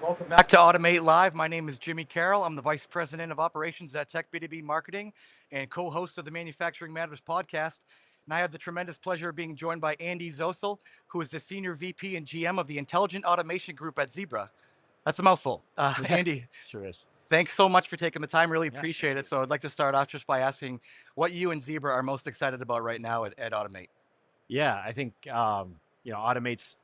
Welcome back to Automate Live. My name is Jimmy Carroll. I'm the Vice President of Operations at Tech B2B Marketing and co-host of the Manufacturing Matters podcast. And I have the tremendous pleasure of being joined by Andy Zosel, who is the Senior VP and GM of the Intelligent Automation Group at Zebra. That's a mouthful. Yeah, Andy, sure is. thanks so much for taking the time. Really Yeah, thank appreciate it. you. So I'd like to start off just by asking what you and Zebra are most excited about right now at Automate. Yeah, I think Automate's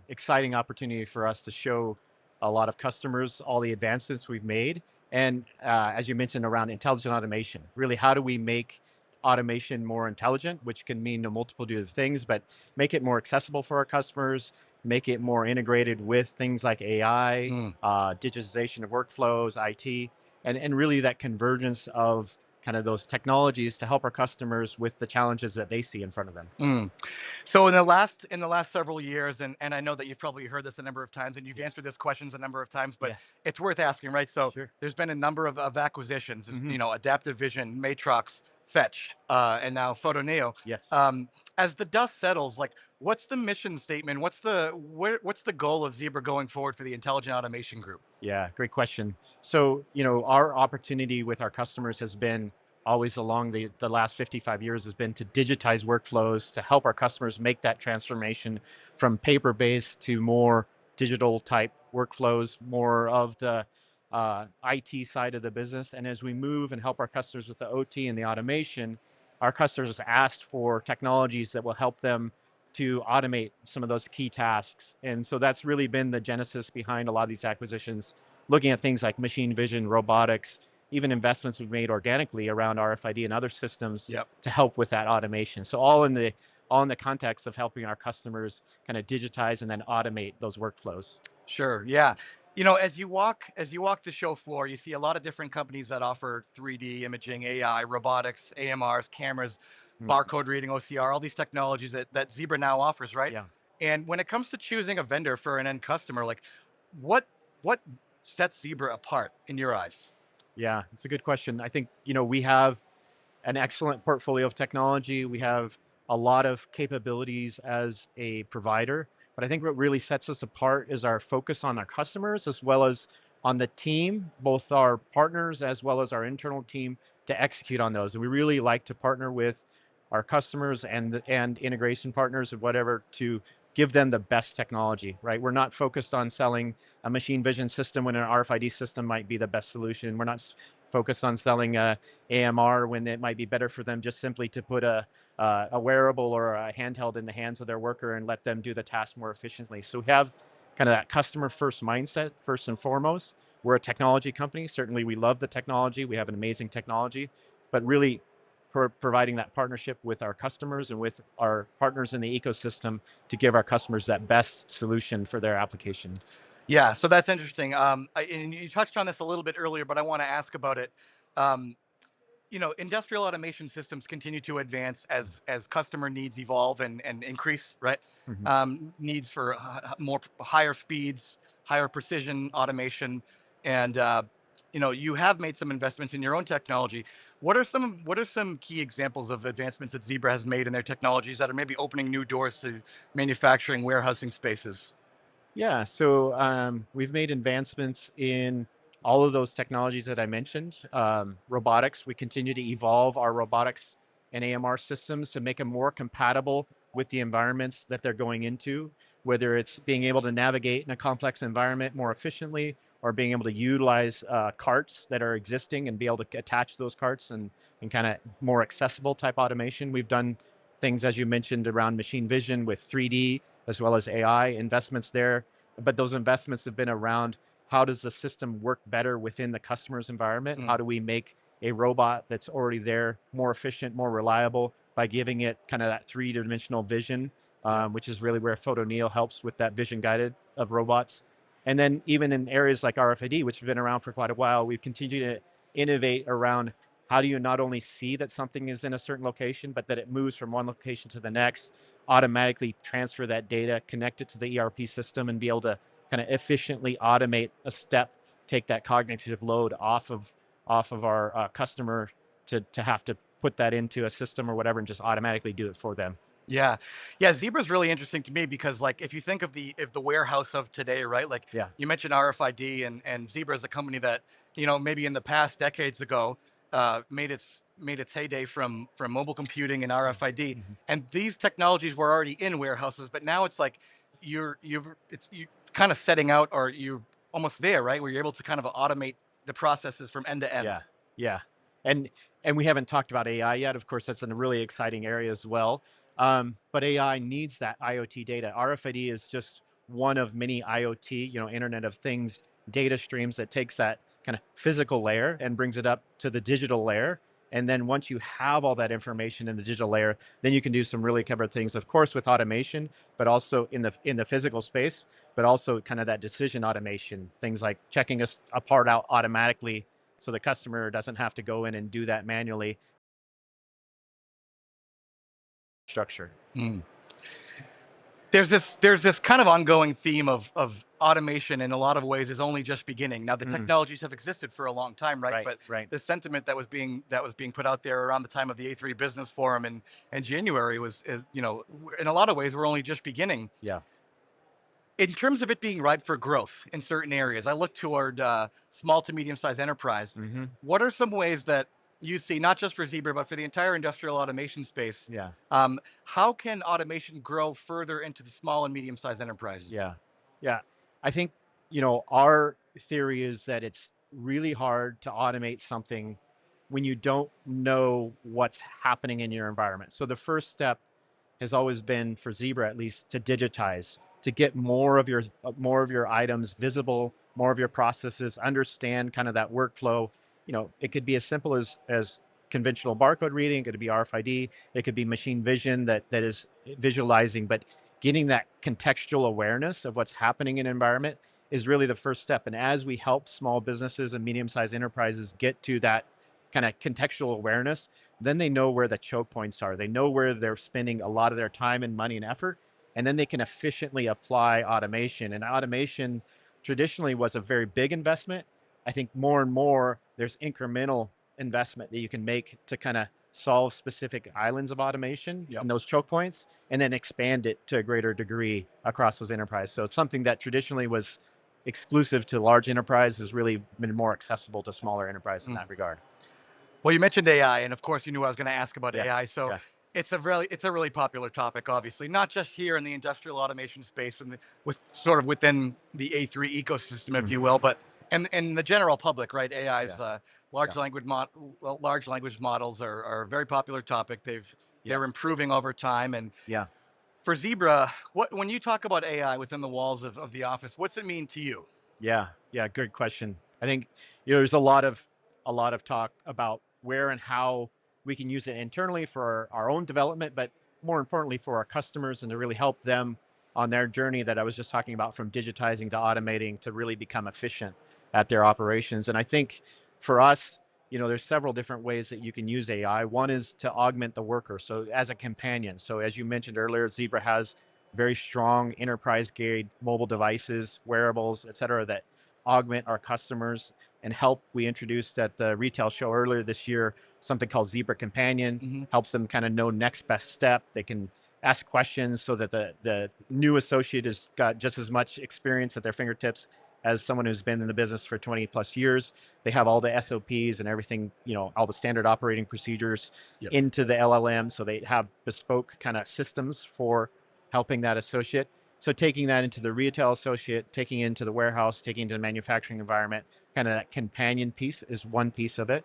exciting opportunity for us to show a lot of customers all the advancements we've made, and as you mentioned around intelligent automation. Really, how do we make automation more intelligent, which can mean a multitude of things, but make it more accessible for our customers, make it more integrated with things like AI, Mm. digitization of workflows, IT, and really that convergence of kind of those technologies to help our customers with the challenges that they see in front of them. Mm. So in the last several years, and I know that you've probably heard this a number of times, and you've Yeah, answered this questions a number of times, but yeah, it's worth asking, right? So sure. there's been a number of acquisitions, Hmm. Adaptive Vision, Matrox, Fetch, and now Photoneo. Yes. Um, as the dust settles, like, what's the mission statement? What's the goal of Zebra going forward for the Intelligent Automation Group? Yeah, great question. So, our opportunity with our customers has been always along the last 55 years has been to digitize workflows to help our customers make that transformation from paper-based to more digital type workflows, more of the IT side of the business. And as we move and help our customers with the OT and the automation, our customers asked for technologies that will help them to automate some of those key tasks. And so that's really been the genesis behind a lot of these acquisitions, looking at things like machine vision, robotics, even investments we've made organically around RFID and other systems Yep. to help with that automation. So all in the context of helping our customers kind of digitize and then automate those workflows. Sure. Yeah. As you walk the show floor, you see a lot of different companies that offer 3D imaging, AI, robotics, AMRs, cameras, Mhm. barcode reading, OCR, all these technologies that Zebra now offers, right? Yeah. And when it comes to choosing a vendor for an end customer, like what what sets Zebra apart in your eyes? Yeah, it's a good question. I think, we have an excellent portfolio of technology. We have a lot of capabilities as a provider, but I think what really sets us apart is our focus on our customers as well as on the team, both our partners as well as our internal team to execute on those. And we really like to partner with our customers and integration partners and whatever to give them the best technology, right? We're not focused on selling a machine vision system when an RFID system might be the best solution. We're not focused on selling a AMR when it might be better for them just simply to put a wearable or a handheld in the hands of their worker and let them do the task more efficiently. So we have kind of that customer first mindset first and foremost. We're a technology company. Certainly, we love the technology. We have an amazing technology, but really providing that partnership with our customers and with our partners in the ecosystem to give our customers that best solution for their application. Yeah, so that's interesting. And you touched on this a little bit earlier, but I want to ask about it. Um, industrial automation systems continue to advance as customer needs evolve and increase, right? Mhm. Needs for more higher speeds, higher precision automation, and you have made some investments in your own technology. What are some key examples of advancements that Zebra has made in their technologies that are maybe opening new doors to manufacturing warehousing spaces? Yeah, so we've made advancements in all of those technologies that I mentioned. Robotics, we continue to evolve our robotics and AMR systems to make them more compatible with the environments that they're going into, whether it's being able to navigate in a complex environment more efficiently or being able to utilize carts that are existing and be able to attach those carts and kind of more accessible type automation. We've done things, as you mentioned, around machine vision with 3D as well as AI investments there. But those investments have been around how does the system work better within the customer's environment? How Mm, do we make a robot that's already there more efficient, more reliable by giving it kind of that three-dimensional vision, yep. which is really where Photoneo helps with that vision guided of robots. And then even in areas like RFID, which have been around for quite a while, we've continued to innovate around how do you not only see that something is in a certain location, but that it moves from one location to the next, automatically transfer that data, connect it to the ERP system, and be able to kind of efficiently automate a step, take that cognitive load off of our customer to have to put that into a system or whatever and just automatically do it for them. Yeah. Yeah, Zebra's really interesting to me because like if you think of the warehouse of today, right? Like Yeah. you mentioned RFID and Zebra is a company that, maybe in the past decades ago, made its heyday from mobile computing and RFID. Mhm. And these technologies were already in warehouses, but now it's like you kind of setting out, or you're almost there, right? Where you're able to kind of automate the processes from end to Yeah, end. yeah, and we haven't talked about AI yet. Of course, that's a really exciting area as well. But AI needs that IoT data. RFID is just one of many IoT, Internet of Things data streams that takes that kind of physical layer and brings it up to the digital layer. And then once you have all that information in the digital layer, then you can do some really clever things, of course, with automation, but also in the physical space, but also kind of that decision automation, things like checking a part out automatically so the customer doesn't have to go in and do that manually. Structure. Mm. There's this kind of ongoing theme of automation in a lot of ways is only just beginning. Now the Mm, technologies have existed for a long time, right? right, But right. the sentiment that was being put out there around the time of the A3 Business Forum in January was, in a lot of ways we're only just beginning. Yeah. In terms of it being ripe for growth in certain areas, I look toward small to medium sized enterprise. Hmm. What are some ways that you see, not just for Zebra, but for the entire industrial automation space? Yeah. How can automation grow further into the small and medium sized enterprises? Yeah. Yeah. I think, our theory is that it's really hard to automate something when you don't know what's happening in your environment. So the first step has always been for Zebra, at least, to digitize, to get more of your items visible, more of your processes, understand kind of that workflow. It could be as simple as conventional barcode reading, it could be RFID, it could be machine vision that is visualizing, but getting that contextual awareness of what's happening in environment is really the first step. And as we help small businesses and medium-sized enterprises get to that kind of contextual awareness, then they know where the choke points are. They know where they're spending a lot of their time and money and effort, and then they can efficiently apply automation. And automation traditionally was a very big investment. I think more and more there's incremental investment that you can make to kind of solve specific islands of automation Yep. and those choke points, and then expand it to a greater degree across those enterprises. So it's something that traditionally was exclusive to large enterprise has really been more accessible to smaller enterprise in Mm. that regard. Well, you mentioned AI, and of course, you knew I was going to ask about Yeah, AI. So yeah. it's a really popular topic, obviously, not just here in the industrial automation space and with sort of within the A3 ecosystem, if Mhm. you will, but and the general public, right? AI's Yeah, yeah, large language models are a very popular topic. yeah, They're improving over time, and yeah. for Zebra, when you talk about AI within the walls of the office, what's it mean to you? Yeah, yeah, good question. I think there's a lot of talk about where and how we can use it internally for our own development, but more importantly for our customers and to really help them on their journey that I was just talking about, from digitizing to automating to really become efficient at their operations. And I think for us, there's several different ways that you can use AI. One is to augment the worker, so as a companion. So as you mentioned earlier, Zebra has very strong enterprise grade mobile devices, wearables, et cetera, that augment our customers and help. We introduced at the retail show earlier this year something called Zebra Companion, Hmm. helps them kind of know next best step. They can ask questions so that the new associate has got just as much experience at their fingertips as someone who's been in the business for 20 plus years. They have all the SOPs and everything, all the standard operating procedures Yep. into the LLM. So they have bespoke kind of systems for helping that associate. So taking that into the retail associate, taking it into the warehouse, taking it into the manufacturing environment, kind of that companion piece is one piece of it.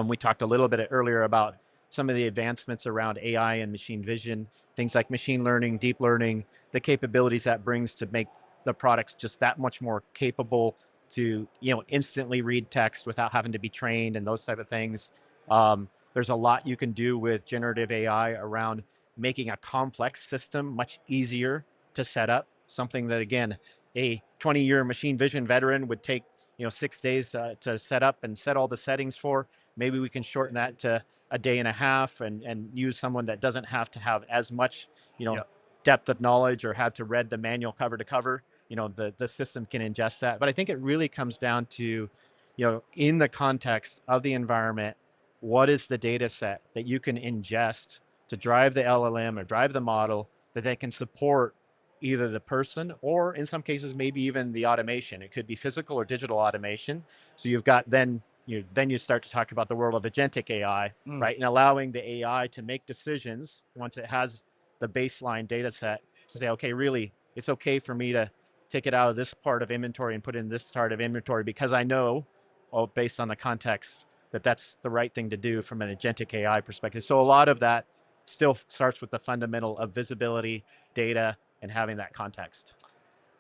We talked a little bit earlier about some of the advancements around AI and machine vision, things like machine learning, deep learning, the capabilities that brings to make the products just that much more capable to, instantly read text without having to be trained and those type of things. There's a lot you can do with generative AI around making a complex system much easier to set up. Something that, again, a 20-year machine vision veteran would take 6 days to set up and set all the settings for. Maybe we can shorten that to a day and a half, and use someone that doesn't have to have as much, you know, Yep. depth of knowledge or have to read the manual cover to cover. The system can ingest that. But I think it really comes down to, in the context of the environment, what is the data set that you can ingest to drive the LLM or drive the model that they can support either the person or in some cases maybe even the automation. It could be physical or digital automation. So you've got then you start to talk about the world of agentic AI, Mm. right? And allowing the AI to make decisions once it has the baseline data set to say, okay, really, it's okay for me to take it out of this part of inventory and put it in this part of inventory because I know, well, based on the context, that that's the right thing to do from an agentic AI perspective. So a lot of that still starts with the fundamental of visibility, data, and having that context.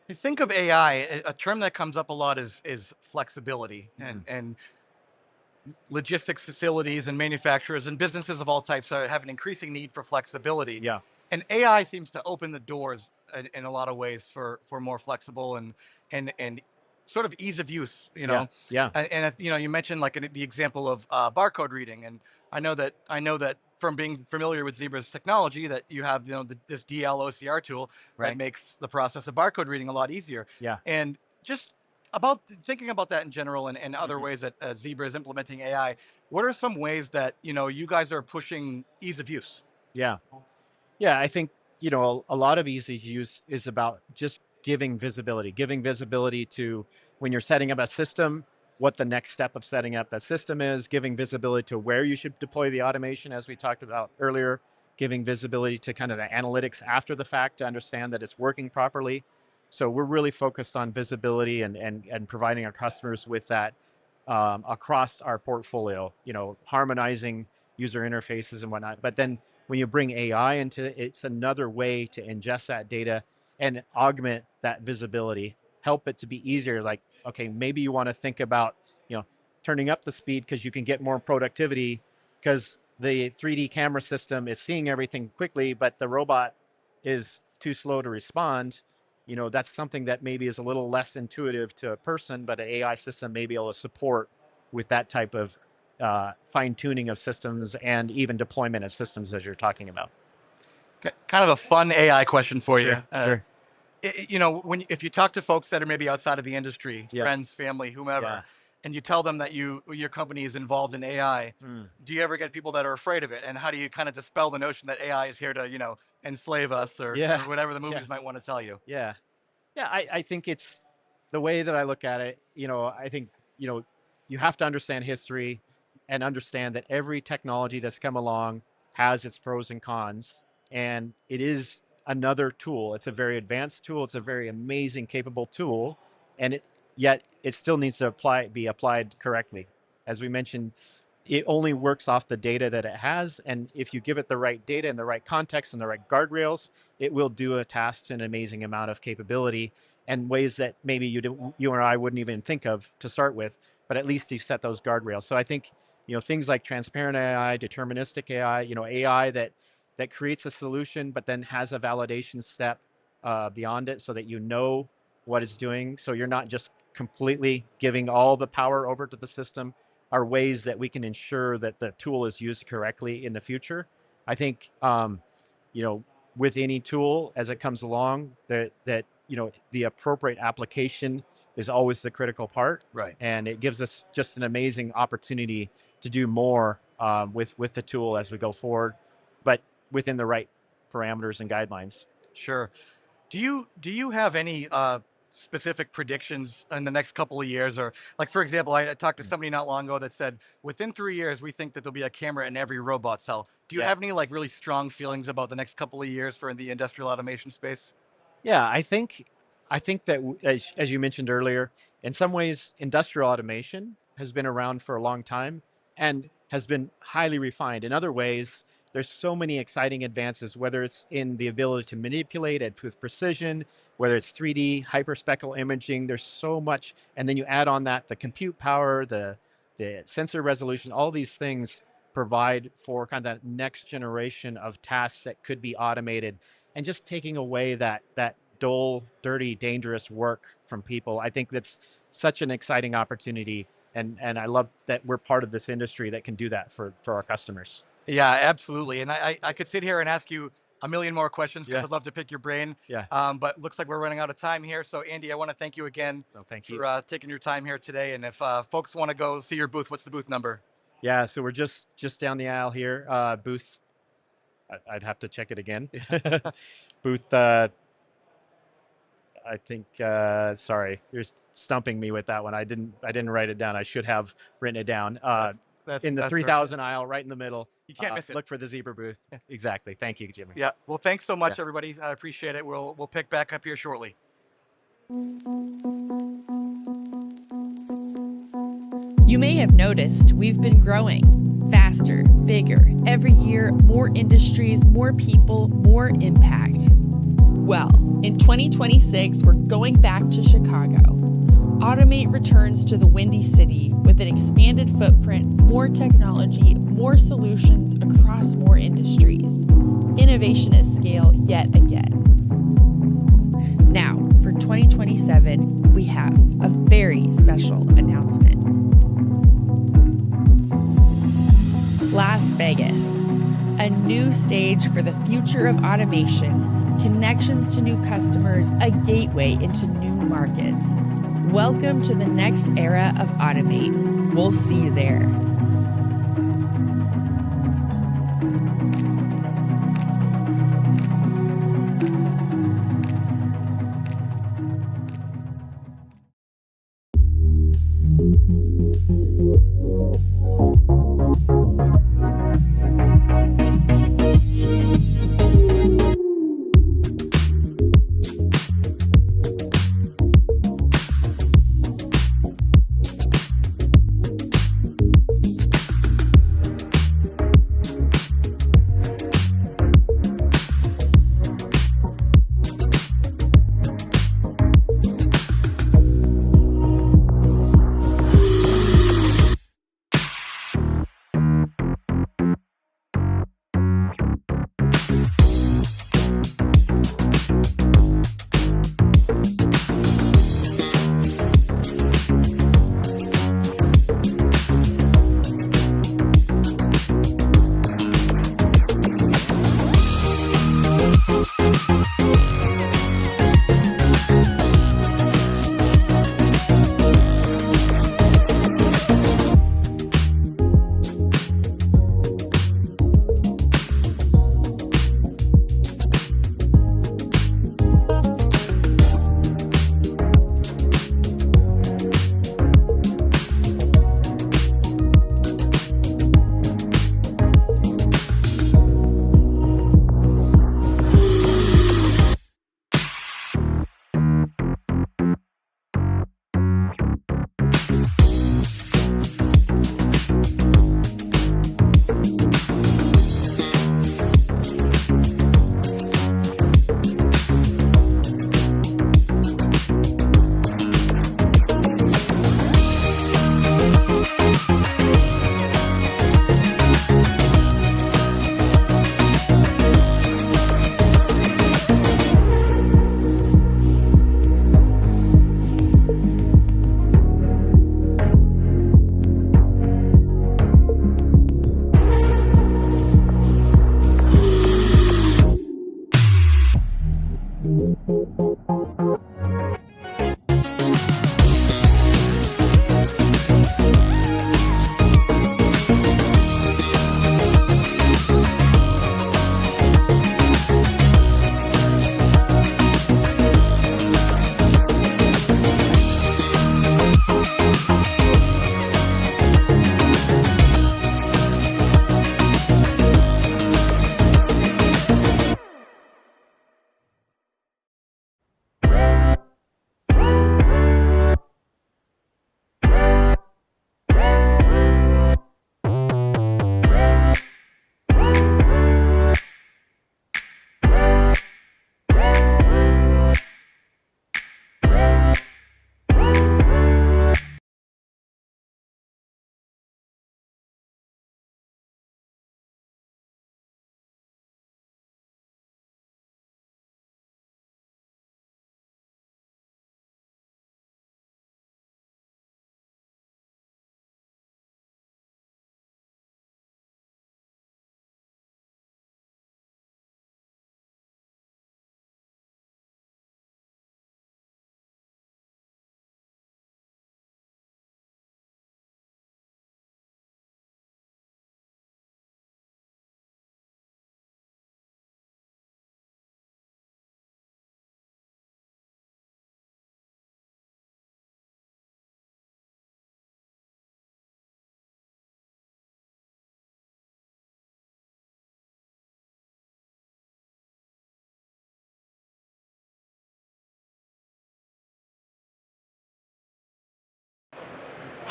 You think of AI, a term that comes up a lot is flexibility, Mhm. and logistics facilities and manufacturers and businesses of all types have an increasing need for flexibility. Yeah, And AI seems to open the doors in a lot of ways for more flexible and sort of ease of use, yeah, yeah, you mentioned like the example of barcode reading, and I know that from being familiar with Zebra's technology that you have this DL OCR tool that right. makes the process of barcode reading a lot easier. Yeah. And just about thinking about that in general, and other Mhm. ways that Zebra is implementing AI, what are some ways that you guys are pushing ease of use? Yeah. Yeah, I think, a lot of easy use is about just giving visibility to when you're setting up a system, what the next step of setting up that system is, giving visibility to where you should deploy the automation, as we talked about earlier, giving visibility to kind of the analytics after the fact to understand that it's working properly. So we're really focused on visibility and providing our customers with that across our portfolio, harmonizing user interfaces and whatnot. But then when you bring AI into it, it's another way to ingest that data and augment that visibility, help it to be easier. Like, okay, maybe you want to think about, turning up the speed because you can get more productivity because the 3D camera system is seeing everything quickly, but the robot is too slow to respond. That's something that maybe is a little less intuitive to a person, but an AI system may be able to support with that type of fine tuning of systems and even deployment of systems as you're talking about. Kind of a fun AI question for you. Sure, sure. When if you talk to folks that are maybe outside of the industry, Yep. friends, family, whomever, Yeah. and you tell them that your company is involved in AI, Mm. do you ever get people that are afraid of it? And how do you kind of dispel the notion that AI is here to enslave us, or Yeah. whatever the Yeah. movies might want to tell you? Yeah. Yeah. I think it's the way that I look at it. I think, you know, you have to understand history and understand that every technology that's come along has its pros and cons. And it is another tool. It's a very advanced tool. It's a very amazing, capable tool. And yet it still needs to be applied correctly. As we mentioned, it only works off the data that it has. And if you give it the right data and the right context and the right guardrails, it will do a task to an amazing amount of capability and ways that maybe you or I wouldn't even think of to start with, but at least you set those guardrails. So I think, things like transparent AI, deterministic AI, AI that creates a solution, but then has a validation step beyond it so that you know what it's doing. So you're not just completely giving all the power over to the system, are ways that we can ensure that the tool is used correctly in the future. I think, you know, with any tool as it comes along, that the appropriate application is always the critical part, Right. and it gives us just an amazing opportunity to do more with the tool as we go forward, but within the right parameters and guidelines. Sure. Do you have any specific predictions in the next couple of years, or like for example, I talked to Mm. somebody not long ago that said within 3 years we think that there'll be a camera in every robot cell. Do you Yeah. have any like really strong feelings about the next couple of years for the industrial automation space? Yeah, I think that as you mentioned earlier, in some ways, industrial automation has been around for a long time and has been highly refined. In other ways, there's so many exciting advances, whether it's in the ability to manipulate it with precision, whether it's 3D hyperspeckle imaging. There's so much, and then you add on that the compute power, the sensor resolution. All these things provide for kind of that next generation of tasks that could be automated and just taking away that dull, dirty, dangerous work from people. I think that's such an exciting opportunity, and I love that we're part of this industry that can do that for our customers. Yeah, absolutely. And I could sit here and ask you a million more questions because Yeah, I'd love to pick your brain. yeah. But looks like we're running out of time here. So Andy, I want to thank you again No, thank you. for taking your time here today. And if folks want to go see your booth, what's the booth number? Yeah, so we're just down the aisle here, booth I'd have to check it again. Booth, I think, sorry, you're stumping me with that one. I didn't write it down. I should have written it down. In the 3000 aisle, right in the middle. You can't miss it. Look for the zebra booth. Exactly. Thank you, Jimmy. Yeah. Well, thanks so much, everybody. I appreciate it. We'll pick back up here shortly. You may have noticed we've been growing faster, bigger, every year, more industries, more people, more impact. Well, in 2026, we're going back to Chicago. Automate returns to the Windy City with an expanded footprint, more technology, more solutions across more industries. Innovation at scale yet again. Now, for 2027, we have a very special announcement. Las Vegas, a new stage for the future of automation, connections to new customers, a gateway into new markets. Welcome to the next era of Automate. We'll see you there.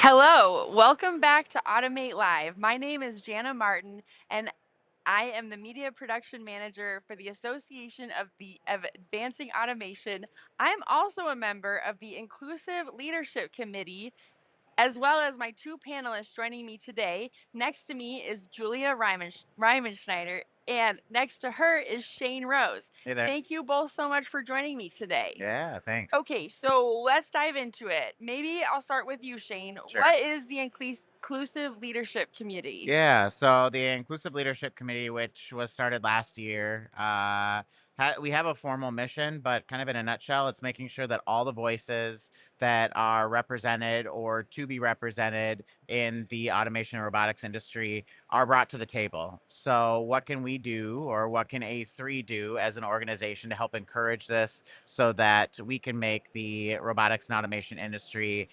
Hello, welcome back to Automate Live. My name is Jana Martin, and I am the media production manager for the Association of Advancing Automation. I'm also a member of the Inclusive Leadership Committee, as well as my two panelists joining me today. Next to me is Julia Reimenschneider, and next to her is Shane Rose. Hey there. Thank you both so much for joining me today. Yeah, thanks. Okay, so let's dive into it. Maybe I'll start with you, Shane. Sure. What is the Inclusive Leadership Committee? Yeah, so the Inclusive Leadership Committee, which was started last year, we have a formal mission, but kind of in a nutshell, it's making sure that all the voices that are represented or to be represented in the automation and robotics industry are brought to the table. So, what can we do, or what can A3 do as an organization to help encourage this so that we can make the robotics and automation industry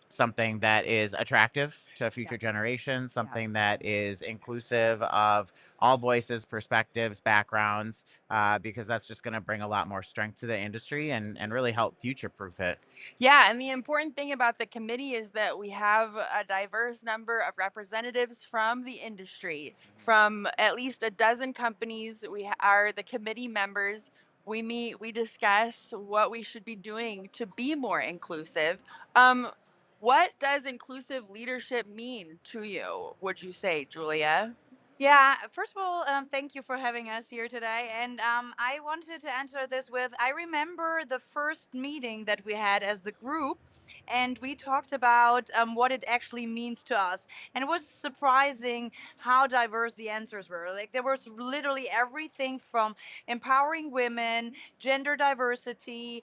something that is attractive to future generations, something that is inclusive of all voices, perspectives, backgrounds, because that's just going to bring a lot more strength to the industry and really help future proof it. Yeah, and the important thing about the committee is that we have a diverse number of representatives from the industry, from at least a dozen companies. Are the committee members. We meet, we discuss what we should be doing to be more inclusive. What does inclusive leadership mean to you, would you say, Julia? Yeah, first of all, thank you for having us here today. And I wanted to answer this with I remember the first meeting that we had as the group, and we talked about what it actually means to us. And it was surprising how diverse the answers were. Like, there was literally everything from empowering women, gender diversity,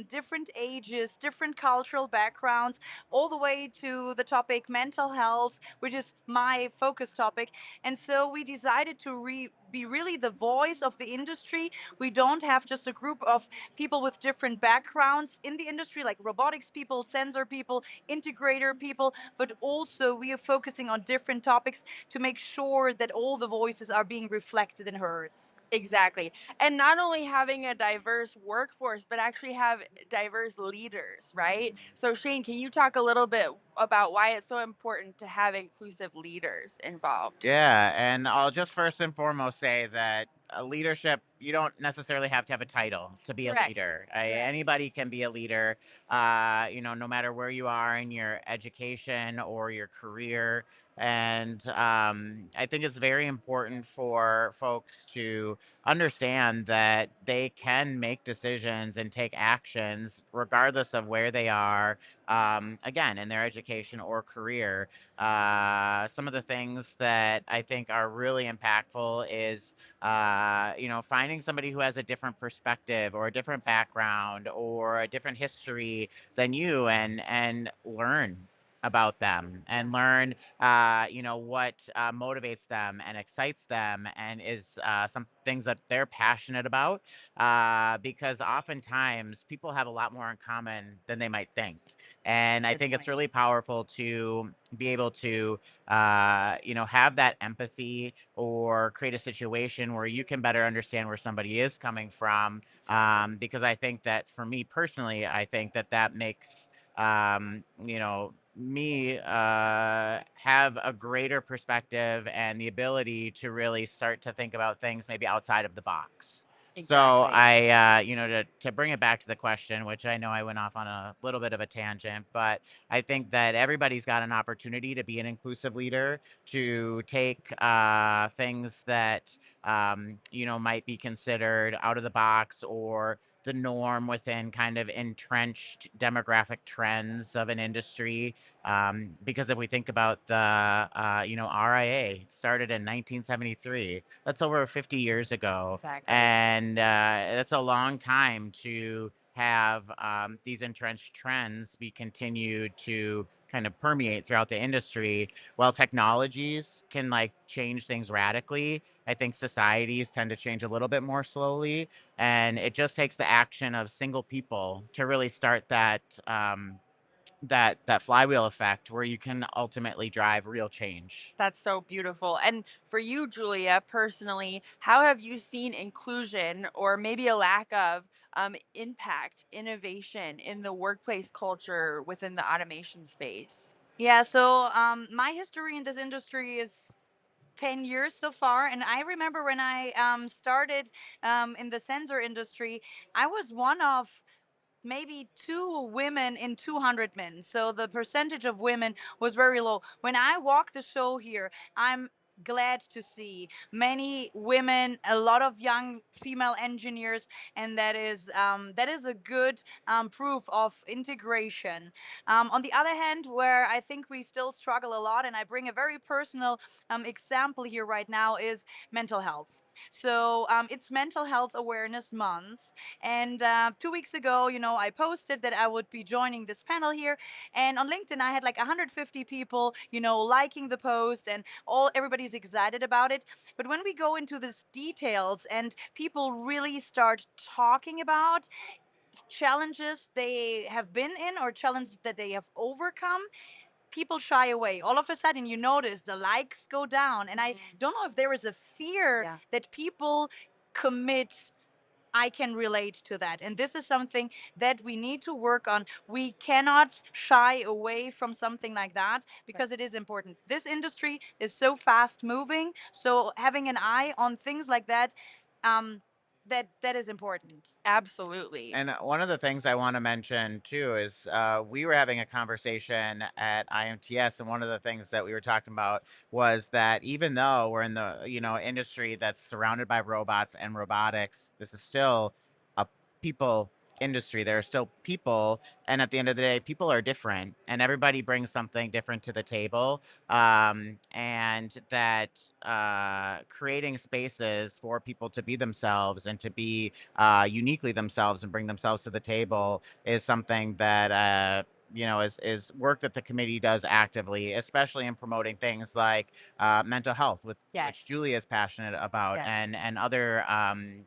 different ages, different cultural backgrounds, all the way to the topic mental health, which is my focus topic. And so we decided to be really the voice of the industry. We don't have just a group of people with different backgrounds in the industry, like robotics people, sensor people, integrator people, but also we are focusing on different topics to make sure that all the voices are being reflected and heard. Exactly. And not only having a diverse workforce, but actually have diverse leaders, right? So, Shane, can you talk a little bit about why it's so important to have inclusive leaders involved? Yeah, and I'll just first and foremost say that leadership, you don't necessarily have to have a title to be a Correct. leader. Anybody can be a leader, no matter where you are in your education or your career. And I think it's very important for folks to understand that they can make decisions and take actions regardless of where they are, again, in their education or career. Some of the things that I think are really impactful is, finding somebody who has a different perspective or a different background or a different history than you, and learn about them and learn, what motivates them and excites them and is some things that they're passionate about, because oftentimes people have a lot more in common than they might think. And I Good think it's point. really powerful to be able to, have that empathy or create a situation where you can better understand where somebody is coming from. Because I think that for me personally, I think that that makes, me have a greater perspective and the ability to really start to think about things maybe outside of the box. So Exactly. to bring it back to the question, which I know I went off on a little bit of a tangent, but I think that everybody's got an opportunity to be an inclusive leader, to take things that, might be considered out of the box or the norm within kind of entrenched demographic trends of an industry. Because if we think about the, RIA started in 1973, that's over 50 years ago. Exactly. And that's a long time to have these entrenched trends be continued to kind of permeate throughout the industry. While technologies can like change things radically, I think societies tend to change a little bit more slowly. And it just takes the action of single people to really start that that flywheel effect where you can ultimately drive real change. That's so beautiful. And for you, Julia, personally, how have you seen inclusion or maybe a lack of impact innovation in the workplace culture within the automation space? Yeah, so my history in this industry is 10 years so far. And I remember when I started in the sensor industry, I was one of maybe two women in 200 men. So the percentage of women was very low. When I walk the show here, I'm glad to see many women, a lot of young female engineers, and that is a good proof of integration. On the other hand, where I think we still struggle a lot, and I bring a very personal example here right now, is mental health. So it's Mental Health Awareness Month, and 2 weeks ago, I posted that I would be joining this panel here. And on LinkedIn, I had like 150 people, liking the post, and everybody's excited about it. But when we go into the details and people really start talking about challenges they have been in or challenges that they have overcome, people shy away. All of a sudden, you notice the likes go down. And I don't know if there is a fear Yeah. that people commit. I can relate to that. And this is something that we need to work on. We cannot shy away from something like that because it is important. This industry is so fast moving. So having an eye on things like that, um, that is important. Absolutely. And one of the things I want to mention too is we were having a conversation at IMTS, and one of the things that we were talking about was that even though we're in the industry that's surrounded by robots and robotics, this is still a people industry. There are still people, and at the end of the day, people are different, and everybody brings something different to the table. And that creating spaces for people to be themselves and to be uniquely themselves and bring themselves to the table is something that is work that the committee does actively, especially in promoting things like mental health, with Yes. which Julia is passionate about, Yes. and other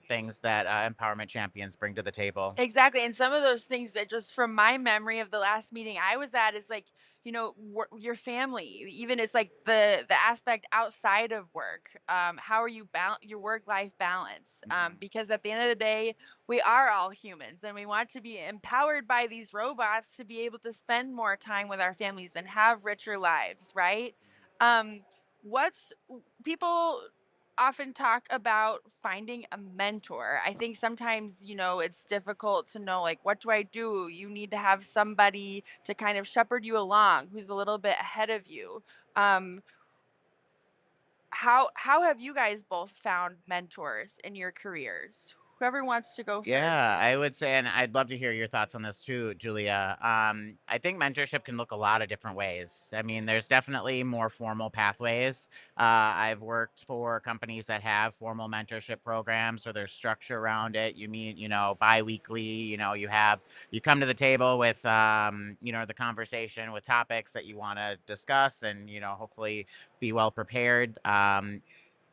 things that empowerment champions bring to the table. Exactly. And some of those things that just from my memory of the last meeting I was at is like, your family, even it's like the aspect outside of work. How are you your work life balance? Because at the end of the day, we are all humans and we want to be empowered by these robots to be able to spend more time with our families and have richer lives, right? Um, what's people often talk about finding a mentor. I think sometimes, it's difficult to know, like, what do I do? You need to have somebody to kind of shepherd you along who's a little bit ahead of you. Um, how have you guys both found mentors in your careers? Whoever wants to go Yeah, first. I would say, and I'd love to hear your thoughts on this too, Julia. I think mentorship can look a lot of different ways. I mean, there's definitely more formal pathways. I've worked for companies that have formal mentorship programs or there's structure around it. You meet, bi-weekly, you come to the table with, the conversation with topics that you want to discuss and, hopefully be well prepared.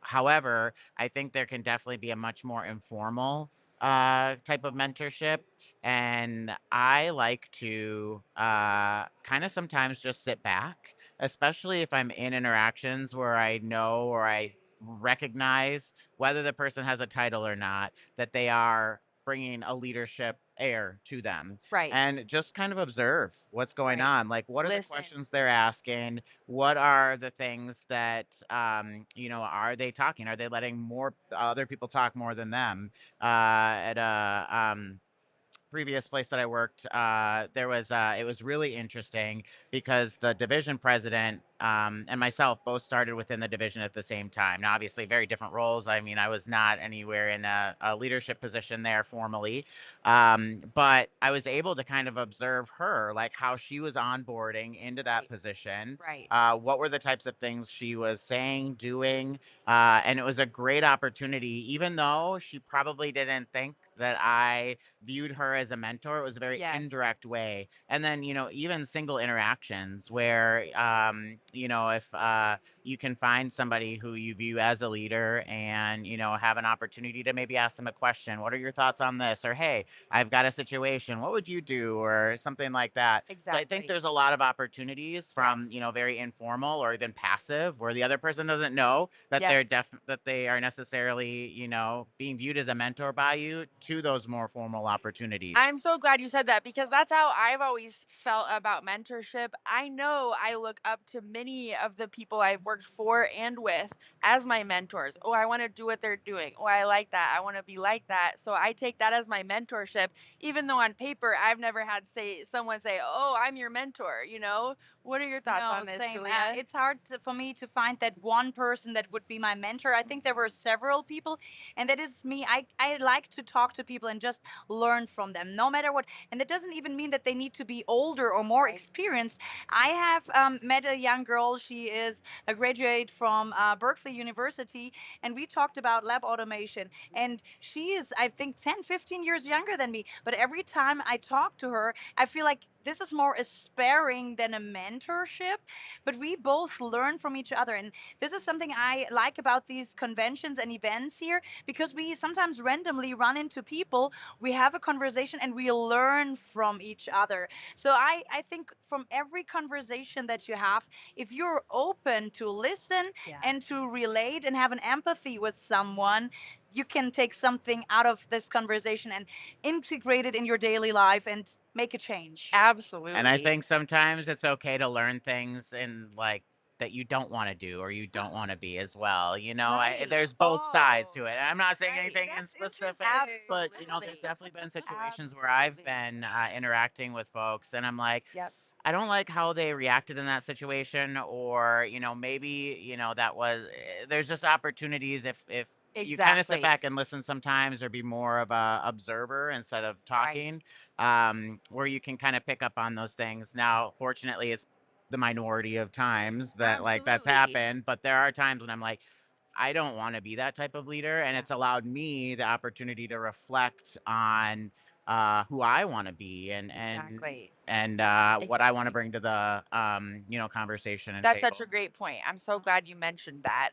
However, I think there can definitely be a much more informal type of mentorship. And I like to kind of sometimes just sit back, especially if I'm in interactions where I know or I recognize, whether the person has a title or not, that they are bringing a leadership air to them, Right. and just kind of observe what's going Right. on. Like, what are the Listen. questions they're asking? What are the things that are they talking? Are they letting more other people talk more than them? At a previous place that I worked, there was it was really interesting because the division president and myself both started within the division at the same time. Now, obviously, very different roles. I mean, I was not anywhere in a leadership position there formally, but I was able to kind of observe her, like how she was onboarding into that position. Right. What were the types of things she was saying, doing, and it was a great opportunity, even though she probably didn't think that I viewed her as a mentor. It was a very Yes. indirect way. And then, even single interactions where, if, you can find somebody who you view as a leader and, have an opportunity to maybe ask them a question. What are your thoughts on this? Or, hey, I've got a situation. What would you do? Or something like that. So I think Exactly. there's a lot of opportunities from, Yes. very informal or even passive, where the other person doesn't know that Yes. that they are necessarily, being viewed as a mentor by you, to those more formal opportunities. I'm so glad you said that because that's how I've always felt about mentorship. I know I look up to many of the people I've worked for and with as my mentors. Oh, I want to do what they're doing. Oh, I like that. I want to be like that. So I take that as my mentorship, even though on paper I've never had someone say, "Oh, I'm your mentor." What are your thoughts No, on this, same. Julia? It's hard for me to find that one person that would be my mentor. I think there were several people, and that is me. I like to talk to people and just learn from them, no matter what. And that doesn't even mean that they need to be older or more Right. experienced. I have met a young girl. She is a graduate from Berkeley University, and we talked about lab automation. And she is, I think, 10, 15 years younger than me. But every time I talk to her, I feel like this is more a sparring than a mentorship, but we both learn from each other. And this is something I like about these conventions and events here, because we sometimes randomly run into people, we have a conversation, and we learn from each other. So I think from every conversation that you have, if you're open to listen Yeah. and to relate and have an empathy with someone, you can take something out of this conversation and integrate it in your daily life and make a change. Absolutely. And I think sometimes it's okay to learn things in, like, that you don't want to do or you don't want to be as well. Right. There's both sides Oh, to it. And I'm not saying Right. anything in That's specific, interesting. but there's absolutely. definitely been situations where I've Absolutely. been interacting with folks, and I'm like, Yep. I don't like how they reacted in that situation, or maybe that was. There's just opportunities if you kind of sit Exactly. back and listen sometimes, or be more of a observer instead of Right. talking, where you can kind of pick up on those things. Now, fortunately, it's the minority of times that, like, that's Absolutely. happened, but there are times when I'm like, I don't want to be that type of leader, and Yeah. it's allowed me the opportunity to reflect on who I want to be, Exactly. and what I want to Exactly. bring to the conversation and That's such table. a great point. I'm so glad you mentioned that.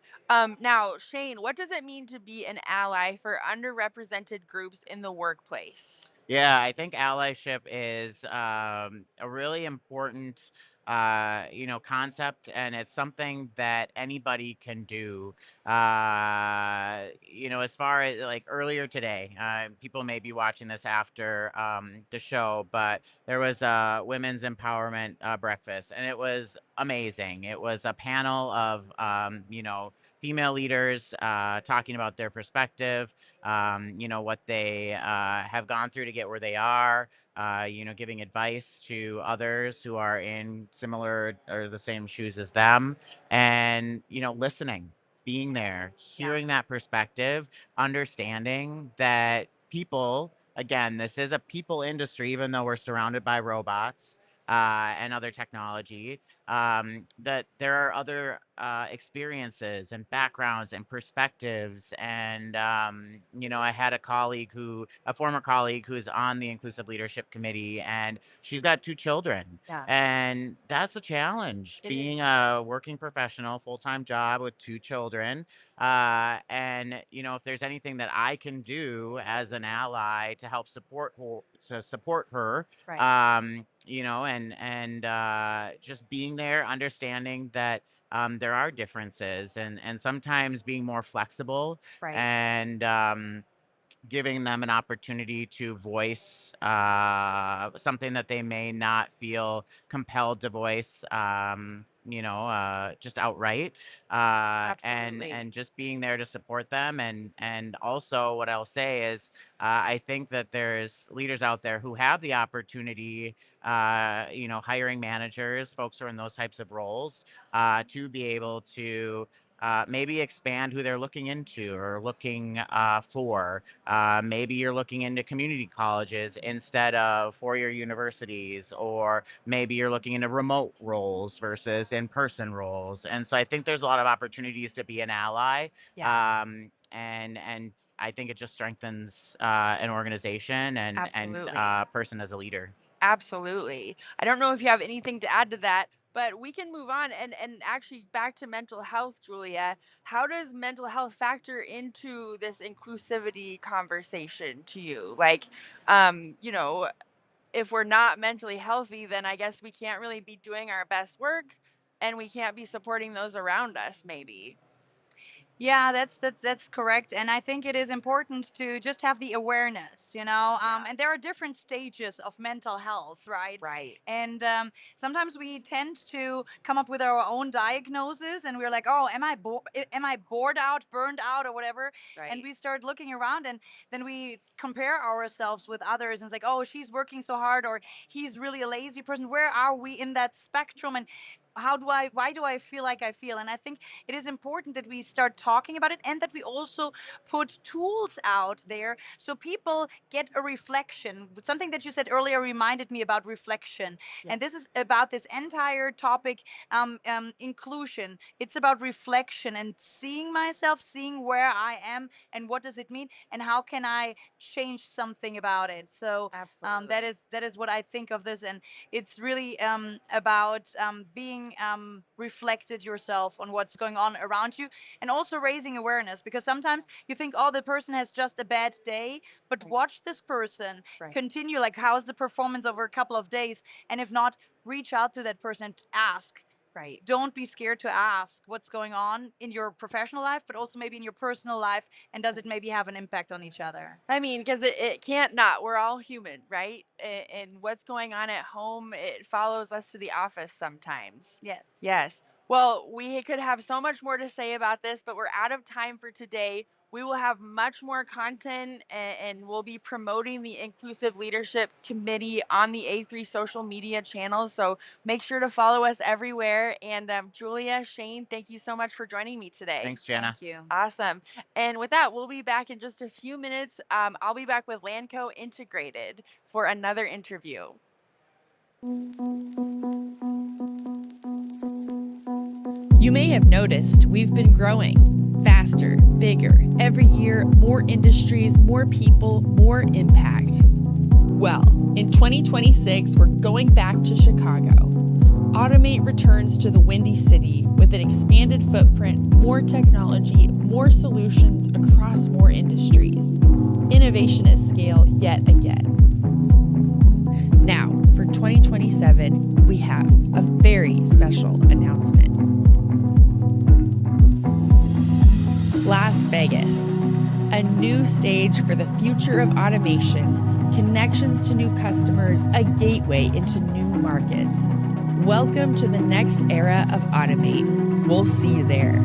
Now, Shane, what does it mean to be an ally for underrepresented groups in the workplace? Yeah, I think allyship is a really important, concept, and it's something that anybody can do. As far as, like, earlier today, people may be watching this after the show, but there was a women's empowerment breakfast, and it was amazing. It was a panel of, female leaders talking about their perspective, what they have gone through to get where they are, giving advice to others who are in similar or the same shoes as them, and, listening, being there, Yeah. hearing that perspective, understanding that people, again, this is a people industry, even though we're surrounded by robots and other technology, that there are other experiences and backgrounds and perspectives. And, I had a former colleague who's on the Inclusive Leadership Committee, and she's got two children. Yeah. And that's a challenge, It is. being a working professional, full time job with two children. And, if there's anything that I can do as an ally to help support her, Right. just being there, understanding that there are differences, and sometimes being more flexible, Right. and giving them an opportunity to voice something that they may not feel compelled to voice, just outright, and Absolutely. just being there to support them. And also, what I'll say is, I think that there's leaders out there who have the opportunity, hiring managers, folks who are in those types of roles, to be able to maybe expand who they're looking into or looking for. Maybe you're looking into community colleges instead of four-year universities, or maybe you're looking into remote roles versus in-person roles. And so I think there's a lot of opportunities to be an ally, Yeah. and I think it just strengthens an organization and Absolutely. a person as a leader. Absolutely. I don't know if you have anything to add to that, But we can move on and actually back to mental health, Julia. How does mental health factor into this inclusivity conversation to you? Like, you know, if we're not mentally healthy, then I guess we can't really be doing our best work and we can't be supporting those around us, maybe. Yeah, that's correct, and I think it is important to just have the awareness, and there are different stages of mental health, right? Right. And sometimes we tend to come up with our own diagnosis, and we're like, "Oh, am I bored out, burned out, or whatever?" Right. And we start looking around, and then we compare ourselves with others, and it's like, "Oh, she's working so hard," or "He's really a lazy person." Where are we in that spectrum? And why do I feel like I feel? And I think it is important that we start talking about it, and that we also put tools out there so people get a reflection. Something that you said earlier reminded me about reflection. Yes. And this is about this entire topic, inclusion. It's about reflection and seeing myself, seeing where I am and what does it mean, and how can I change something about it. So Absolutely. that is what I think of this, and it's really about being reflected yourself on what's going on around you, and also raising awareness, because sometimes you think, oh, the person has just a bad day, but Right. watch this person Right. continue, like, how's the performance over a couple of days, and if not, reach out to that person and ask. Right. Don't be scared to ask what's going on in your professional life, but also maybe in your personal life, and does it maybe have an impact on each other? I mean, because it can't not. We're all human, right? And what's going on at home, it follows us to the office sometimes. Yes. Yes. Well, we could have so much more to say about this, but we're out of time for today. We will have much more content, and we'll be promoting the Inclusive Leadership Committee on the A3 social media channels. So make sure to follow us everywhere. And Julia, Shane, thank you so much for joining me today. Thanks, Jenna. Thank you. Awesome. And with that, we'll be back in just a few minutes. I'll be back with Lanco Integrated for another interview. You may have noticed we've been growing faster, bigger, every year, more industries, more people, more impact. Well, in 2026, we're going back to Chicago. Automate returns to the Windy City with an expanded footprint, more technology, more solutions across more industries. Innovation at scale yet again. Now, for 2027, we have a very special announcement. Las Vegas, a new stage for the future of automation, connections to new customers, a gateway into new markets. Welcome to the next era of Automate. We'll see you there.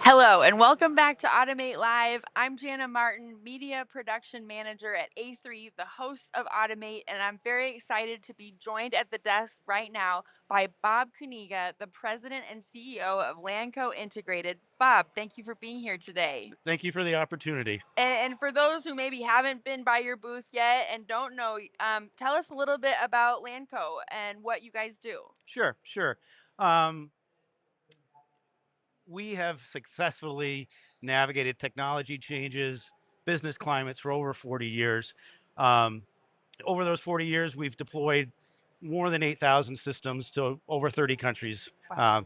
Hello, and welcome back to Automate Live. I'm Jana Martin, Media Production Manager at A3, the host of Automate, and I'm very excited to be joined at the desk right now by Bob Kuneiga, the President and CEO of Lanco Integrated. Bob, thank you for being here today. Thank you for the opportunity. And for those who maybe haven't been by your booth yet and don't know, tell us a little bit about Lanco and what you guys do. Sure. Um, we have successfully navigated technology changes, business climates for over 40 years. Um, Over those 40 years, we've deployed more than 8,000 systems to over 30 countries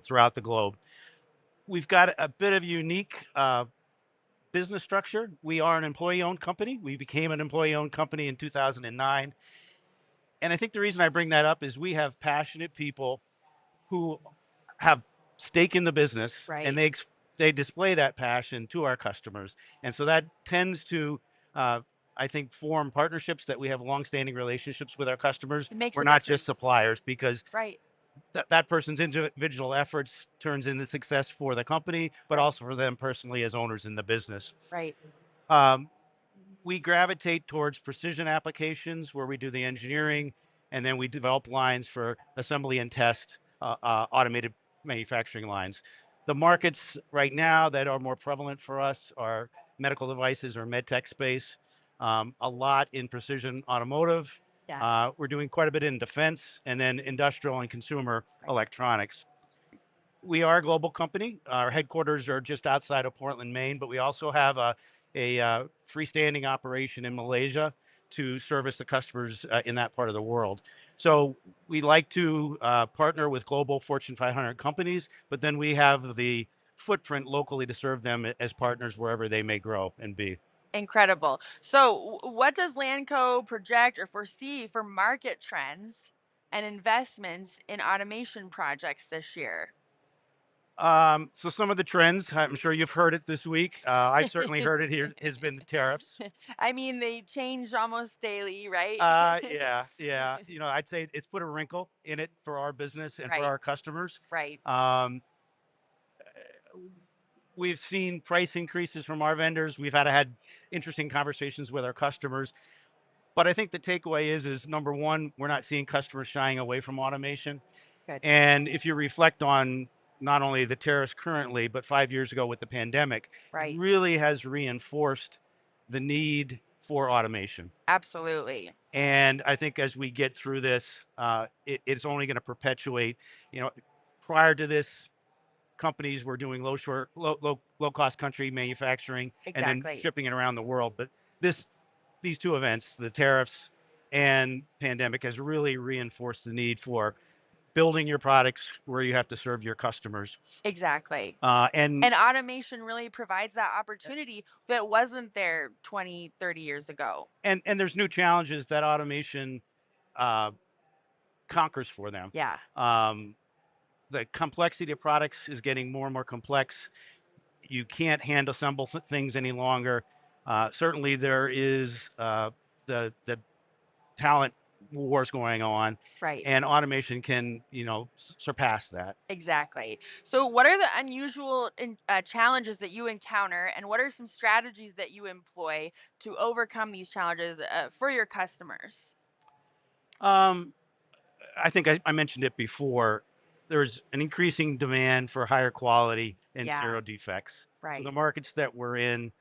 throughout the globe. We've got a bit of unique business structure. We are an employee-owned company. We became an employee-owned company in 2009. And I think the reason I bring that up is we have passionate people who have stake in the business, and Right. they display that passion to our customers, and so that tends to, I think, form partnerships that we have longstanding relationships with our customers. It makes We're a not just difference. suppliers, because Right. that person's individual efforts turns into success for the company, but Right. also for them personally as owners in the business. Right. Um, we gravitate towards precision applications where we do the engineering, and then we develop lines for assembly and test, automated manufacturing lines. The markets right now that are more prevalent for us are medical devices or med tech space, a lot in precision automotive. Yeah. We're doing quite a bit in defense, and then industrial and consumer Right. electronics. We are a global company. Our headquarters are just outside of Portland, Maine, but we also have a freestanding operation in Malaysia to service the customers in that part of the world. So we like to partner with global Fortune 500 companies, but then we have the footprint locally to serve them as partners wherever they may grow and be. Incredible. So, what does Lanco project or foresee for market trends and investments in automation projects this year? So some of the trends, I'm sure you've heard it this week. I've certainly heard it here, has been the tariffs. I mean, they change almost daily, right? Yeah. I'd say it's put a wrinkle in it for our business and for Right. our customers. Right. Um, we've seen price increases from our vendors. We've had interesting conversations with our customers. But I think the takeaway is number one, we're not seeing customers shying away from automation. Good. And if you reflect on not only the tariffs currently, but 5 years ago with the pandemic, Right. really has reinforced the need for automation. Absolutely. And I think as we get through this, it's only going to perpetuate. You know, prior to this, companies were doing low cost country manufacturing and then Exactly. shipping it around the world. But these two events, the tariffs and pandemic, has really reinforced the need for building your products where you have to serve your customers. Exactly. And And automation really provides that opportunity that wasn't there 20, 30 years ago. and there's new challenges that automation uh, conquers for them. Yeah. The complexity of products is getting more and more complex. You can't hand assemble things any longer. Certainly, there is the talent wars going on, Right. and automation can surpass that. Exactly. So, what are the unusual challenges that you encounter, and what are some strategies that you employ to overcome these challenges for your customers? Um, I think I mentioned it before. There's an increasing demand for higher quality and Yeah. zero defects. So the Right. markets that we're in,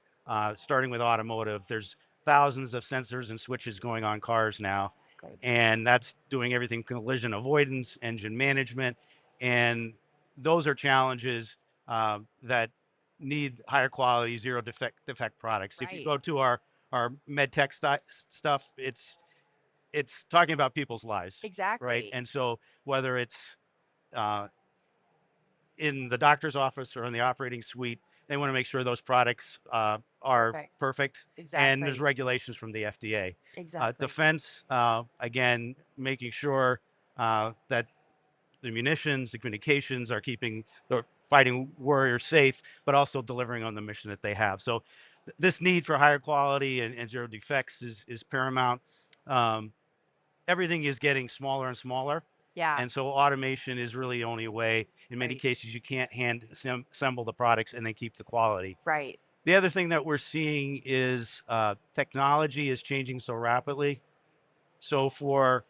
starting with automotive, there's thousands of sensors and switches going on cars now, Exactly. and that's doing everything collision avoidance, engine management, and those are challenges that need higher quality, zero defect products. If you Right. go to our med tech stuff, it's talking about people's lives, right? Exactly. And so whether it's uh, in the doctor's office or in the operating suite, they want to make sure those products are Perfect. perfect. And there's Exactly. regulations from the FDA. Exactly. Defense, again, making sure that the munitions, the communications are keeping the fighting warriors safe, but also delivering on the mission that they have. So this need for higher quality and zero defects is paramount. Um, Everything is getting smaller and smaller. Yeah. And so automation is really the only way. In many Right. cases, you can't assemble the products and then keep the quality. Right. The other thing that we're seeing is technology is changing so rapidly. So for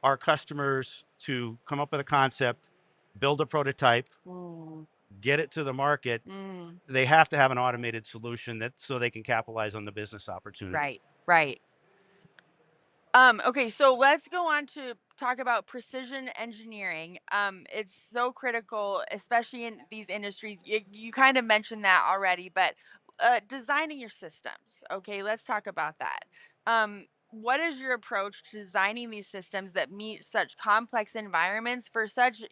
our customers to come up with a concept, build a prototype, Mm. get it to the market, Mm. they have to have an automated solution that so they can capitalize on the business opportunity. Right. Right. Okay, so let's go on to talk about precision engineering. It's so critical, especially in these industries. You kind of mentioned that already, but designing your systems. Okay, let's talk about that. What is your approach to designing these systems that meet such complex environments for such,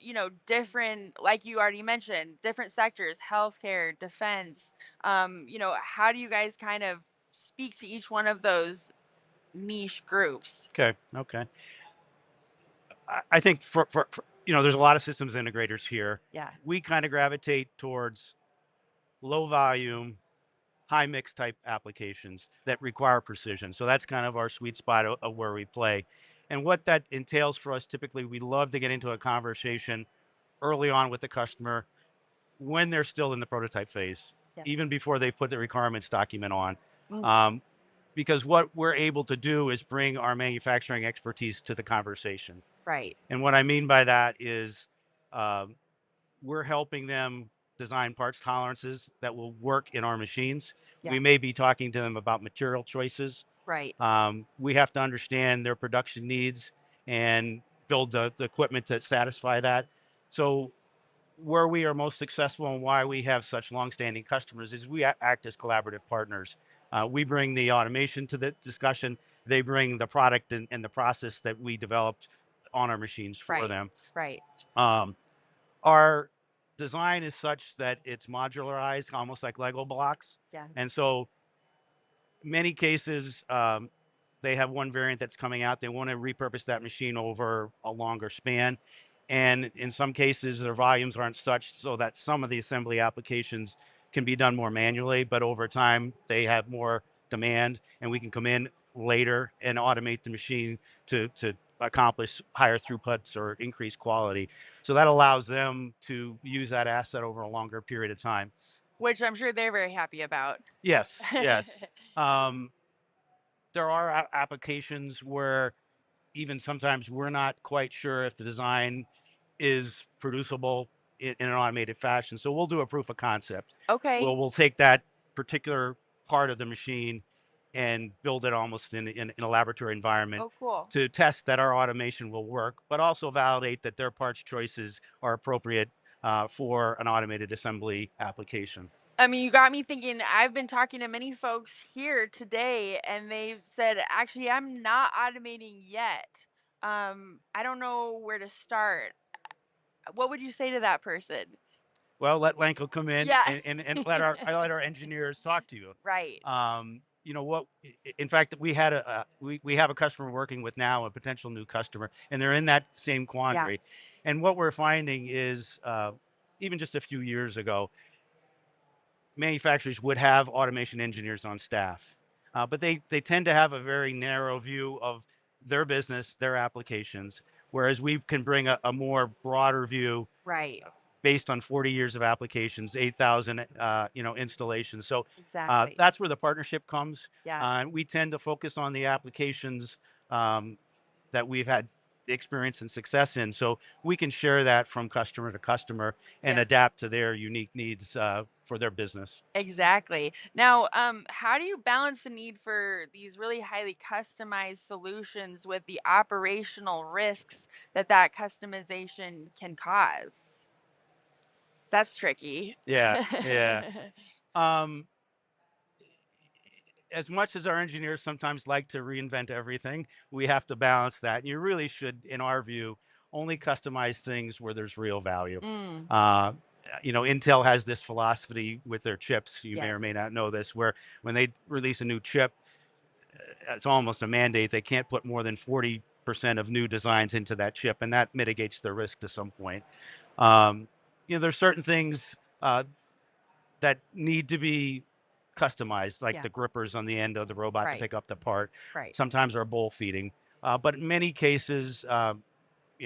different, like you already mentioned, different sectors, healthcare, defense? How do you guys kind of speak to each one of those niche groups? Okay. Okay. I think there's a lot of systems integrators here. Yeah. We kind of gravitate towards low volume, high mix type applications that require precision. So that's kind of our sweet spot of where we play. And what that entails for us, typically, we love to get into a conversation early on with the customer when they're still in the prototype phase, Yeah. even before they put the requirements document on. Mm. Because what we're able to do is bring our manufacturing expertise to the conversation. Right. And what I mean by that is um, we're helping them design parts tolerances that will work in our machines. Yeah. We may be talking to them about material choices. Right. We have to understand their production needs and build the equipment to satisfy that. So where we are most successful and why we have such longstanding customers is we act as collaborative partners. We bring the automation to the discussion. They bring the product and the process that we developed on our machines for Right. them. Right. Um, our design is such that it's modularized, almost like Lego blocks. Yeah. And so many cases, they have one variant that's coming out. They want to repurpose that machine over a longer span. And in some cases, their volumes aren't such so that some of the assembly applications can be done more manually, but over time they have more demand and we can come in later and automate the machine to accomplish higher throughputs or increase quality. So that allows them to use that asset over a longer period of time. Which I'm sure they're very happy about. Yes, yes. Um, there are applications where even sometimes we're not quite sure if the design is producible in an automated fashion. So we'll do a proof of concept. Okay. We'll take that particular part of the machine and build it almost in a laboratory environment Oh, cool. to test that our automation will work, but also validate that their parts choices are appropriate for an automated assembly application. I mean, you got me thinking. I've been talking to many folks here today, and they've said, actually, I'm not automating yet. I don't know where to start. What would you say to that person? Well, let Lanco come in Yeah. and let our engineers talk to you. Right. You know what? In fact, we had we have a customer working with now, a potential new customer, and they're in that same quandary. And what we're finding is, even just a few years ago, manufacturers would have automation engineers on staff, but they tend to have a very narrow view of their business, their applications, whereas we can bring a more broader view Right. based on 40 years of applications, 8,000 installations. So Exactly. that's where the partnership comes. Yeah. And we tend to focus on the applications that we've had experience and success in. So we can share that from customer to customer and Yeah. adapt to their unique needs for their business. Exactly. Now, how do you balance the need for these really highly customized solutions with the operational risks that customization can cause? That's tricky. Yeah, yeah. Um, as much as our engineers sometimes like to reinvent everything, we have to balance that. You really should, in our view, only customize things where there's real value. Mm. Intel has this philosophy with their chips. You may or Yes. may not know this, where when they release a new chip, it's almost a mandate. They can't put more than 40% of new designs into that chip, and that mitigates the risk to some point. There's certain things that need to be customized, like Yeah. the grippers on the end of the robot to Right. pick up the part. Right. Sometimes are bowl feeding, but in many cases,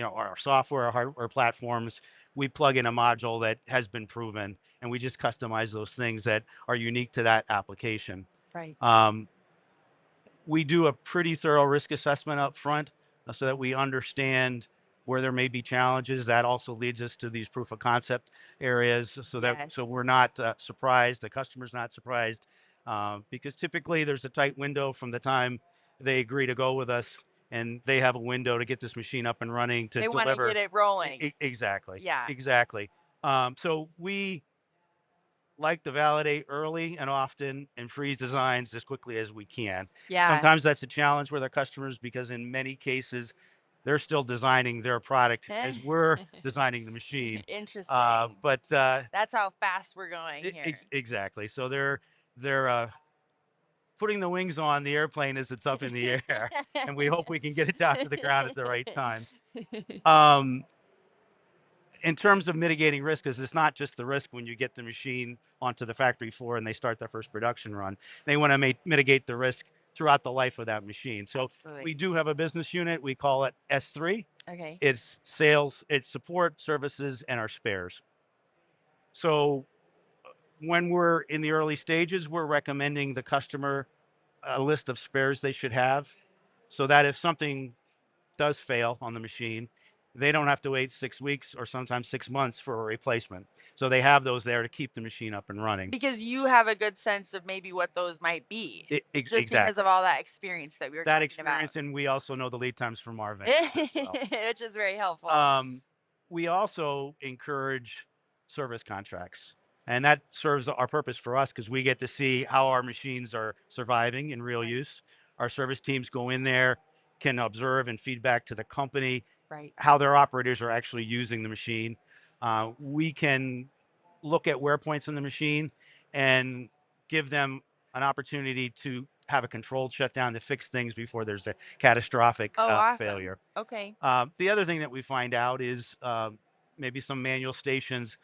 our software, our hardware platforms, we plug in a module that has been proven, and we just customize those things that are unique to that application. Right. We do a pretty thorough risk assessment up front so that we understand where there may be challenges. That also leads us to these proof of concept areas so Yes. we're not surprised, the customer's not surprised, because typically there's a tight window from the time they agree to go with us, and they have a window to get this machine up and running to They want to deliver. get it rolling. Exactly. Yeah. Exactly. So we like to validate early and often and freeze designs as quickly as we can. Yeah. Sometimes that's a challenge with our customers because in many cases, they're still designing their product as we're designing the machine. Interesting. But That's how fast we're going here. exactly. So they're putting the wings on the airplane as it's up in the air, and we hope we can get it down to the ground at the right time. In terms of mitigating risk, is it's not just the risk when you get the machine onto the factory floor and they start their first production run. They want to mitigate the risk throughout the life of that machine. So Absolutely. we do have a business unit. We call it S3. Okay. It's sales, it's support, services, and our spares. So when we're in the early stages, we're recommending the customer a list of spares they should have so that if something does fail on the machine, they don't have to wait 6 weeks or sometimes 6 months for a replacement. So they have those there to keep the machine up and running. Because you have a good sense of maybe what those might be. Just Exactly. because of all that experience that we were That talking experience, about. and we also know the lead times from our vendors as well. Which is very helpful. We also encourage service contracts, and that serves our purpose for us because we get to see how our machines are surviving in real use. Our service teams go in there, can observe and feedback to the company Right. how their operators are actually using the machine. We can look at wear points in the machine and give them an opportunity to have a controlled shutdown to fix things before there's a catastrophic Awesome. failure. Okay. The other thing that we find out is maybe some manual stations,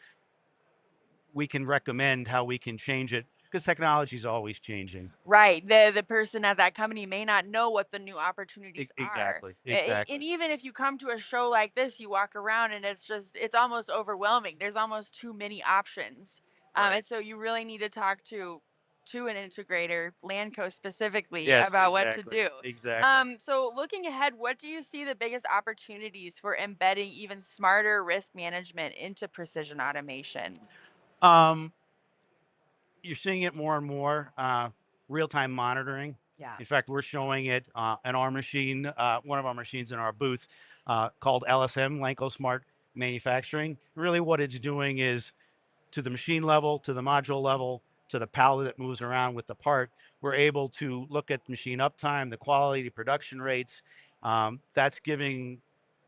we can recommend how we can change it because technology is always changing. Right. The person at that company may not know what the new opportunities Exactly. are. Exactly. And even if you come to a show like this, you walk around and it's almost overwhelming. There's almost too many options. Right. And so you really need to talk to an integrator, Lanco specifically, Yes, about what exactly. to do. Exactly. So looking ahead, what do you see the biggest opportunities for embedding even smarter risk management into precision automation? You're seeing it more and more, real-time monitoring. Yeah. In fact, we're showing it in our machine, one of our machines in our booth called LSM, Lanco Smart Manufacturing. Really what it's doing is to the machine level, to the module level, to the pallet that moves around with the part, we're able to look at machine uptime, the quality, production rates. That's giving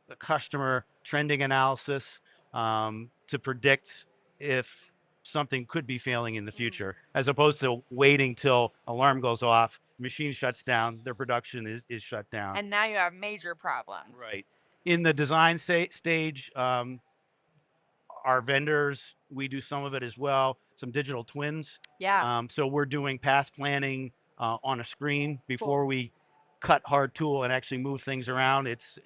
the customer trending analysis to predict if something could be failing in the future, as opposed to waiting till alarm goes off, machine shuts down, their production is shut down. And now you have major problems. Right. In the design stage, our vendors, we do some of it as well, some digital twins. Yeah. So we're doing path planning on a screen before we cut hard tool and actually move things around. It's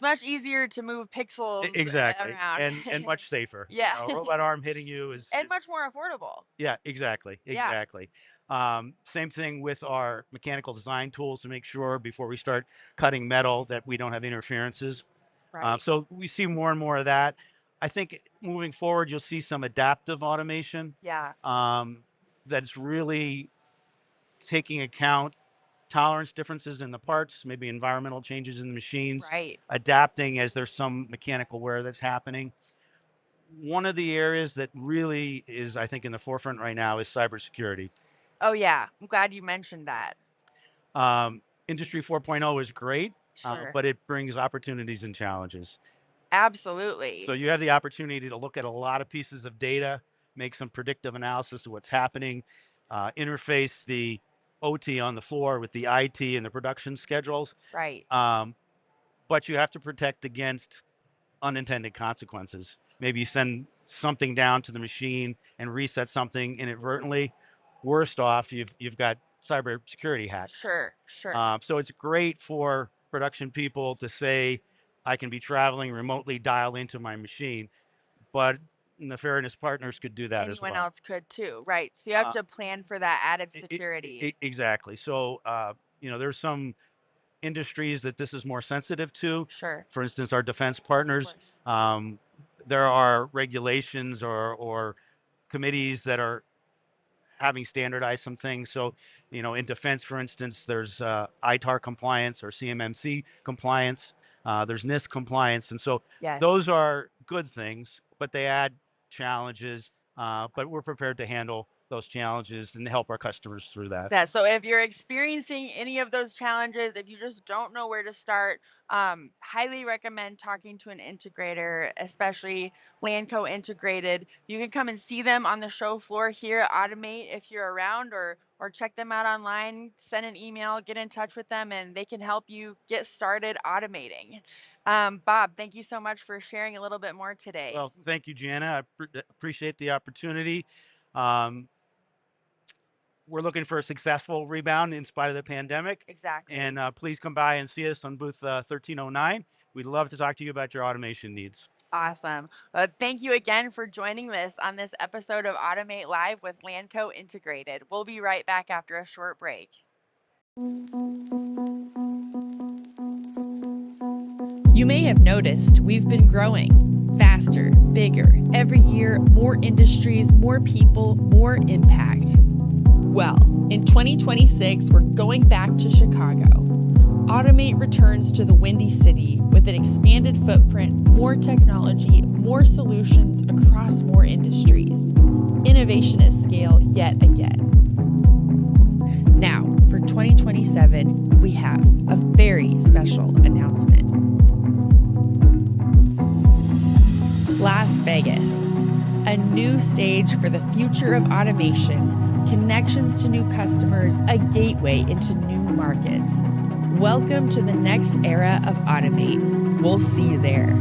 much easier to move pixels exactly around. and much safer. Yeah. A robot arm hitting you is much more affordable. yeah, exactly. Yeah. Same thing with our mechanical design tools to make sure before we start cutting metal that we don't have interferences. Right. So we see more and more of that. I think moving forward, you'll see some adaptive automation. Yeah. That's really taking account tolerance differences in the parts, maybe environmental changes in the machines, Right. adapting as there's some mechanical wear that's happening. One of the areas that really is, I think, in the forefront right now is cybersecurity. Oh yeah, I'm glad you mentioned that. Industry 4.0 is great, Sure. but it brings opportunities and challenges. Absolutely. So you have the opportunity to look at a lot of pieces of data, make some predictive analysis of what's happening, interface the OT on the floor with the IT and the production schedules. Right. But you have to protect against unintended consequences. Maybe you send something down to the machine and reset something inadvertently. Worst off, you've got cybersecurity hacks. Sure. So it's great for production people to say, I can be traveling remotely, dial into my machine, but nefarious partners could do that as Anyone well. else could too, right? So you have Uh, to plan for that added I- I- security. exactly. So, there's some industries that this is more sensitive to. Sure. For instance, our defense Of partners. course. There are regulations or committees that are having standardized some things. So, in defense, for instance, there's ITAR compliance or CMMC compliance. There's NIST compliance, and so Yes. those are good things, but they add challenges. But we're prepared to handle those challenges and help our customers through that. So if you're experiencing any of those challenges, if you just don't know where to start, highly recommend talking to an integrator, especially Lanco integrated. You can come and see them on the show floor here at Automate if you're around, or check them out online, send an email, get in touch with them, and they can help you get started automating. Bob, thank you so much for sharing a little bit more today. Well, thank you, Jana. I appreciate the opportunity. We're looking for a successful rebound in spite of the pandemic. Exactly. And please come by and see us on booth 1309. We'd love to talk to you about your automation needs. Awesome. Thank you again for joining us on this episode of Automate Live with Lanco Integrated. We'll be right back after a short break. You may have noticed we've been growing faster, bigger, every year, more industries, more people, more impact. Well, in 2026, we're going back to Chicago. Automate returns to the Windy City with an expanded footprint, more technology, more solutions across more industries. Innovation at scale yet again. Now, for 2027, we have a very special announcement. Las Vegas, a new stage for the future of automation, connections to new customers, a gateway into new markets. Welcome to the next era of Automate. We'll see you there.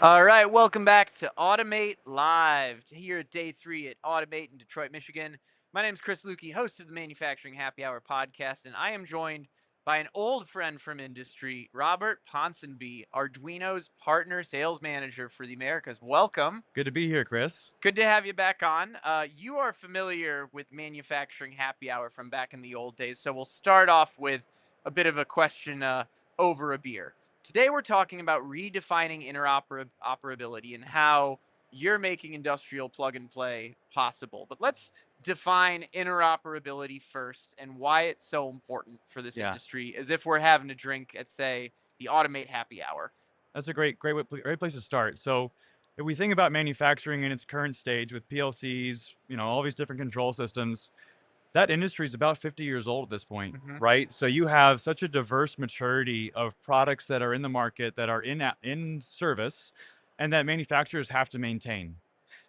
All right, welcome back to Automate Live here at day 3 at Automate in Detroit, Michigan. My name is Chris Lukey, host of the Manufacturing Happy Hour podcast, and I am joined by an old friend from industry, Robert Ponsonby, Arduino's partner sales manager for the Americas. Welcome. Good to be here, Chris. Good to have you back on. You are familiar with Manufacturing Happy Hour from back in the old days, so we'll start off with a bit of a question over a beer. Today we're talking about redefining interoperability and how you're making industrial plug and play possible. But let's define interoperability first and why it's so important for this Yeah. industry, as if we're having a drink at, say, the Automate Happy Hour. That's a great place to start. So, if we think about manufacturing in its current stage with PLCs, all these different control systems, that industry is about 50 years old at this point, Mhm. right? So you have such a diverse maturity of products that are in the market that are in service, and that manufacturers have to maintain.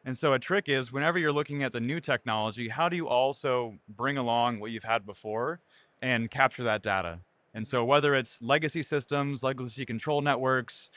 And so a trick is whenever you're looking at the new technology, how do you also bring along what you've had before and capture that data? And so whether it's legacy systems, legacy control networks,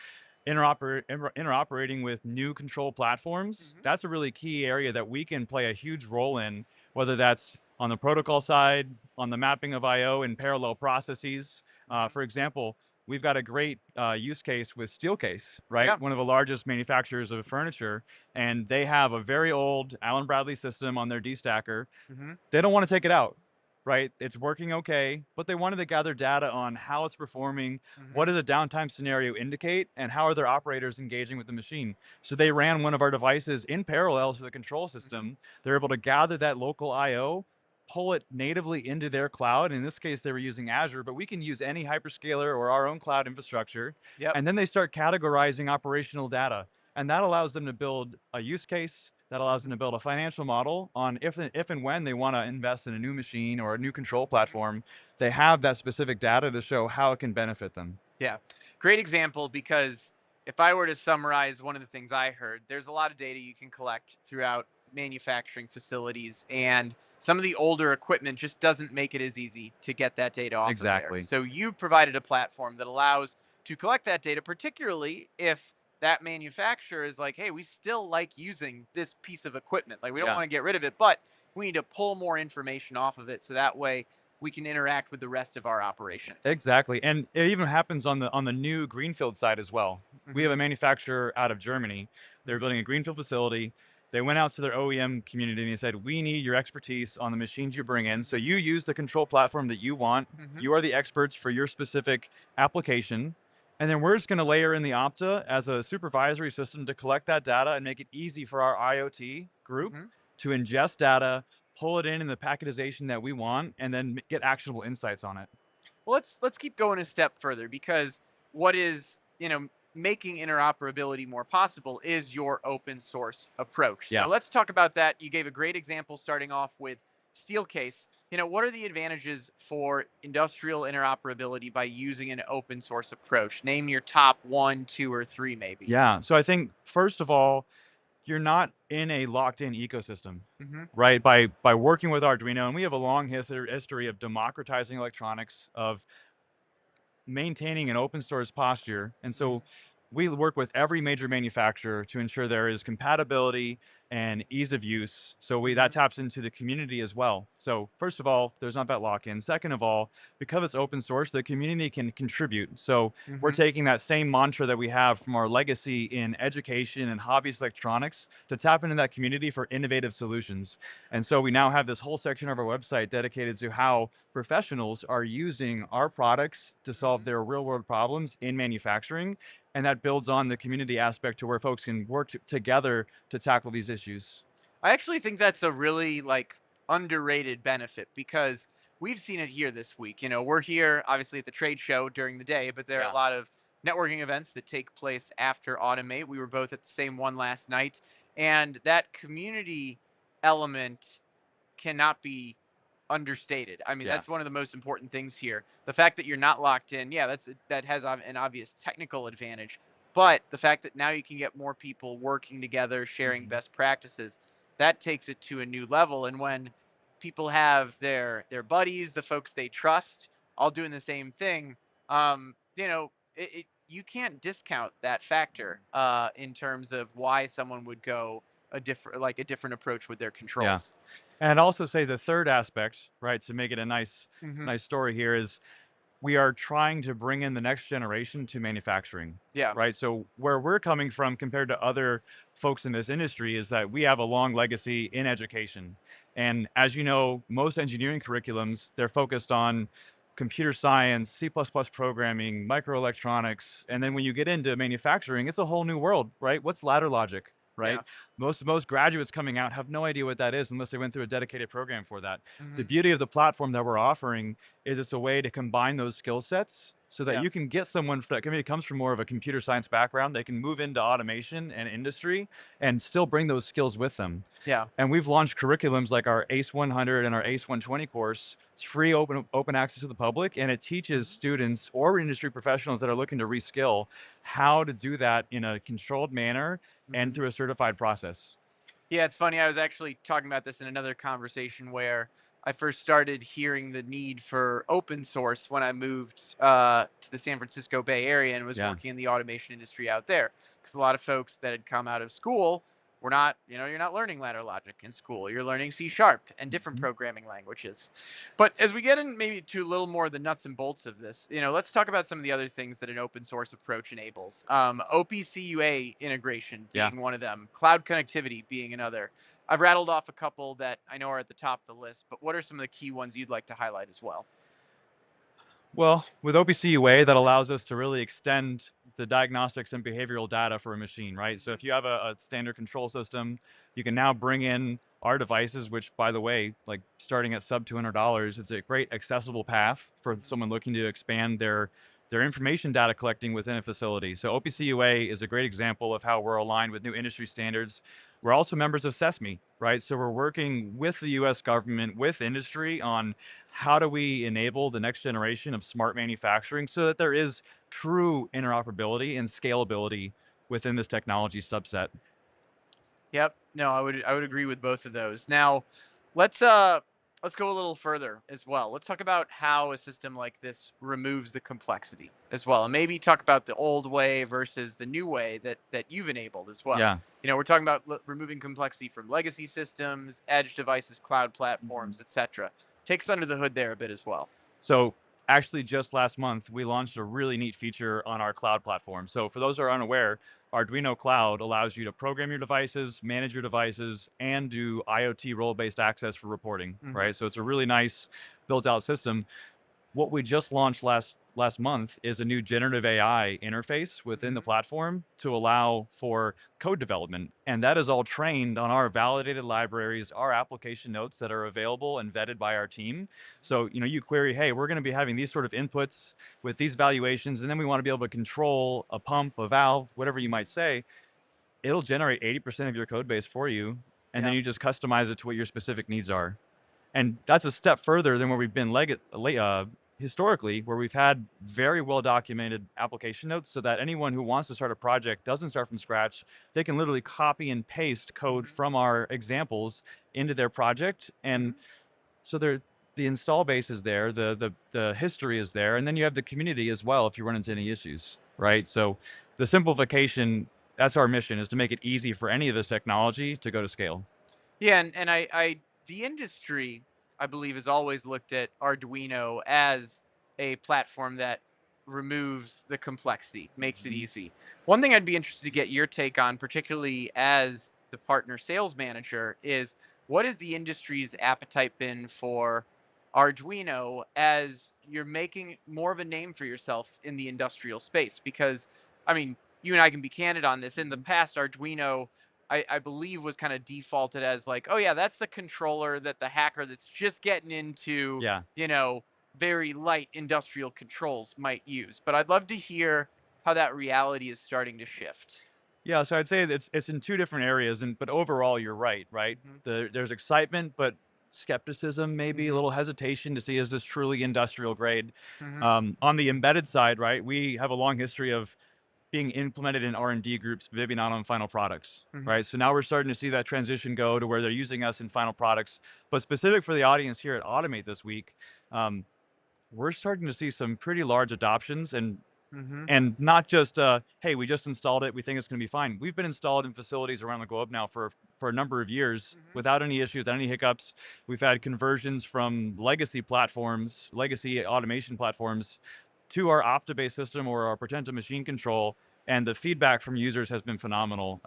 interoperating with new control platforms, that's a really key area that we can play a huge role in, whether that's on the protocol side, on the mapping of I/O and parallel processes. For example, we've got a great use case with Steelcase, right? Yeah. One of the largest manufacturers of furniture, and they have a very old Allen Bradley system on their D-stacker. Mhm. They don't want to take it out, right? It's working okay, but they wanted to gather data on how it's performing, what does a downtime scenario indicate, and how are their operators engaging with the machine. So they ran one of our devices in parallel to the control system. They're able to gather that local I/O, pull it natively into their cloud. In this case, they were using Azure, but we can use any hyperscaler or our own cloud infrastructure. Yep. And then they start categorizing operational data. And that allows them to build a use case, that allows them to build a financial model on if and when they want to invest in a new machine or a new control platform. They have that specific data to show how it can benefit them. Yeah, great example, because if I were to summarize one of the things I heard, there's a lot of data you can collect throughout manufacturing facilities, and some of the older equipment just doesn't make it as easy to get that data off Exactly. of there. So you've provided a platform that allows to collect that data, particularly if that manufacturer is like, hey, we still like using this piece of equipment. Like, we don't Yeah. want to get rid of it, but we need to pull more information off of it so that way we can interact with the rest of our operation. Exactly, and it even happens on the new greenfield side as well. We have a manufacturer out of Germany. They're building a greenfield facility. They went out to their OEM community and they said, "We need your expertise on the machines you bring in. So you use the control platform that you want. You are the experts for your specific application, and then we're just going to layer in the Opta as a supervisory system to collect that data and make it easy for our IoT group to ingest data, pull it in the packetization that we want, and then get actionable insights on it." Well, let's keep going a step further, because what is, making interoperability more possible is your open source approach. Yeah. So let's talk about that. You gave a great example starting off with Steelcase. What are the advantages for industrial interoperability by using an open source approach? Name your top 1, 2, or 3, maybe. Yeah. So I think first of all, you're not in a locked-in ecosystem, right? By working with Arduino, and we have a long history of democratizing electronics, of maintaining an open source posture. And so we work with every major manufacturer to ensure there is compatibility and ease of use. So that taps into the community as well. So first of all, there's not that lock-in. Second of all, because it's open source, the community can contribute. So we're taking that same mantra that we have from our legacy in education and hobbyist electronics to tap into that community for innovative solutions. And so we now have this whole section of our website dedicated to how professionals are using our products to solve their real-world problems in manufacturing. And that builds on the community aspect to where folks can work together to tackle these issues. I actually think that's a really underrated benefit, because we've seen it here this week. We're here obviously at the trade show during the day, but there are a lot of networking events that take place after Automate. We were both at the same one last night, and that community element cannot be understated. I mean, Yeah. that's one of the most important things here. The fact that you're not locked in, that has an obvious technical advantage, but the fact that now you can get more people working together, sharing best practices, that takes it to a new level. And when people have their buddies, the folks they trust, all doing the same thing, you can't discount that factor in terms of why someone would go a different approach with their controls. And I'd also say the third aspect, right, to make it a nice story here is we are trying to bring in the next generation to manufacturing. Yeah. Right. So where we're coming from compared to other folks in this industry is that we have a long legacy in education. And as you know, most engineering curriculums, they're focused on computer science, C++ programming, microelectronics. And then when you get into manufacturing, it's a whole new world, right? What's ladder logic? Right. Yeah. Most graduates coming out have no idea what that is unless they went through a dedicated program for that. Mm-hmm. The beauty of the platform that we're offering is it's a way to combine those skill sets so that you can get someone that maybe comes from more of a computer science background. They can move into automation and industry and still bring those skills with them. Yeah. And we've launched curriculums like our ACE 100 and our ACE 120 course. It's free, open access to the public, and it teaches students or industry professionals that are looking to reskill how to do that in a controlled manner and through a certified process. Yeah, it's funny. I was actually talking about this in another conversation where I first started hearing the need for open source when I moved to the San Francisco Bay Area and was working in the automation industry out there. Because a lot of folks that had come out of school were not, you're not learning ladder logic in school. You're learning C# and different programming languages. But as we get in maybe to a little more of the nuts and bolts of this, let's talk about some of the other things that an open source approach enables. OPC-UA integration being one of them. Cloud connectivity being another. I've rattled off a couple that I know are at the top of the list, but what are some of the key ones you'd like to highlight as well? Well, with OPC-UA, that allows us to really extend the diagnostics and behavioral data for a machine, right? So if you have a standard control system, you can now bring in our devices, which, by the way, like starting at sub $200, it's a great accessible path for someone looking to expand their information data collecting within a facility. So OPC-UA is a great example of how we're aligned with new industry standards. We're also members of SESME, right? So we're working with the US government, with industry on how do we enable the next generation of smart manufacturing so that there is true interoperability and scalability within this technology subset. Yep. No, I would agree with both of those. Now, let's go a little further as well. Let's talk about how a system like this removes the complexity as well, and maybe talk about the old way versus the new way that you've enabled as well. Yeah. We're talking about removing complexity from legacy systems, edge devices, cloud platforms, etc. Take us under the hood there a bit as well. So actually, just last month, we launched a really neat feature on our cloud platform. So for those who are unaware, Arduino Cloud allows you to program your devices, manage your devices, and do IoT role-based access for reporting, right? So it's a really nice built-out system. What we just launched last month is a new generative AI interface within the platform to allow for code development. And that is all trained on our validated libraries, our application notes that are available and vetted by our team. So, you query, hey, we're going to be having these sort of inputs with these valuations, and then we want to be able to control a pump, a valve, whatever you might say. It'll generate 80% of your code base for you. And then you just customize it to what your specific needs are. And that's a step further than where we've been historically, where we've had very well documented application notes so that anyone who wants to start a project doesn't start from scratch. They can literally copy and paste code from our examples into their project. And so the install base is there, the history is there, and then you have the community as well if you run into any issues, right? So the simplification, that's our mission, is to make it easy for any of this technology to go to scale. Yeah, and the industry, I believe, has always looked at Arduino as a platform that removes the complexity, makes it easy. One thing I'd be interested to get your take on, particularly as the partner sales manager, is what has the industry's appetite been for Arduino as you're making more of a name for yourself in the industrial space? Because, I mean, you and I can be candid on this. In the past, Arduino, I believe, was kind of defaulted as like, oh yeah, that's the controller that the hacker that's just getting into, very light industrial controls might use. But I'd love to hear how that reality is starting to shift. Yeah, so I'd say that it's in two different areas, but overall, you're right? There's excitement, but skepticism, maybe a little hesitation to see, is this truly industrial grade? On the embedded side, right, we have a long history of being implemented in R&D groups, maybe not on final products, right? So now we're starting to see that transition go to where they're using us in final products. But specific for the audience here at Automate this week, we're starting to see some pretty large adoptions and And not just, hey, we just installed it, we think it's going to be fine. We've been installed in facilities around the globe now for a number of years without any issues, without any hiccups. We've had conversions from legacy platforms, legacy automation platforms, to our Opta-based system or our Pretenta machine control, and the feedback from users has been phenomenal.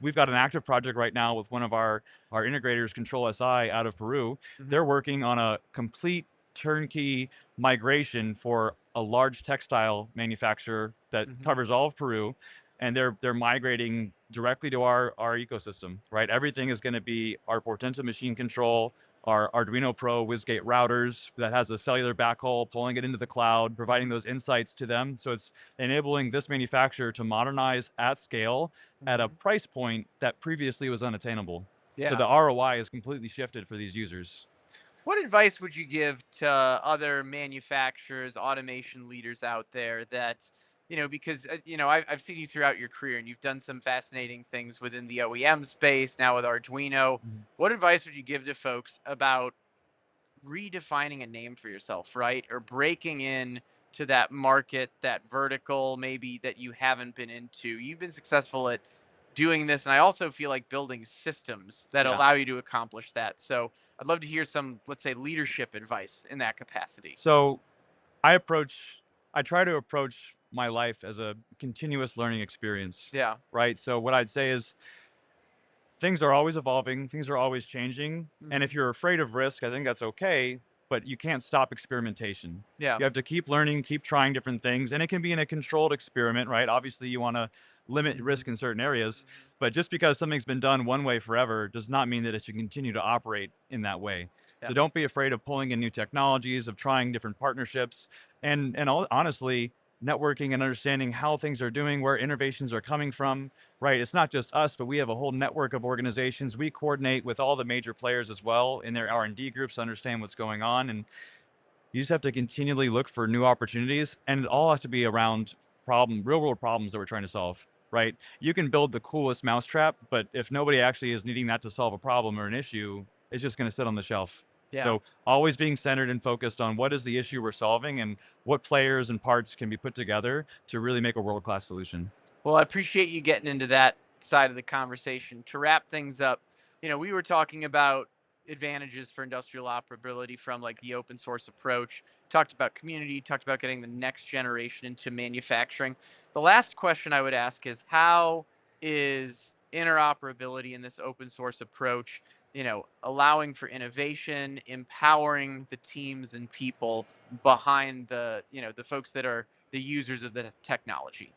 We've got an active project right now with one of our integrators, Control SI, out of Peru. They're working on a complete turnkey migration for a large textile manufacturer that covers all of Peru, and they're migrating directly to our ecosystem, right? Everything is going to be our Portenta machine control, our Arduino Pro WizGate routers that has a cellular backhaul, pulling it into the cloud, providing those insights to them. So it's enabling this manufacturer to modernize at scale at a price point that previously was unattainable. So the ROI is completely shifted for these users. What advice would you give to other manufacturers, automation leaders out there that, because, I've seen you throughout your career and you've done some fascinating things within the OEM space, now with Arduino. What advice would you give to folks about redefining a name for yourself, right? Or breaking in to that market, that vertical maybe that you haven't been into? You've been successful at doing this, and I also feel like building systems that allow you to accomplish that. So I'd love to hear some, let's say, leadership advice in that capacity. So I try to approach my life as a continuous learning experience. Yeah. Right. So what I'd say is things are always evolving, things are always changing. And if you're afraid of risk, I think that's okay, but you can't stop experimentation. Yeah. You have to keep learning, keep trying different things, and it can be in a controlled experiment, right? Obviously you want to limit risk in certain areas, but just because something's been done one way forever does not mean that it should continue to operate in that way. So don't be afraid of pulling in new technologies, of trying different partnerships, and honestly, networking and understanding how things are doing, where innovations are coming from, right? It's not just us, but we have a whole network of organizations. We coordinate with all the major players as well in their R&D groups to understand what's going on. And you just have to continually look for new opportunities, and it all has to be around real world problems that we're trying to solve, right? You can build the coolest mousetrap, but if nobody actually is needing that to solve a problem or an issue, it's just going to sit on the shelf. Yeah. So always being centered and focused on what is the issue we're solving and what players and parts can be put together to really make a world-class solution. Well, I appreciate you getting into that side of the conversation. To wrap things up, we were talking about advantages for industrial operability from like the open source approach, talked about community, talked about getting the next generation into manufacturing. The last question I would ask is, how is interoperability in this open source approach, allowing for innovation, empowering the teams and people behind the folks that are the users of the technology?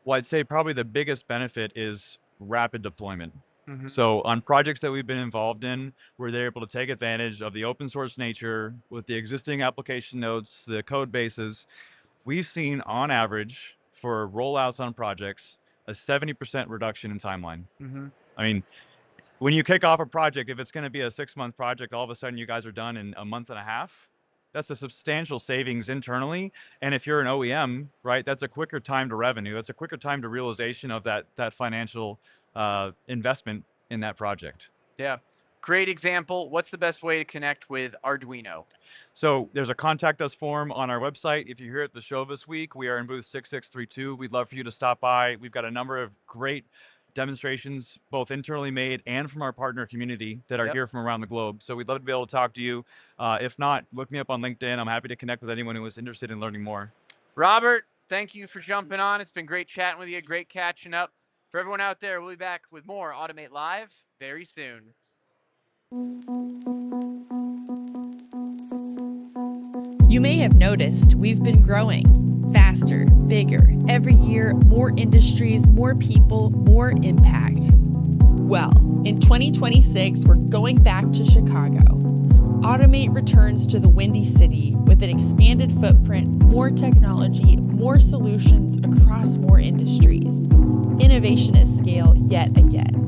Well, I'd say probably the biggest benefit is rapid deployment. So on projects that we've been involved in, where they're able to take advantage of the open source nature with the existing application notes, the code bases, we've seen on average for rollouts on projects, a 70% reduction in timeline. I mean, when you kick off a project, if it's going to be a 6-month project, all of a sudden you guys are done in a month and a half. That's a substantial savings internally. And if you're an OEM, right, that's a quicker time to revenue. That's a quicker time to realization of that financial investment in that project. Yeah. Great example. What's the best way to connect with Arduino? So there's a contact us form on our website. If you're here at the show this week, we are in booth 6632. We'd love for you to stop by. We've got a number of great demonstrations, both internally made and from our partner community that are here from around the globe. So we'd love to be able to talk to you. If not, look me up on LinkedIn. I'm happy to connect with anyone who is interested in learning more. Robert, thank you for jumping on. It's been great chatting with you. Great catching up. For everyone out there, we'll be back with more Automate Live very soon. You may have noticed we've been growing faster, bigger, every year, more industries, more people, more impact. Well, in 2026, we're going back to Chicago. Automate returns to the Windy City with an expanded footprint, more technology, more solutions across more industries. Innovation at scale yet again.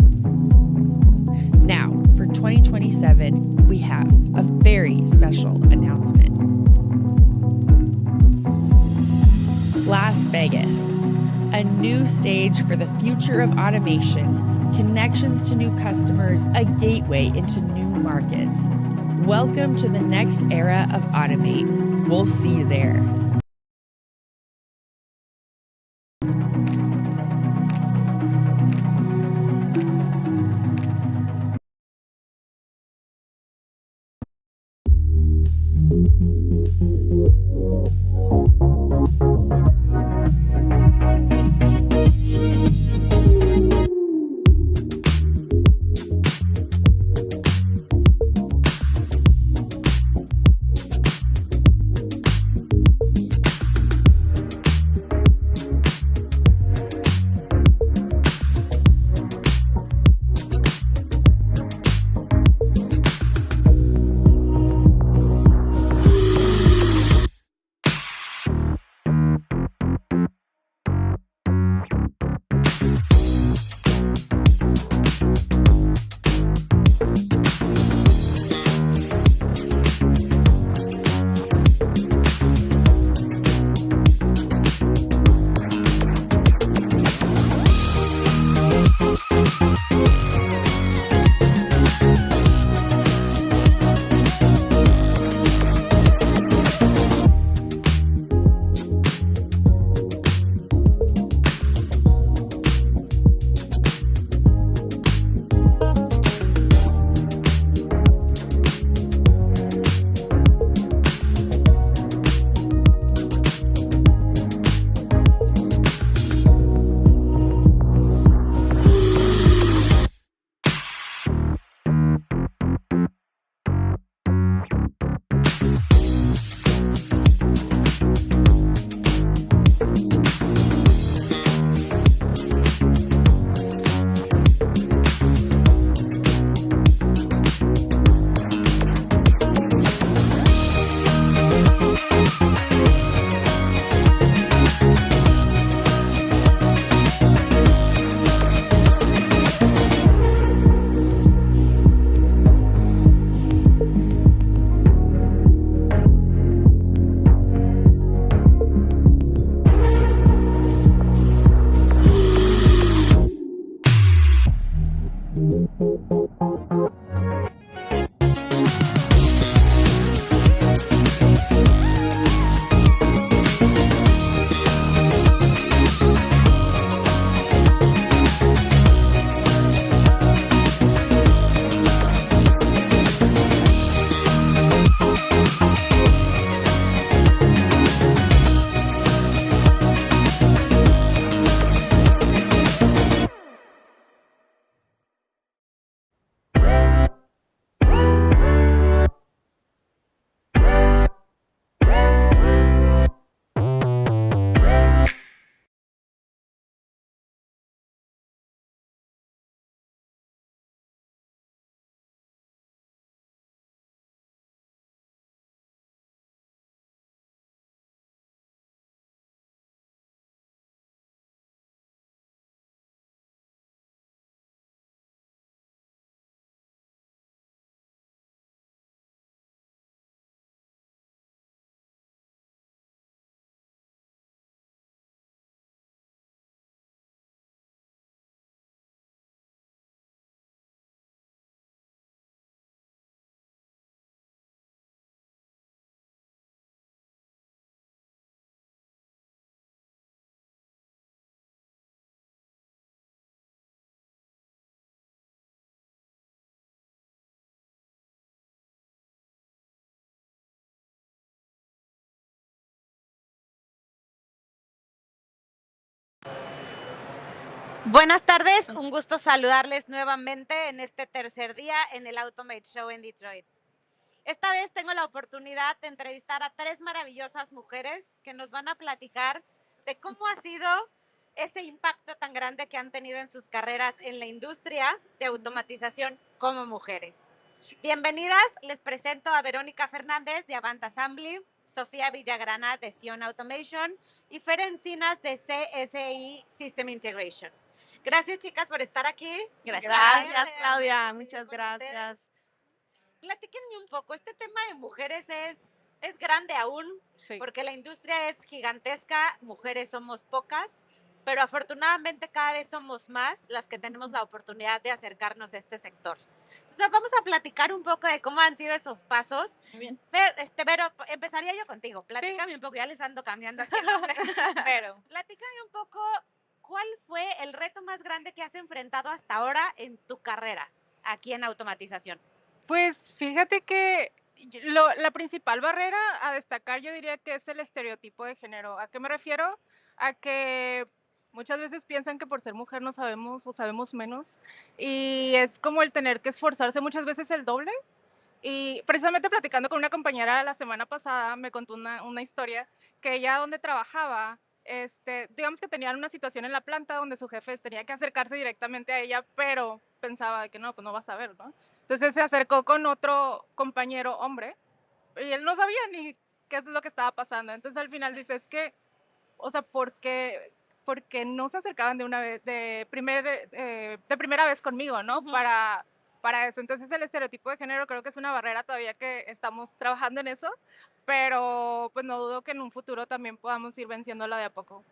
Now, for 2027, we have a very special announcement. Las Vegas, a new stage for the future of automation, connections to new customers, a gateway into new markets. Welcome to the next era of Automate. We'll see you there. Buenas tardes, un gusto saludarles nuevamente en este tercer día en el Automate Show en Detroit. Esta vez tengo la oportunidad de entrevistar a 3 maravillosas mujeres que nos van a platicar de cómo ha sido ese impacto tan grande que han tenido en sus carreras en la industria de automatización como mujeres. Bienvenidas, les presento a Verónica Fernández de Avant Assembly, Sofía Villagrana de Sion Automation y Fer Encinas de CSI System Integration. Gracias, chicas, por estar aquí. Gracias, Claudia. Muchas gracias. Platíquenme un poco. Este tema de mujeres es grande aún, porque la industria es gigantesca, mujeres somos pocas, pero afortunadamente cada vez somos más las que tenemos la oportunidad de acercarnos a este sector. Entonces vamos a platicar un poco de cómo han sido esos pasos. Muy bien. Vero, empezaría yo contigo. Platícame un poco, ya les ando cambiando aquí el nombre. Pero platícame un poco, ¿cuál fue el reto más grande que has enfrentado hasta ahora en tu carrera aquí en automatización? Pues fíjate que la principal barrera a destacar yo diría que es el estereotipo de género. ¿A qué me refiero? A que muchas veces piensan que por ser mujer no sabemos o sabemos menos y es como el tener que esforzarse muchas veces el doble. Y precisamente platicando con una compañera la semana pasada me contó una historia que ella donde trabajaba, digamos que tenían una situación en la planta donde su jefe tenía que acercarse directamente a ella, pero pensaba que no, pues no vas a ver, ¿no? Entonces se acercó con otro compañero hombre y él no sabía ni qué es lo que estaba pasando. Entonces al final dice, es que, o sea, porque no se acercaban de una vez, de primera vez conmigo, ¿no? Para eso. Entonces el estereotipo de género creo que es una barrera todavía que estamos trabajando en eso, pero pues no dudo que en un futuro también podamos ir venciéndola de a poco.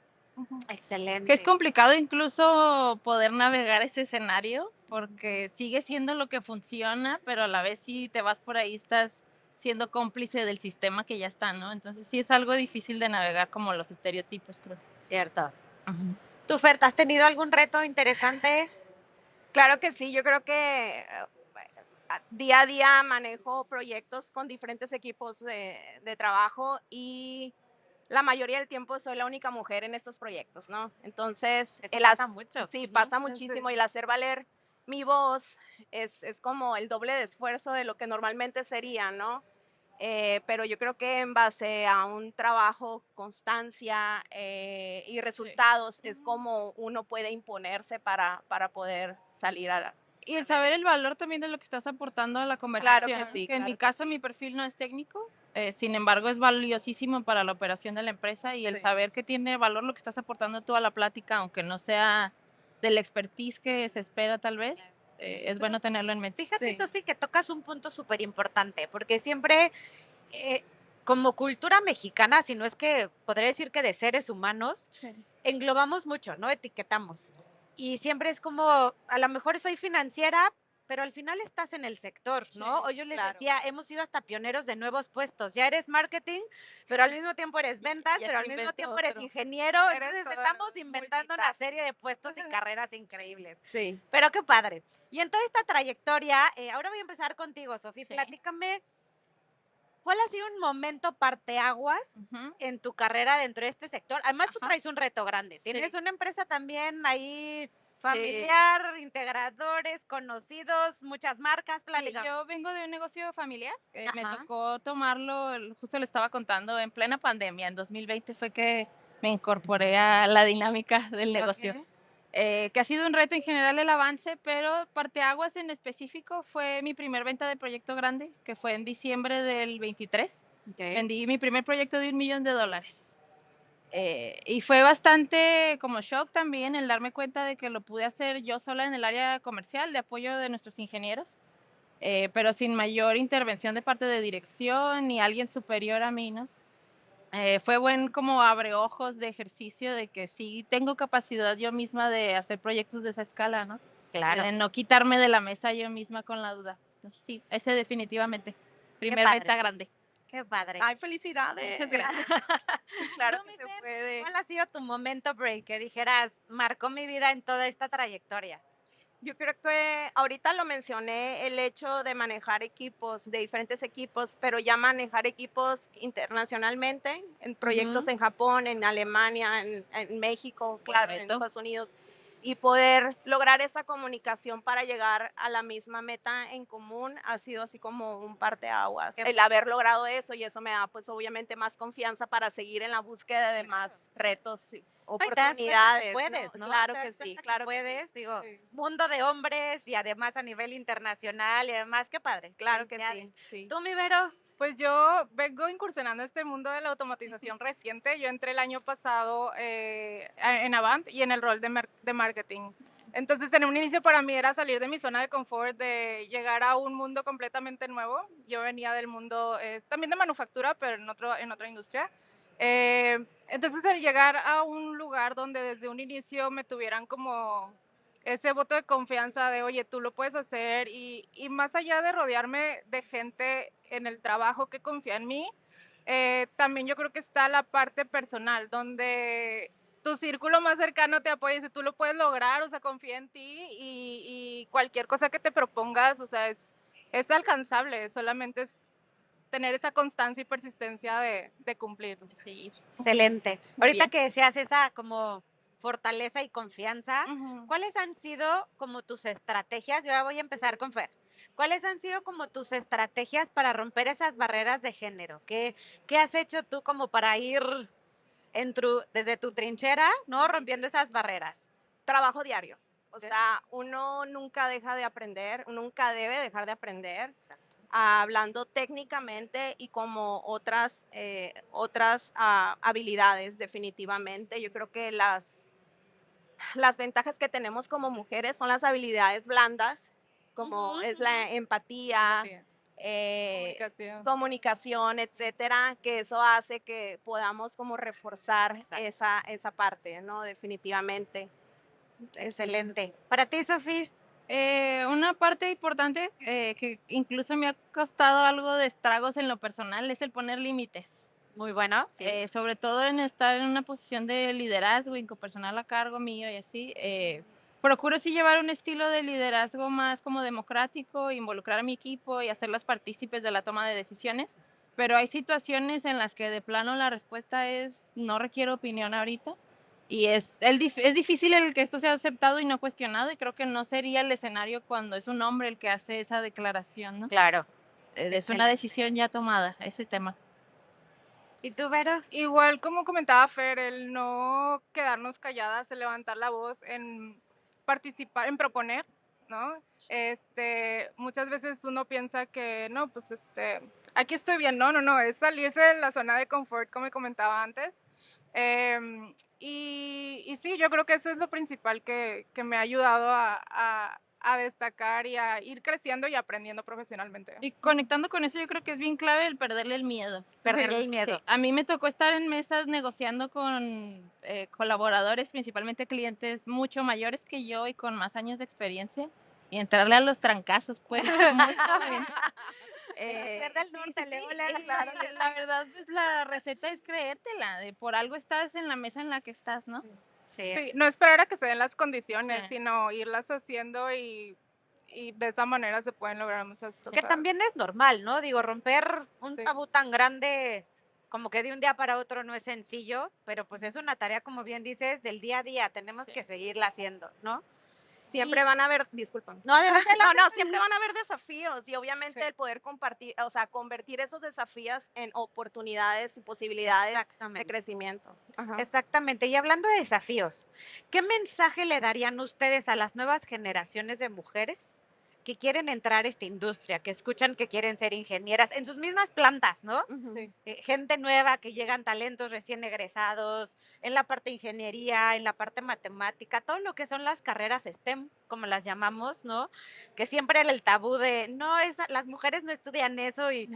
Excelente. Que es complicado incluso poder navegar ese escenario porque sigue siendo lo que funciona, pero a la vez si te vas por ahí estás siendo cómplice del sistema que ya está, ¿no? Entonces sí es algo difícil de navegar como los estereotipos, creo. Cierto. ¿Tú, Fer, has tenido algún reto interesante? Claro que sí, yo creo que día a día manejo proyectos con diferentes equipos de trabajo y la mayoría del tiempo soy la única mujer en estos proyectos, ¿no? Entonces, Eso pasa mucho. Sí, pasa muchísimo y el hacer valer mi voz es como el doble de esfuerzo de lo que normalmente sería, ¿no? Pero yo creo que en base a un trabajo, constancia y resultados es como uno puede imponerse para poder salir a la... Y el saber el valor también de lo que estás aportando a la conversación. Claro que sí. Que en claro mi que caso sí. mi perfil no es técnico, sin embargo es valiosísimo para la operación de la empresa y el Sí. saber que tiene valor lo que estás aportando tú a la plática, aunque no sea del expertise que se espera tal vez, es bueno tenerlo en mente. Fíjate, Sí. Sofi, que tocas un punto súper importante, porque siempre, como cultura mexicana, si no es que podría decir que de seres humanos, englobamos mucho, ¿no? Etiquetamos. Y siempre es como, a lo mejor soy financiera, pero al final estás en el sector, ¿no? O yo les claro. decía, hemos sido hasta pioneros de nuevos puestos. Ya eres marketing, pero al mismo tiempo eres ventas, Ya pero se al mismo inventó tiempo eres otro. ingeniero. Eres Entonces toda estamos inventando una multitask. serie de puestos y carreras increíbles. Sí. Pero qué padre. Y en toda esta trayectoria, ahora voy a empezar contigo, Sofía. Sí. Platícame, ¿cuál ha sido un momento parteaguas Ujú. en tu carrera dentro de este sector? Además, tú Ajá. traes un reto grande. Tienes Sí. una empresa también ahí Sí. familiar, integradores, conocidos, muchas marcas. Sí, Platícame. yo vengo de un negocio familiar, me Ajá. tocó tomarlo, justo le estaba contando, en plena pandemia, en 2020 fue que me incorporé a la dinámica del negocio, Ok. que ha sido un reto en general el avance, pero parteaguas en específico fue mi primer venta de proyecto grande, que fue en diciembre del 23. Ok. Vendí mi primer proyecto de $1 millón. Y fue bastante como shock también el darme cuenta de que lo pude hacer yo sola en el área comercial de apoyo de nuestros ingenieros, pero sin mayor intervención de parte de dirección ni alguien superior a mí, ¿no? Fue buen como abreojos de ejercicio de que sí tengo capacidad yo misma de hacer proyectos de esa escala, ¿no? Claro. De no quitarme de la mesa yo misma con la duda. Entonces sí, ese definitivamente. Primer padre. venta grande. Qué padre. Ay, felicidades. Muchas gracias. Claro Tú, que mi se Fer, puede. ¿cuál ha sido tu momento break que dijeras, marcó mi vida en toda esta trayectoria? Yo creo que ahorita lo mencioné, el hecho de manejar equipos, de diferentes equipos, pero ya manejar equipos internacionalmente, en proyectos Ujú. en Japón, en Alemania, en México, claro, en reto. Estados Unidos. y poder lograr esa comunicación para llegar a la misma meta en común ha sido así como un parteaguas. El haber logrado eso, y eso me da pues obviamente más confianza para seguir en la búsqueda de más retos, oportunidades. Puedes, ¿no? Claro Te que das sí, cuenta claro que sí. puedes, digo, mundo de hombres y además a nivel internacional y además, qué padre. Claro que Felicidades. sí. ¿Tú, mi Vero? Pues yo vengo incursionando en este mundo de la automatización reciente. Yo entré el año pasado en Avant y en el rol de marketing. Entonces, en un inicio para mí era salir de mi zona de confort, de llegar a un mundo completamente nuevo. Yo venía del mundo también de manufactura, pero en otra industria. Entonces, el llegar a un lugar donde desde un inicio me tuvieran como ese voto de confianza de, oye, tú lo puedes hacer, y más allá de rodearme de gente en el trabajo que confía en mí, también yo creo que está la parte personal, donde tu círculo más cercano te apoya y dice, tú lo puedes lograr, o sea, confía en ti, y cualquier cosa que te propongas, o sea, es alcanzable, solamente es tener esa constancia y persistencia de cumplir. Sí. Excelente. Ahorita Bien. que decías esa como fortaleza y confianza, Ujú. ¿cuáles han sido como tus estrategias? Yo ahora voy a empezar con Fer. ¿Cuáles han sido como tus estrategias para romper esas barreras de género? ¿Qué has hecho tú como para ir desde tu trinchera, ¿no? Rompiendo esas barreras. Trabajo diario. O sea, uno nunca deja de aprender, nunca debe dejar de aprender. Hablando técnicamente y como otras habilidades, definitivamente. Yo creo que las ventajas que tenemos como mujeres son las habilidades blandas, como es la empatía, comunicación, etcétera, que eso hace que podamos como reforzar esa parte, ¿no? Definitivamente. Excelente. Para ti, Sofía. Una parte importante que incluso me ha costado algo de estragos en lo personal es el poner límites. Muy bueno, sí. Sobre todo en estar en una posición de liderazgo y con personal a cargo mío y así. Procuro sí llevar un estilo de liderazgo más como democrático, involucrar a mi equipo y hacerlas partícipes de la toma de decisiones, pero hay situaciones en las que de plano la respuesta es no requiero opinión ahorita. Y es difícil el que esto sea aceptado y no cuestionado, y creo que no sería el escenario cuando es un hombre el que hace esa declaración, ¿no? Claro. Es una decisión ya tomada, ese tema. ¿Y tú, Vero? Igual como comentaba Fer, el no quedarnos calladas, el levantar la voz, en participar, en proponer, ¿no? Muchas veces uno piensa que no, pues aquí estoy bien, no, es salirse de la zona de confort, como comentaba antes. Y sí, yo creo que eso es lo principal que me ha ayudado a destacar y a ir creciendo y aprendiendo profesionalmente. Y conectando con eso, yo creo que es bien clave el perderle el miedo. Perderle el miedo. Sí. A mí me tocó estar en mesas negociando con colaboradores, principalmente clientes mucho mayores que yo y con más años de experiencia, y entrarle a los trancazos, pues. Muy joven. Ser del norte, Leo, La verdad, pues la receta es creértela, de por algo estás en la mesa en la que estás, ¿no? Sí. Sí, no esperar a que se den las condiciones, Sí. sino irlas haciendo, y de esa manera se pueden lograr muchas cosas. Que también es normal, ¿no? Digo, romper un Sí. tabú tan grande como que de un día para otro no es sencillo, pero pues es una tarea, como bien dices, del día a día. Tenemos que seguirla haciendo, ¿no? Siempre van a haber, disculpan. No, adelante, No, siempre van a haber desafíos, y obviamente el poder compartir, o sea, convertir esos desafíos en oportunidades y posibilidades de crecimiento. Ajá. Exactamente. Y hablando de desafíos, ¿qué mensaje le darían ustedes a las nuevas generaciones de mujeres que quieren entrar a esta industria, que escuchan que quieren ser ingenieras en sus mismas plantas, ¿no? Sí. Gente nueva, que llegan talentos recién egresados, en la parte de ingeniería, en la parte matemática, todo lo que son las carreras STEM, como las llamamos, ¿no? Que siempre era el tabú de, no, las mujeres no estudian eso, y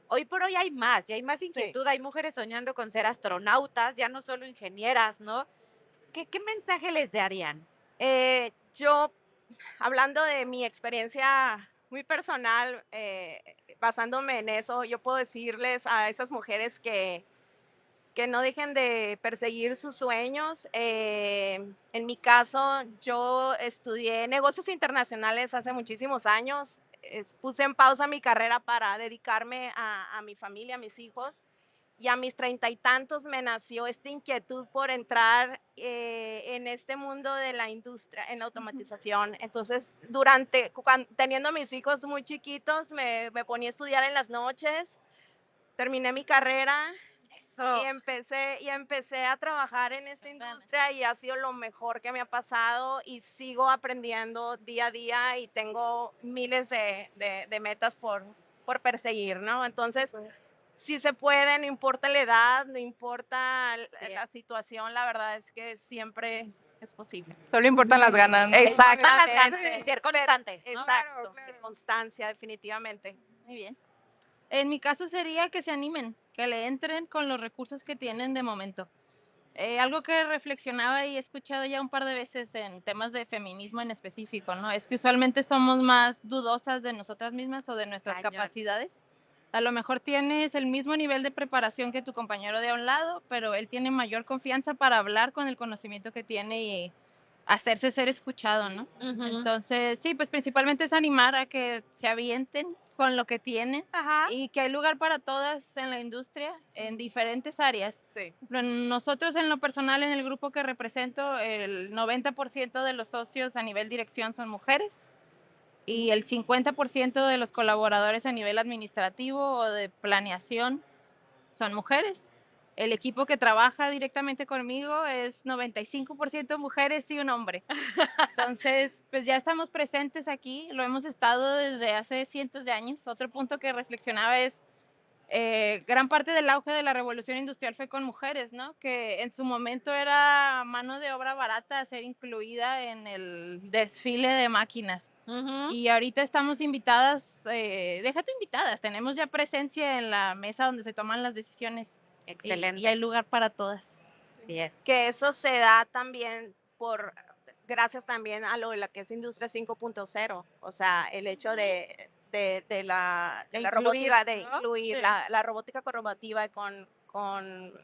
hoy por hoy hay más, y hay más inquietud, hay mujeres soñando con ser astronautas, ya no solo ingenieras, ¿no? ¿Qué mensaje les darían? Yo, hablando de mi experiencia muy personal, basándome en eso, yo puedo decirles a esas mujeres que no dejen de perseguir sus sueños. En mi caso, yo estudié negocios internacionales hace muchísimos años. Puse en pausa mi carrera para dedicarme a mi familia, a mis hijos. y a mis 30 y tantos me nació esta inquietud por entrar en este mundo de la industria, en la automatización. Entonces, teniendo mis hijos muy chiquitos, me ponía a estudiar en las noches, terminé mi carrera y empecé a trabajar en esta industria y ha sido lo mejor que me ha pasado y sigo aprendiendo día a día y tengo miles de metas por perseguir, ¿no? Entonces, sí se puede, no importa la edad, no importa la situación, la verdad es que siempre es posible. Solo importan las ganas, ¿no? Exactamente. Y ser constantes, ¿no? Exacto, sí, constancia, definitivamente. Muy bien. En mi caso sería que se animen, que le entren con los recursos que tienen de momento. Algo que reflexionaba y he escuchado ya un par de veces en temas de feminismo en específico, ¿no? Es que usualmente somos más dudosas de nosotras mismas o de nuestras capacidades. A lo mejor tienes el mismo nivel de preparación que tu compañero de a un lado, pero él tiene mayor confianza para hablar con el conocimiento que tiene y hacerse ser escuchado, ¿no? Entonces, sí, pues principalmente es animar a que se avienten con lo que tienen y que hay lugar para todas en la industria, en diferentes áreas. Sí. Nosotros en lo personal, en el grupo que represento, el 90% de los socios a nivel dirección son mujeres y el 50% de los colaboradores a nivel administrativo o de planeación son mujeres. El equipo que trabaja directamente conmigo es 95% mujeres y un hombre. Entonces, pues ya estamos presentes aquí, lo hemos estado desde hace cientos de años. Otro punto que reflexionaba es, gran parte del auge de la revolución industrial fue con mujeres, ¿no? Que en su momento era mano de obra barata a ser incluida en el desfile de máquinas. Y ahorita estamos invitadas, déjate invitadas, tenemos ya presencia en la mesa donde se toman las decisiones. Excelente. Y hay lugar para todas. Así es. Que eso se da también gracias también a lo de la que es Industria 5.0, o sea, el hecho de la robótica, de incluir la robótica corroborativa con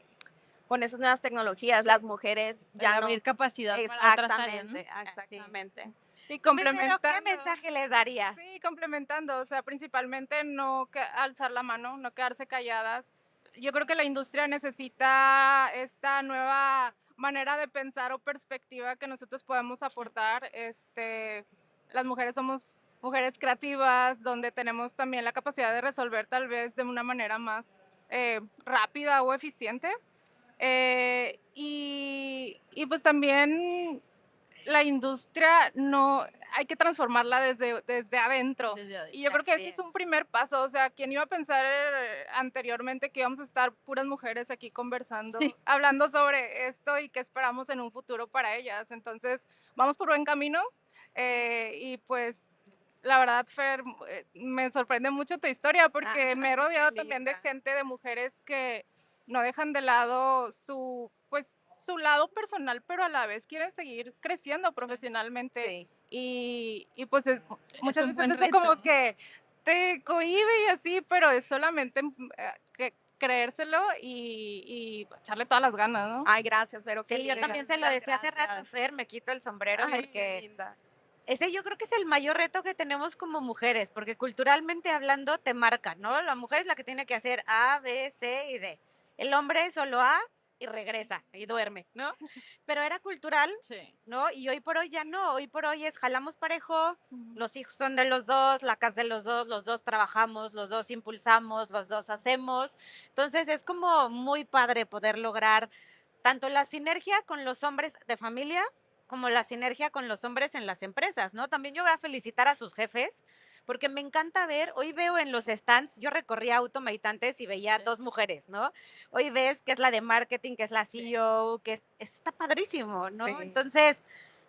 esas nuevas tecnologías, las mujeres ya no... abrir capacidad para otras áreas, ¿no? Exactamente. Y complementando, ¿qué mensaje les darías? Sí, complementando, o sea, principalmente no alzar la mano, no quedarse calladas. Yo creo que la industria necesita esta nueva manera de pensar o perspectiva que nosotros podemos aportar. Las mujeres somos mujeres creativas, donde tenemos también la capacidad de resolver tal vez de una manera más rápida o eficiente. Y pues también la industria hay que transformarla desde adentro. Y yo creo que este es un primer paso. O sea, ¿quién iba a pensar anteriormente que íbamos a estar puras mujeres aquí conversando, hablando sobre esto y qué esperamos en un futuro para ellas? Entonces, vamos por buen camino. Y pues, la verdad, Fer, me sorprende mucho tu historia porque me he rodeado también de gente, de mujeres que no dejan de lado su lado personal, pero a la vez quieren seguir creciendo profesionalmente. Y pues muchas veces eso como que te cohíbe y así, pero es solamente creérselo y echarle todas las ganas, ¿no? Ay, gracias, pero sí, yo también se lo decía hace rato, Fer, me quito el sombrero porque ese yo creo que es el mayor reto que tenemos como mujeres, porque culturalmente hablando te marcan, ¿no? La mujer es la que tiene que hacer A, B, C y D. El hombre solo A y regresa y duerme, ¿no? Pero era cultural, ¿no? Y hoy por hoy ya no, hoy por hoy es jalamos parejo, los hijos son de los dos, la casa de los dos trabajamos, los dos impulsamos, los dos hacemos. Entonces es como muy padre poder lograr tanto la sinergia con los hombres de familia como la sinergia con los hombres en las empresas, ¿no? También yo voy a felicitar a sus jefes, porque me encanta ver, hoy veo en los stands, yo recorría Automatización y veía dos mujeres, ¿no? Hoy ves que es la de marketing, que es la CEO, que eso está padrísimo, ¿no? Entonces,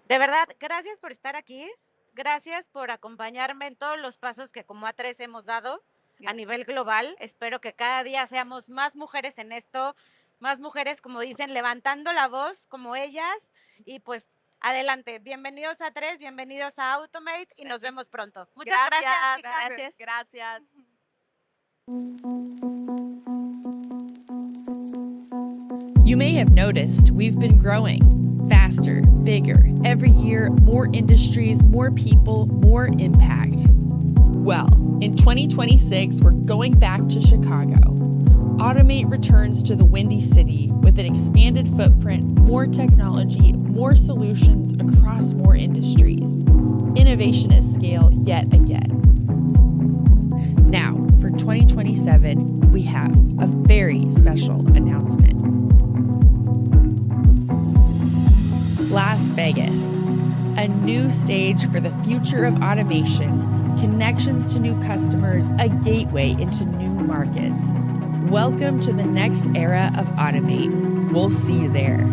de verdad, gracias por estar aquí, gracias por acompañarme en todos los pasos que como A3 hemos dado a nivel global. Espero que cada día seamos más mujeres en esto, más mujeres, como dicen, levantando la voz como ellas y pues adelante, bienvenidos a A3, bienvenidos a Automate y nos vemos pronto. Muchas gracias. Gracias. You may have noticed we've been growing faster, bigger, every year, more industries, more people, more impact. Well, In 2026, we're going back to Chicago. Automate returns to the Windy City with an expanded footprint, more technology, more solutions across more industries. Innovation at scale yet again. Now, for 2027, we have a very special announcement. Las Vegas, a new stage for the future of automation, connections to new customers, a gateway into new markets. Welcome to the next era of Automate. We'll see you there.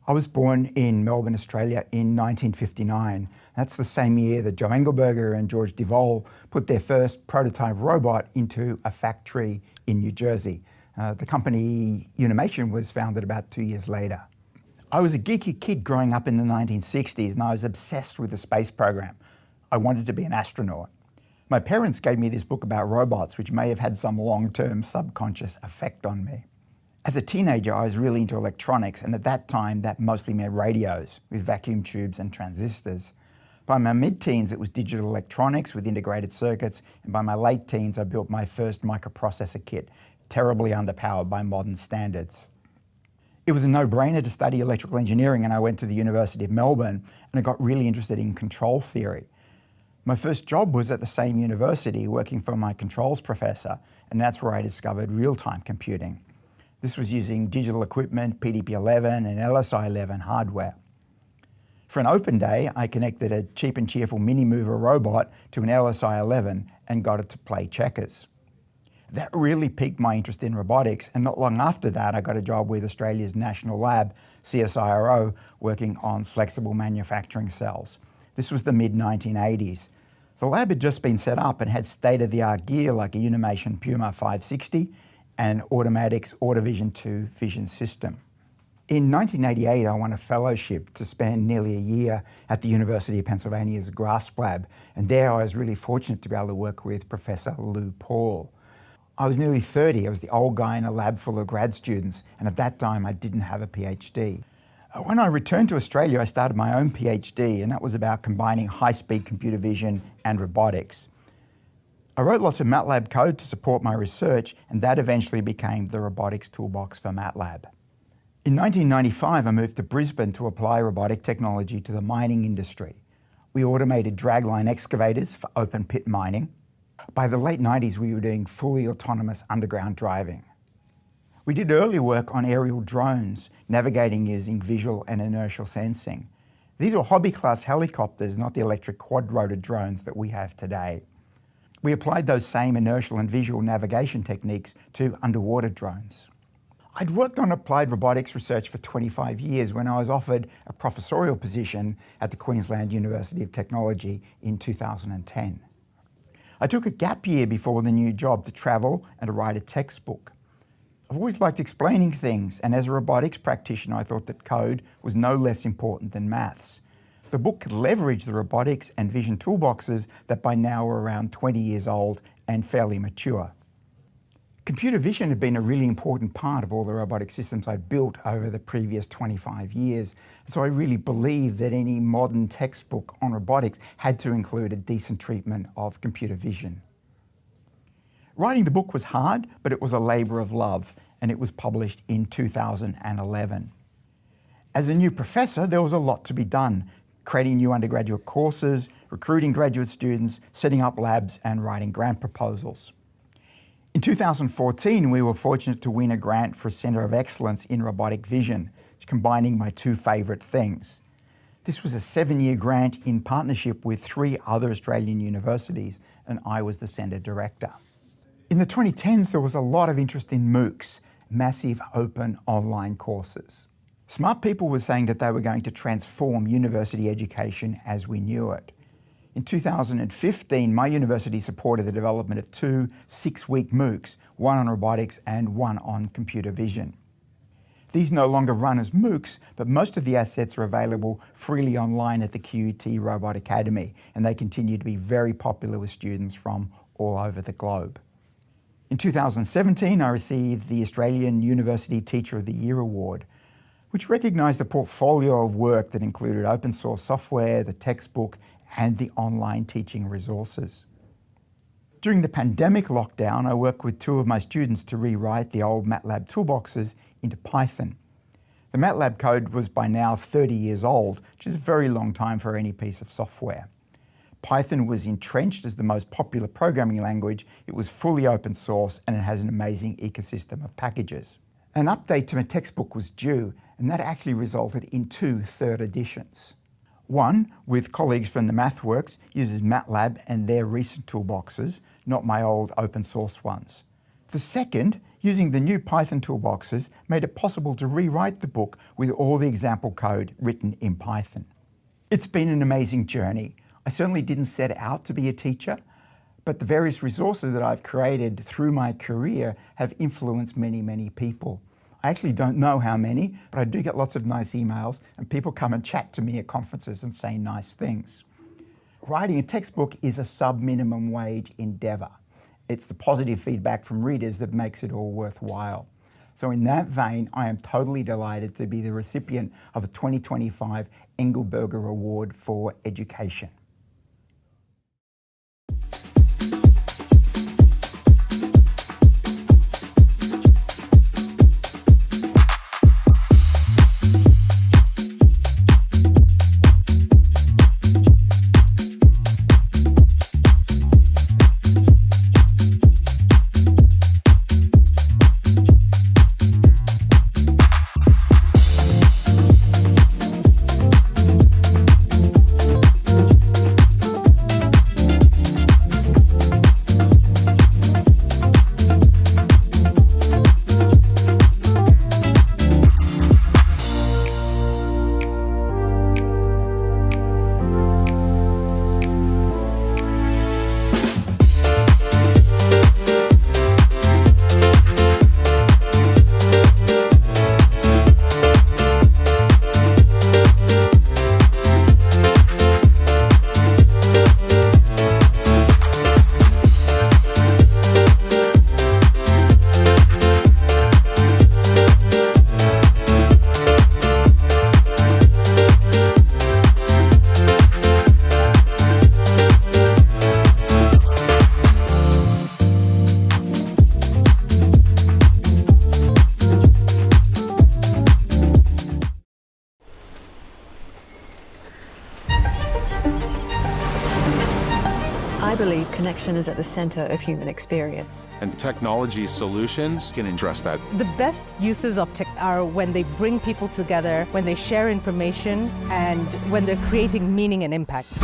I was born in Melbourne, Australia in 1959. That's the same year that Joe Engelberger and George Devol put their first prototype robot into a factory in New Jersey. The company Unimation was founded about 2 years later. I was a geeky kid growing up in the 1960s and I was obsessed with the space program. I wanted to be an astronaut. My parents gave me this book about robots, which may have had some long-term subconscious effect on me. As a teenager, I was really into electronics, and at that time, that mostly meant radios with vacuum tubes and transistors. By my mid-teens, it was digital electronics with integrated circuits, and by my late teens, I built my first microprocessor kit, terribly underpowered by modern standards. It was a no-brainer to study electrical engineering, and I went to the University of Melbourne, and I got really interested in control theory. My first job was at the same university, working for my controls professor, and that's where I discovered real-time computing. This was using digital equipment, PDP-11 and LSI-11 hardware. For an open day, I connected a cheap and cheerful mini mover robot to an LSI-11 and got it to play checkers. That really piqued my interest in robotics, and not long after that, I got a job with Australia's national lab, CSIRO, working on flexible manufacturing cells. This was the mid-1980s. The lab had just been set up and had state-of-the-art gear like a Unimation Puma 560 and an Automatics AutoVision 2 vision system. In 1988, I won a fellowship to spend nearly a year at the University of Pennsylvania's GRASP lab, and there I was really fortunate to be able to work with Professor Lou Paul. I was nearly 30, I was the old guy in a lab full of grad students, and at that time I didn't have a PhD. When I returned to Australia, I started my own PhD, and that was about combining high-speed computer vision and robotics. I wrote lots of MATLAB code to support my research, and that eventually became the robotics toolbox for MATLAB. In 1995, I moved to Brisbane to apply robotic technology to the mining industry. We automated dragline excavators for open pit mining. By the late 90s, we were doing fully autonomous underground driving. We did early work on aerial drones, navigating using visual and inertial sensing. These were hobby-class helicopters, not the electric quad-rotor drones that we have today. We applied those same inertial and visual navigation techniques to underwater drones. I'd worked on applied robotics research for 25 years when I was offered a professorial position at the Queensland University of Technology in 2010. I took a gap year before the new job to travel and to write a textbook. I've always liked explaining things, and as a robotics practitioner, I thought that code was no less important than maths. The book could leverage the robotics and vision toolboxes that by now are around 20 years old and fairly mature. Computer vision had been a really important part of all the robotic systems I'd built over the previous 25 years. And so I really believed that any modern textbook on robotics had to include a decent treatment of computer vision. Writing the book was hard, but it was a labor of love, and it was published in 2011. As a new professor, there was a lot to be done, creating new undergraduate courses, recruiting graduate students, setting up labs, and writing grant proposals. In 2014, we were fortunate to win a grant for a Centre of Excellence in Robotic Vision, combining my two favourite things. This was a 7-year grant in partnership with 3 other Australian universities, and I was the centre director. In the 2010s, there was a lot of interest in MOOCs, massive open online courses. Smart people were saying that they were going to transform university education as we knew it. In 2015, my university supported the development of 2 6-week MOOCs, one on robotics and one on computer vision. These no longer run as MOOCs, but most of the assets are available freely online at the QUT Robot Academy, and they continue to be very popular with students from all over the globe. In 2017, I received the Australian University Teacher of the Year Award, which recognised a portfolio of work that included open source software, the textbook, and the online teaching resources. During the pandemic lockdown, I worked with 2 of my students to rewrite the old MATLAB toolboxes into Python. The MATLAB code was by now 30 years old, which is a very long time for any piece of software. Python was entrenched as the most popular programming language. It was fully open source, and it has an amazing ecosystem of packages. An update to my textbook was due, and that actually resulted in 2 third editions. One, with colleagues from the MathWorks, uses MATLAB and their recent toolboxes, not my old open source ones. The second Using the new Python toolboxes made it possible to rewrite the book with all the example code written in Python. It's been an amazing journey. I certainly didn't set out to be a teacher, but the various resources that I've created through my career have influenced many, many people. I actually don't know how many, but I do get lots of nice emails and people come and chat to me at conferences and say nice things. Writing a textbook is a sub-minimum wage endeavour. It's the positive feedback from readers that makes it all worthwhile. So in that vein, I am totally delighted to be the recipient of a 2025 Engelberger Award for Education. I believe connection is at the center of human experience. And technology solutions can address that. The best uses of tech are when they bring people together, when they share information, and when they're creating meaning and impact.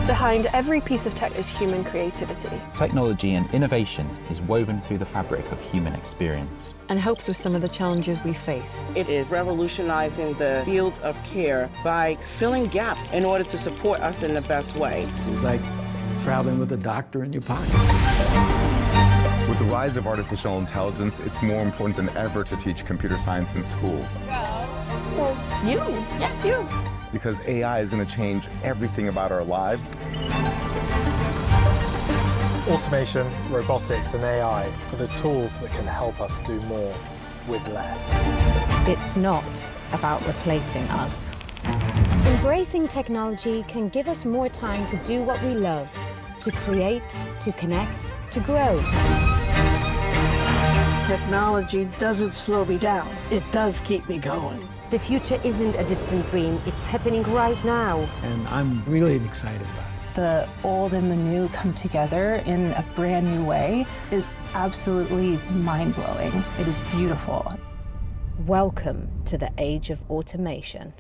Behind every piece of tech is human creativity. Technology and innovation is woven through the fabric of human experience. And helps with some of the challenges we face. It is revolutionizing the field of care by filling gaps in order to support us in the best way. It's like traveling with a doctor in your pocket. With the rise of artificial intelligence, it's more important than ever to teach computer science in schools. Well, yes, you. Because AI is going to change everything about our lives. Automation, robotics, and AI are the tools that can help us do more with less. It's not about replacing us. Embracing technology can give us more time to do what we love, to create, to connect, to grow. Technology doesn't slow me down. It does keep me going. The future isn't a distant dream, it's happening right now. And I'm really excited about it. The old and the new come together in a brand new way is absolutely mind-blowing. It is beautiful. Welcome to the age of automation.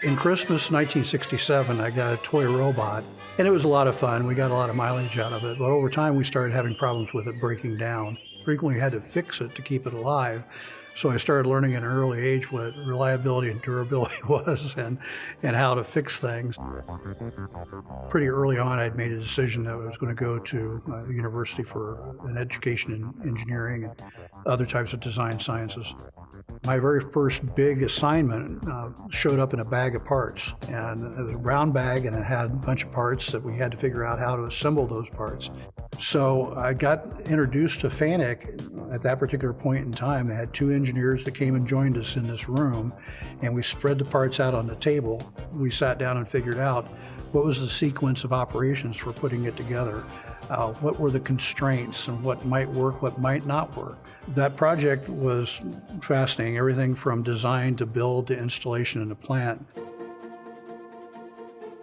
In Christmas 1967, I got a toy robot, and it was a lot of fun. We got a lot of mileage out of it, but over time we started having problems with it breaking down. Frequently had to fix it to keep it alive. So I started learning at an early age what reliability and durability was and how to fix things. Pretty early on, I'd made a decision that I was going to go to the university for an education in engineering and other types of design sciences. My very first big assignment showed up in a bag of parts, and it was a brown bag, and it had a bunch of parts that we had to figure out how to assemble those parts. So I got introduced to FANUC at that particular point in time. They had two engineers that came and joined us in this room, and we spread the parts out on the table. We sat down and figured out what was the sequence of operations for putting it together. What were the constraints and what might work, what might not work. That project was fascinating, everything from design to build to installation in the plant.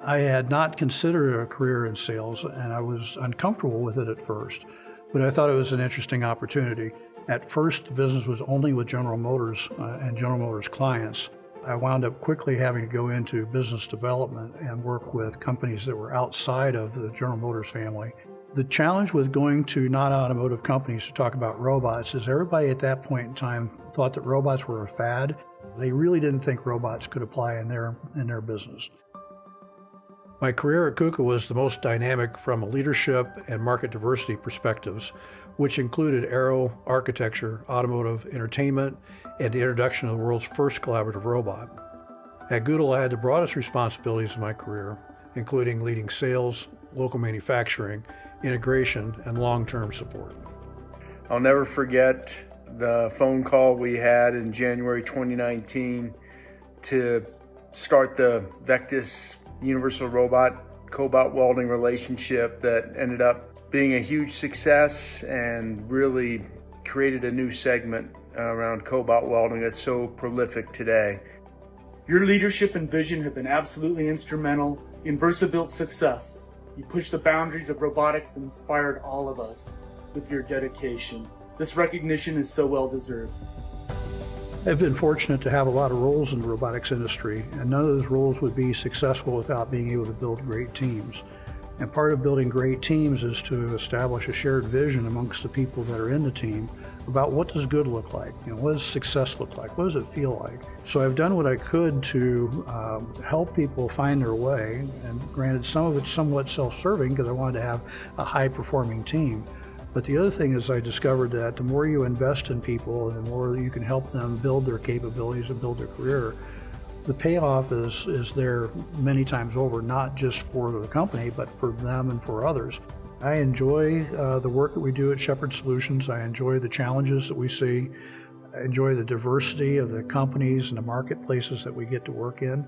I had not considered a career in sales, and I was uncomfortable with it at first. but I thought it was an interesting opportunity. At first, the business was only with General Motors and General Motors clients. I wound up quickly having to go into business development and work with companies that were outside of the General Motors family. The challenge with going to non-automotive companies to talk about robots is everybody at that point in time thought that robots were a fad. They really didn't think robots could apply in their business. My career at KUKA was the most dynamic from a leadership and market diversity perspectives, which included aero, architecture, automotive, entertainment, and the introduction of the world's first collaborative robot. At Google, I had the broadest responsibilities of my career, including leading sales, local manufacturing, integration, and long-term support. I'll never forget the phone call we had in January 2019 to start the Vectis Universal Robot cobalt welding relationship that ended up being a huge success and really created a new segment around cobalt welding that's so prolific today. Your leadership and vision have been absolutely instrumental in VersaBuilt's success. You pushed the boundaries of robotics and inspired all of us with your dedication. This recognition is so well deserved. I've been fortunate to have a lot of roles in the robotics industry, and none of those roles would be successful without being able to build great teams. And part of building great teams is to establish a shared vision amongst the people that are in the team about what does good look like, what does success look like, what does it feel like. So I've done what I could to help people find their way, and granted some of it's somewhat self-serving because I wanted to have a high-performing team. But the other thing is I discovered that the more you invest in people and the more you can help them build their capabilities and build their career, the payoff is there many times over, not just for the company, but for them and for others. I enjoy the work that we do at Shepherd Solutions. I enjoy the challenges that we see. I enjoy the diversity of the companies and the marketplaces that we get to work in.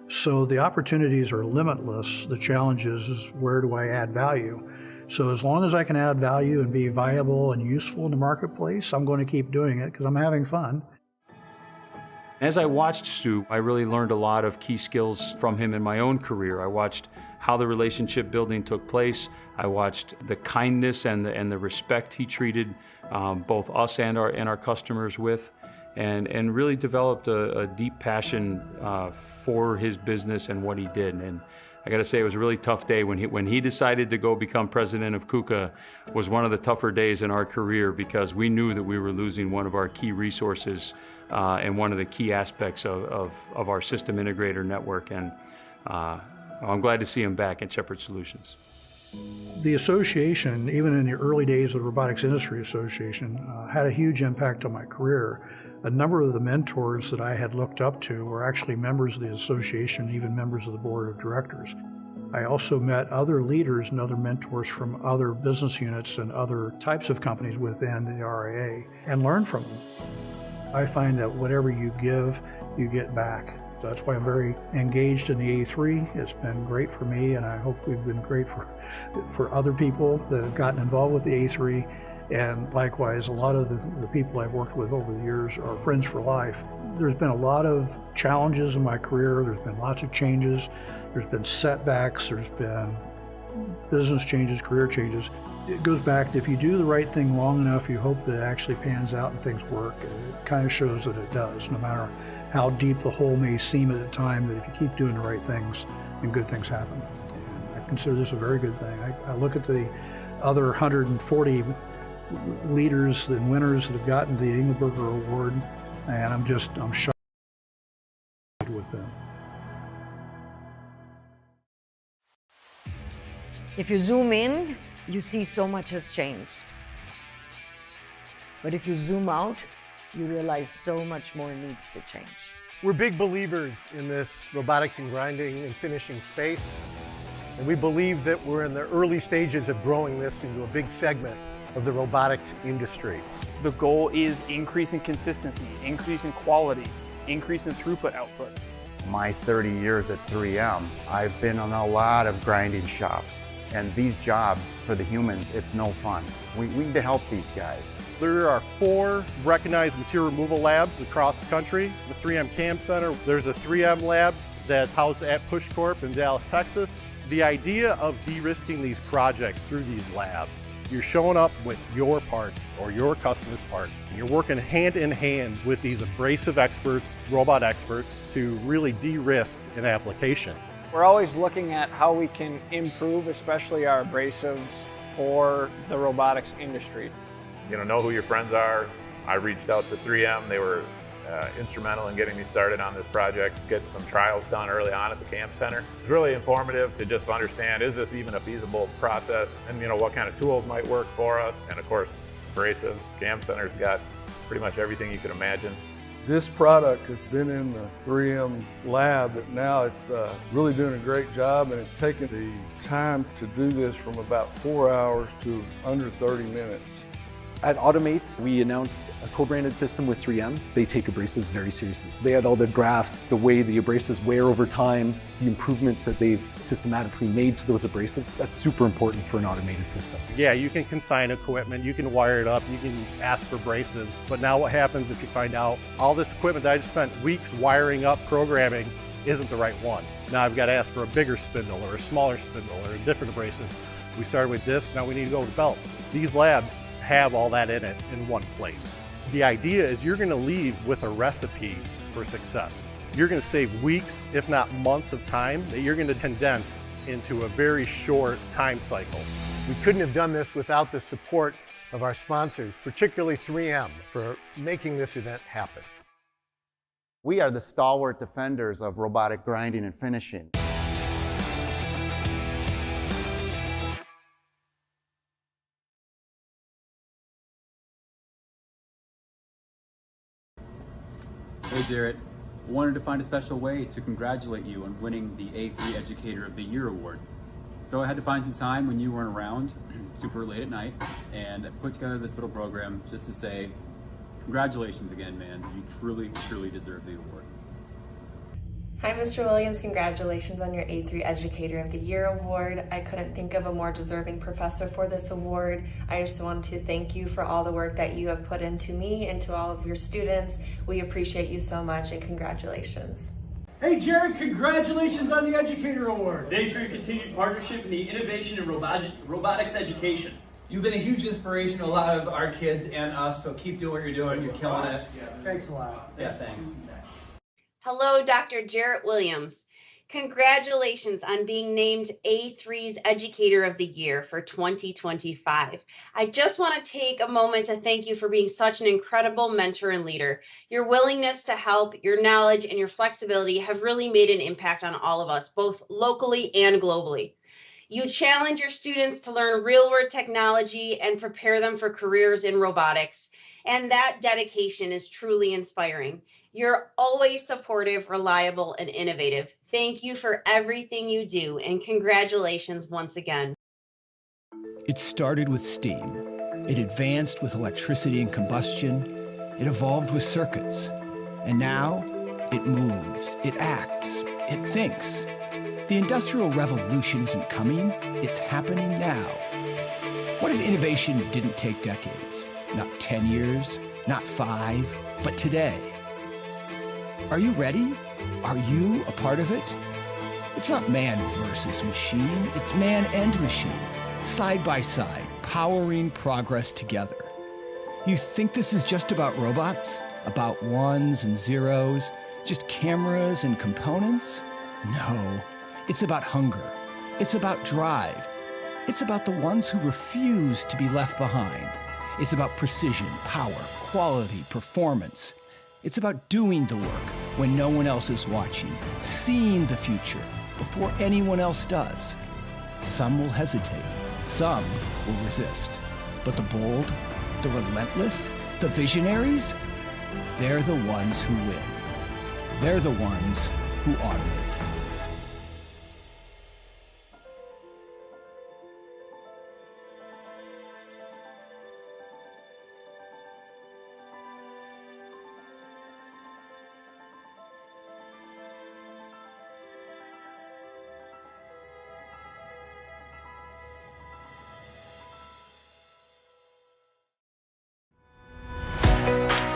So the opportunities are limitless. The challenge is where do I add value? So as long as I can add value and be viable and useful in the marketplace, I'm going to keep doing it because I'm having fun. As I watched Stu, I really learned a lot of key skills from him in my own career. I watched how the relationship building took place. I watched the kindness and the respect he treated both us and our customers with, and really developed a deep passion for his business and what he did. And I got to say, it was a really tough day when he decided to go become president of KUKA. Was one of the tougher days in our career because we knew that we were losing one of our key resources and one of the key aspects of our system integrator network. And I'm glad to see him back at Shepherd Solutions. The association, even in the early days of the Robotics Industry Association, had a huge impact on my career. A number of the mentors that I had looked up to were actually members of the association, even members of the board of directors. I also met other leaders and other mentors from other business units and other types of companies within the RIA and learned from them. I find that whatever you give, you get back. So that's why I'm very engaged in the A3. It's been great for me, and I hope we've been great for other people that have gotten involved with the A3. And likewise, a lot of the people I've worked with over the years are friends for life. There's been a lot of challenges in my career. There's been lots of changes. There's been setbacks. There's been business changes, career changes. It goes back to if you do the right thing long enough, you hope that it actually pans out and things work. It kind of shows that it does, no matter how deep the hole may seem at the time, that if you keep doing the right things, then good things happen. And I consider this a very good thing. I look at the other 140 leaders and winners that have gotten the Engelberger Award, and I'm shocked with them. If you zoom in, you see so much has changed. But if you zoom out, you realize so much more needs to change. We're big believers in this robotics and grinding and finishing space, and we believe that we're in the early stages of growing this into a big segment of the robotics industry. The goal is increase in consistency, increase in quality, increase in throughput outputs. My 30 years at 3M, I've been in a lot of grinding shops, and these jobs for the humans, it's no fun. We need to help these guys. There are 4 recognized material removal labs across the country. The 3M CAM Center, there's a 3M lab that's housed at PushCorp in Dallas, Texas. The idea of de-risking these projects through these labs, you're showing up with your parts or your customer's parts. You're working hand in hand with these abrasive experts, robot experts, to really de-risk an application. We're always looking at how we can improve, especially our abrasives, for the robotics industry. Know who your friends are. I reached out to 3M. They were instrumental in getting me started on this project, get some trials done early on at the camp center. It's really informative to just understand, is this even a feasible process, and what kind of tools might work for us. And of course, abrasives, camp center's got pretty much everything you could imagine. This product has been in the 3M lab, but now it's really doing a great job, and it's taken the time to do this from about 4 hours to under 30 minutes. At Automate, we announced a co-branded system with 3M. They take abrasives very seriously. So they had all the graphs, the way the abrasives wear over time, the improvements that they've systematically made to those abrasives. That's super important for an automated system. Yeah, you can consign equipment, you can wire it up, you can ask for abrasives, but now what happens if you find out all this equipment that I just spent weeks wiring up, programming, isn't the right one? Now I've got to ask for a bigger spindle or a smaller spindle or a different abrasive. We started with discs, now we need to go with belts. These labs have all that in it in one place. The idea is you're going to leave with a recipe for success. You're going to save weeks, if not months of time that you're going to condense into a very short time cycle. We couldn't have done this without the support of our sponsors, particularly 3M, for making this event happen. We are the stalwart defenders of robotic grinding and finishing. Hey Jarrett, I wanted to find a special way to congratulate you on winning the A3 Educator of the Year award. So I had to find some time when you weren't around, super late at night, and put together this little program just to say, congratulations again, man. You truly, truly deserve the award. Hi, Mr. Williams. Congratulations on your A3 Educator of the Year award. I couldn't think of a more deserving professor for this award. I just wanted to thank you for all the work that you have put into me and to all of your students. We appreciate you so much, and congratulations. Hey Jared, congratulations on the Educator Award. Thanks for your continued partnership in the innovation in robotics education. You've been a huge inspiration to a lot of our kids and us, so keep doing what you're doing. You're killing it. Thanks a lot. Yeah, thanks. Hello, Dr. Jarrett Williams. Congratulations on being named A3's Educator of the Year for 2025. I just want to take a moment to thank you for being such an incredible mentor and leader. Your willingness to help, your knowledge, and your flexibility have really made an impact on all of us, both locally and globally. You challenge your students to learn real-world technology and prepare them for careers in robotics, and that dedication is truly inspiring. You're always supportive, reliable, and innovative. Thank you for everything you do, and congratulations once again. It started with steam. It advanced with electricity and combustion. It evolved with circuits. And now, it moves, it acts, it thinks. The Industrial Revolution isn't coming, it's happening now. What if innovation didn't take decades? Not 10 years, not 5, but today. Are you ready? Are you a part of it? It's not man versus machine, it's man and machine, side by side, powering progress together. You think this is just about robots? About ones and zeros? Just cameras and components? No, it's about hunger. It's about drive. It's about the ones who refuse to be left behind. It's about precision, power, quality, performance. It's about doing the work when no one else is watching, seeing the future before anyone else does. Some will hesitate, some will resist. But the bold, the relentless, the visionaries, they're the ones who win. They're the ones who automate.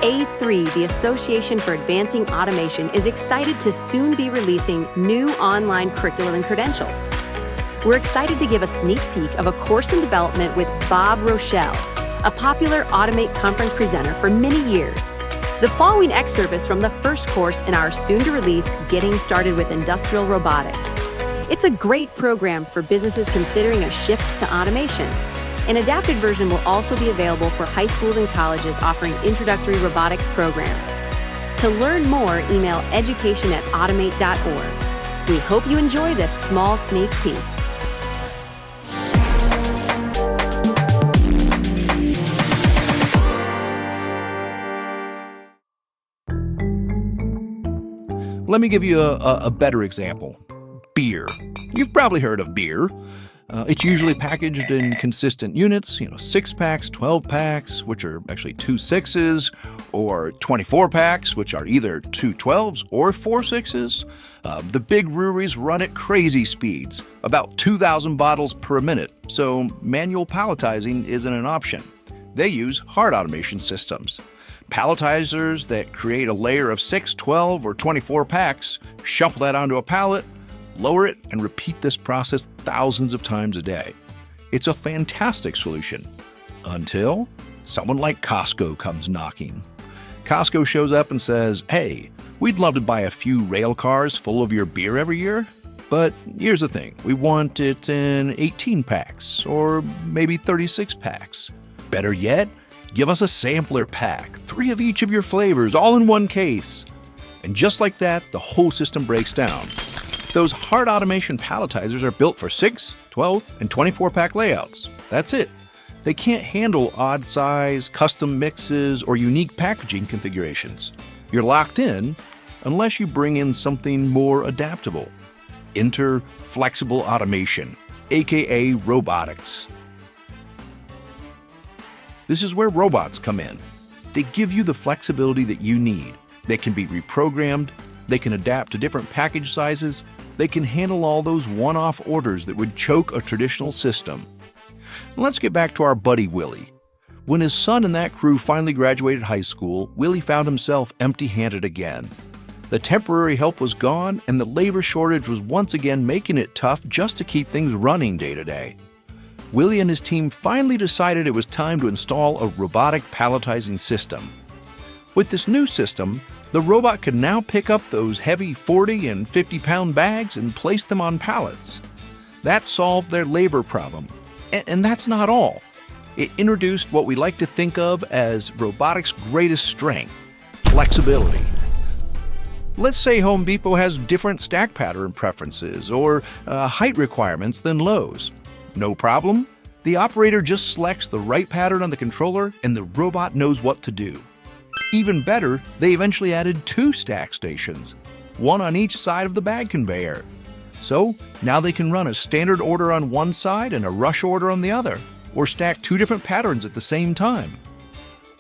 A3, the Association for Advancing Automation, is excited to soon be releasing new online curriculum and credentials. we're excited to give a sneak peek of a course in development with Bob Rochelle, a popular Automate conference presenter for many years. The following excerpt is from the first course in our soon-to-release Getting Started with Industrial Robotics. It's a great program for businesses considering a shift to automation. An adapted version will also be available for high schools and colleges offering introductory robotics programs. To learn more, email education@automate.org. We hope you enjoy this small sneak peek. Let me give you a better example. Beer. You've probably heard of beer. It's usually packaged in consistent units, 6-packs, 12-packs, which are actually 2 6s, or 24-packs, which are either 2 12s or 4 6s. The big breweries run at crazy speeds, about 2,000 bottles per minute, so manual palletizing isn't an option. They use hard automation systems. Palletizers that create a layer of 6, 12, or 24 packs, shuffle that onto a pallet, lower it, and repeat this process thousands of times a day. It's a fantastic solution. Until someone like Costco comes knocking. Costco shows up and says, "Hey, we'd love to buy a few rail cars full of your beer every year, but here's the thing, we want it in 18 packs, or maybe 36 packs. Better yet, give us a sampler pack, 3 of each of your flavors, all in one case." And just like that, the whole system breaks down. Those hard automation palletizers are built for 6, 12, and 24-pack layouts. That's it. They can't handle odd size, custom mixes, or unique packaging configurations. You're locked in unless you bring in something more adaptable. Enter flexible automation, aka robotics. This is where robots come in. They give you the flexibility that you need. They can be reprogrammed, they can adapt to different package sizes, they can handle all those one-off orders that would choke a traditional system. Let's get back to our buddy Willie. When his son and that crew finally graduated high school, Willie found himself empty-handed again. The temporary help was gone, and the labor shortage was once again making it tough just to keep things running day to day. Willie and his team finally decided it was time to install a robotic palletizing system. With this new system, the robot could now pick up those heavy 40 and 50-pound bags and place them on pallets. That solved their labor problem. And that's not all. It introduced what we like to think of as robotics' greatest strength, flexibility. Let's say Home Depot has different stack pattern preferences or height requirements than Lowe's. No problem. The operator just selects the right pattern on the controller and the robot knows what to do. Even better, they eventually added 2 stack stations, one on each side of the bag conveyor. So now they can run a standard order on one side and a rush order on the other, or stack 2 different patterns at the same time.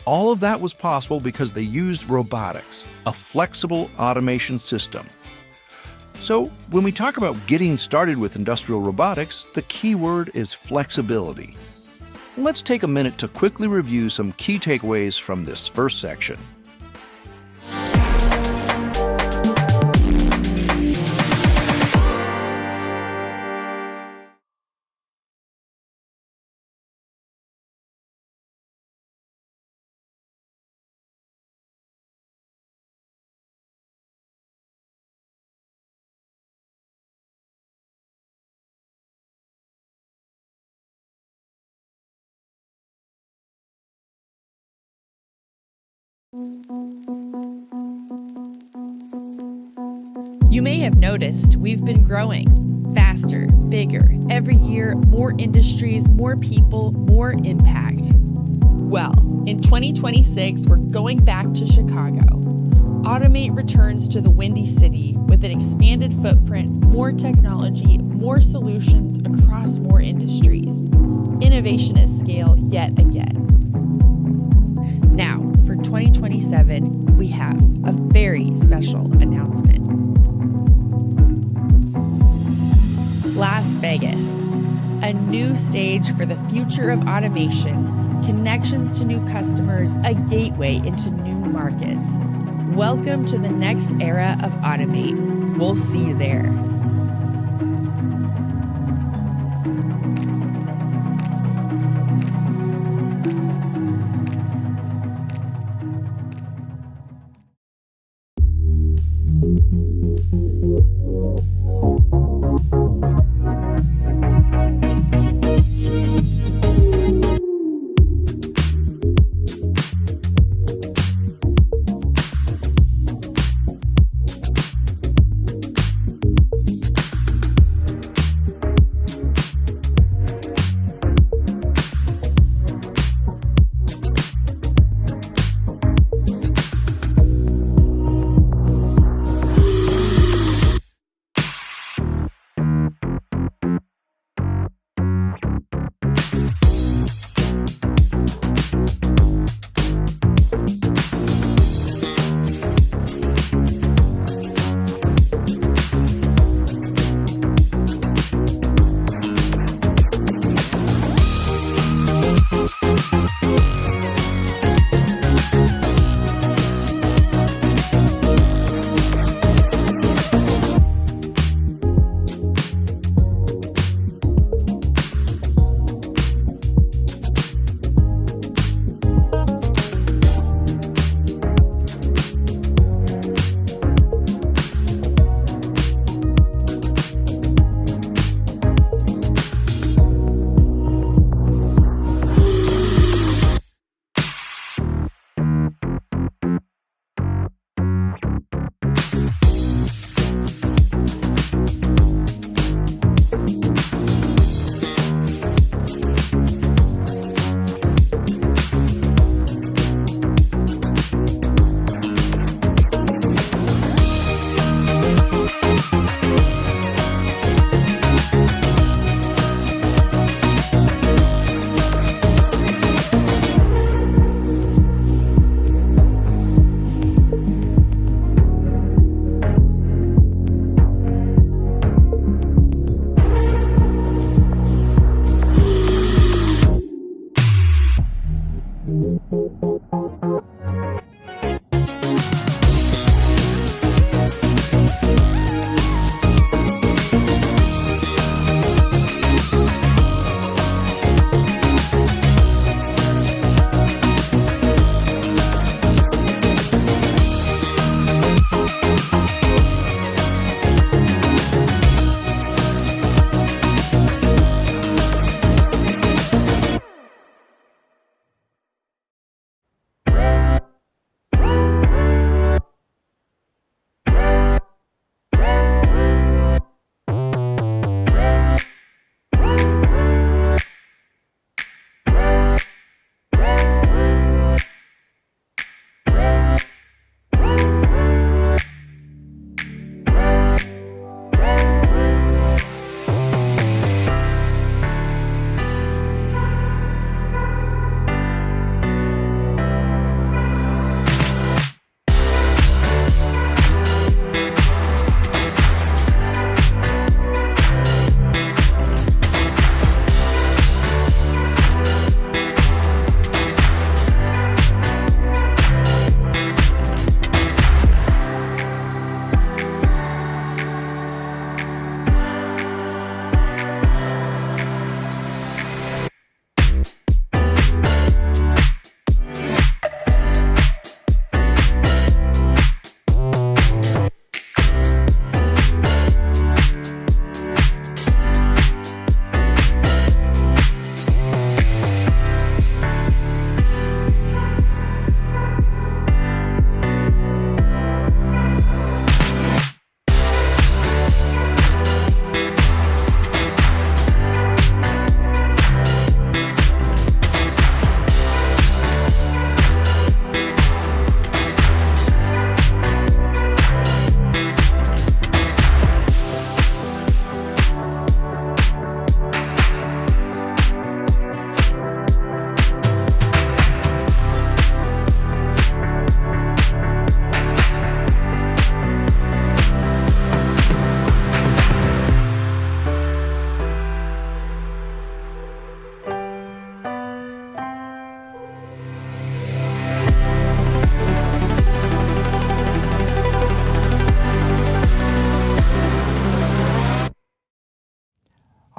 All of that was possible because they used robotics, a flexible automation system. So when we talk about getting started with industrial robotics, the key word is flexibility. Let's take a minute to quickly review some key takeaways from this first section. You may have noticed we've been growing faster, bigger, every year, more industries, more people, more impact. Well, in 2026, we're going back to Chicago. Automate returns to the Windy City with an expanded footprint, more technology, more solutions across more industries. Innovation at scale yet again. Now, for 2027, we have a very special announcement. Las Vegas, a new stage for the future of automation, connections to new customers, a gateway into new markets. Welcome to the next era of Automate. We'll see you there.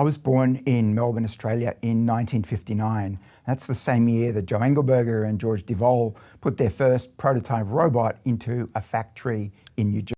was born in Melbourne, Australia in 1959. That's the same year that Joe Engelberger and George Devol put their first prototype robot into a factory in New Jersey.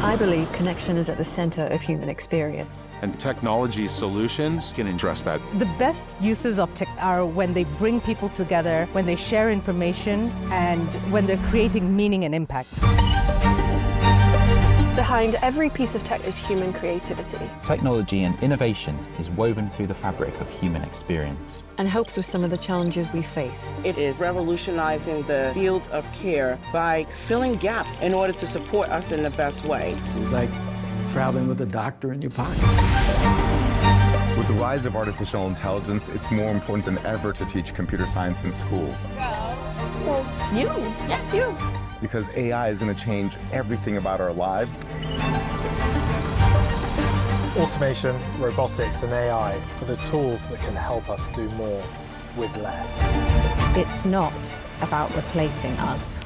I believe connection is at the center of human experience. And technology solutions can address that. The best uses of tech are when they bring people together, when they share information, and when they're creating meaning and impact. Behind every piece of tech is human creativity. Technology and innovation is woven through the fabric of human experience. And helps with some of the challenges we face. It is revolutionizing the field of care by filling gaps in order to support us in the best way. It's like traveling with a doctor in your pocket. With the rise of artificial intelligence, it's more important than ever to teach computer science in schools. Well, you. Yes, you. Because AI is going to change everything about our lives. Automation, robotics, and AI are the tools that can help us do more with less. It's not about replacing us.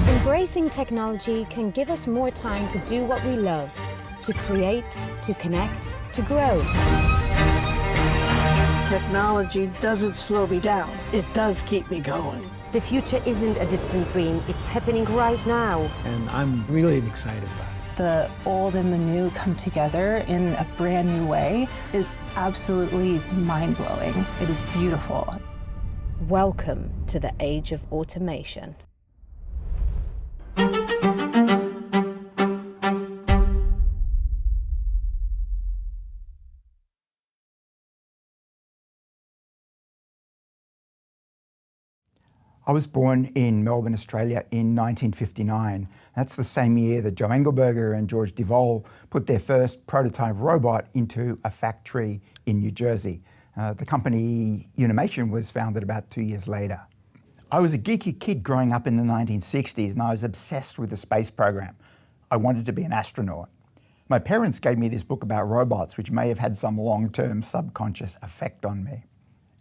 Embracing technology can give us more time to do what we love, to create, to connect, to grow. Technology doesn't slow me down. It does keep me going. The future isn't a distant dream, it's happening right now. And I'm really excited about it. The old and the new come together in a brand new way is absolutely mind-blowing. It is beautiful. Welcome to the age of automation. I was born in Melbourne, Australia in 1959. That's the same year that Joe Engelberger and George Devol put their first prototype robot into a factory in New Jersey. The company Unimation was founded about 2 years later. I was a geeky kid growing up in the 1960s and I was obsessed with the space program. I wanted to be an astronaut. My parents gave me this book about robots, which may have had some long-term subconscious effect on me.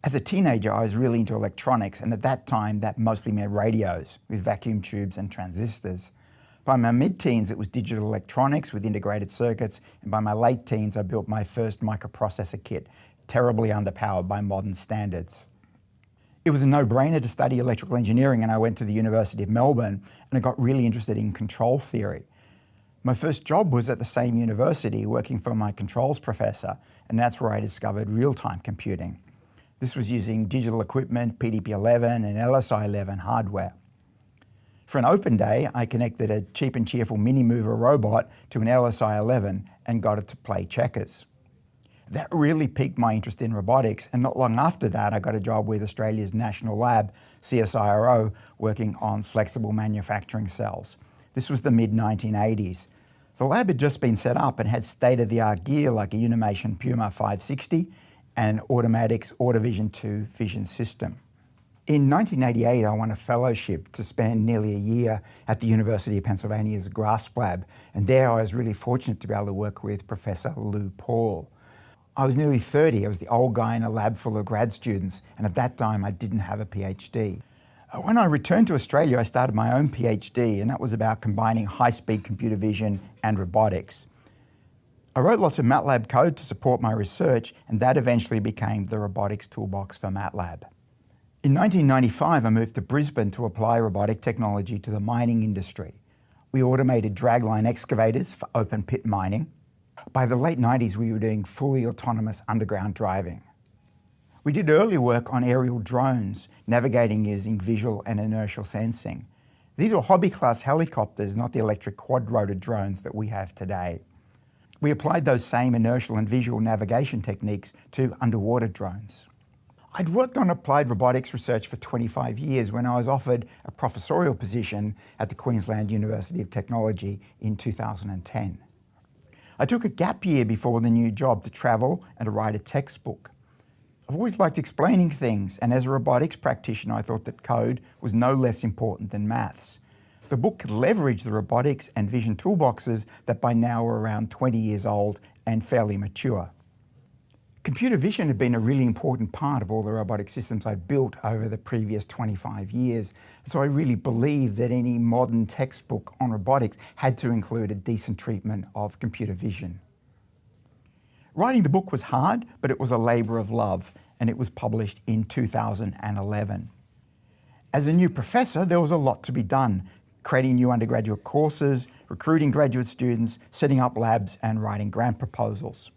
As a teenager, I was really into electronics, and at that time, that mostly meant radios with vacuum tubes and transistors. By my mid-teens, it was digital electronics with integrated circuits, and by my late teens, I built my first microprocessor kit, terribly underpowered by modern standards. It was a no-brainer to study electrical engineering, and I went to the University of Melbourne, and I got really interested in control theory. My first job was at the same university, working for my controls professor, and that's where I discovered real-time computing. This was using digital equipment, PDP-11 and LSI-11 hardware. For an open day, I connected a cheap and cheerful mini mover robot to an LSI-11 and got it to play checkers. That really piqued my interest in robotics, and not long after that, I got a job with Australia's national lab, CSIRO, working on flexible manufacturing cells. This was the mid-1980s. The lab had just been set up and had state-of-the-art gear like a Unimation Puma 560 and an Automatics AutoVision 2 vision system. In 1988, I won a fellowship to spend nearly a year at the University of Pennsylvania's GRASP lab, and there I was really fortunate to be able to work with Professor Lou Paul. I was nearly 30. I was the old guy in a lab full of grad students, and at that time I didn't have a PhD. When I returned to Australia, I started my own PhD, and that was about combining high-speed computer vision and robotics. I wrote lots of MATLAB code to support my research, and that eventually became the robotics toolbox for MATLAB. In 1995, I moved to Brisbane to apply robotic technology to the mining industry. We automated dragline excavators for open pit mining. By the late 90s, we were doing fully autonomous underground driving. We did early work on aerial drones, navigating using visual and inertial sensing. These were hobby-class helicopters, not the electric quad-rotor drones that we have today. We applied those same inertial and visual navigation techniques to underwater drones. I'd worked on applied robotics research for 25 years when I was offered a professorial position at the Queensland University of Technology in 2010. I took a gap year before the new job to travel and to write a textbook. I've always liked explaining things, and as a robotics practitioner, I thought that code was no less important than maths. The book could leverage the robotics and vision toolboxes that by now are around 20 years old and fairly mature. Computer vision had been a really important part of all the robotic systems I'd built over the previous 25 years. And so I really believed that any modern textbook on robotics had to include a decent treatment of computer vision. Writing the book was hard, but it was a labour of love, and it was published in 2011. As a new professor, there was a lot to be done, creating new undergraduate courses, recruiting graduate students, setting up labs, and writing grant proposals.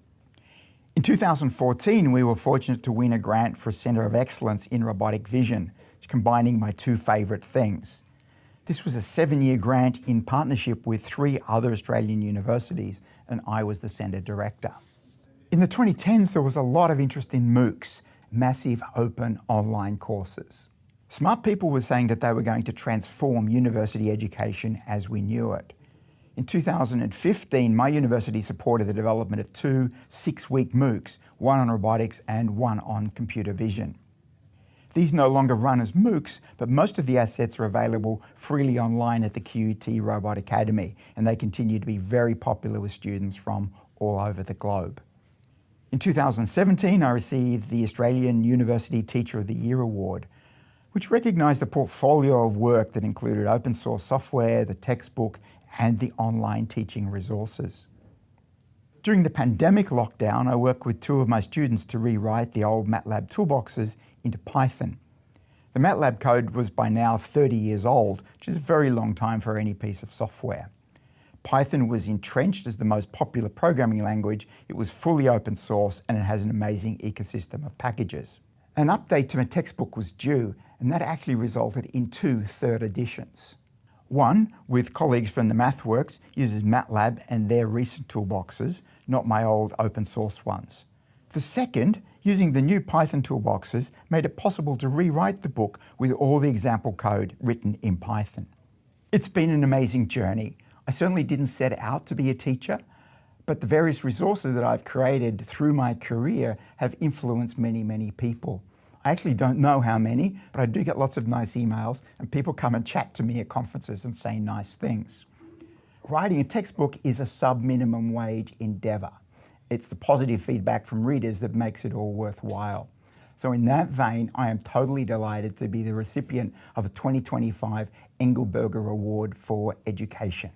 In 2014, we were fortunate to win a grant for a Centre of Excellence in Robotic Vision, combining my two favourite things. This was a 7-year grant in partnership with 3 other Australian universities, and I was the centre director. In the 2010s, there was a lot of interest in MOOCs, massive open online courses. Smart people were saying that they were going to transform university education as we knew it. In 2015, my university supported the development of 2 6-week MOOCs, one on robotics and one on computer vision. These no longer run as MOOCs, but most of the assets are available freely online at the QUT Robot Academy, and they continue to be very popular with students from all over the globe. In 2017, I received the Australian University Teacher of the Year Award, which recognised a portfolio of work that included open source software, the textbook, and the online teaching resources. During the pandemic lockdown, I worked with 2 of my students to rewrite the old MATLAB toolboxes into Python. The MATLAB code was by now 30 years old, which is a very long time for any piece of software. Python was entrenched as the most popular programming language. It was fully open source, and it has an amazing ecosystem of packages. An update to my textbook was due, and that actually resulted in 2 third editions. One, with colleagues from the MathWorks, uses MATLAB and their recent toolboxes, not my old open source ones. The second, using the new Python toolboxes, made it possible to rewrite the book with all the example code written in Python. It's been an amazing journey. I certainly didn't set out to be a teacher, but the various resources that I've created through my career have influenced many, many people. I actually don't know how many, but I do get lots of nice emails, and people come and chat to me at conferences and say nice things. Writing a textbook is a sub-minimum wage endeavour. It's the positive feedback from readers that makes it all worthwhile. So in that vein, I am totally delighted to be the recipient of a 2025 Engelberger Award for Education.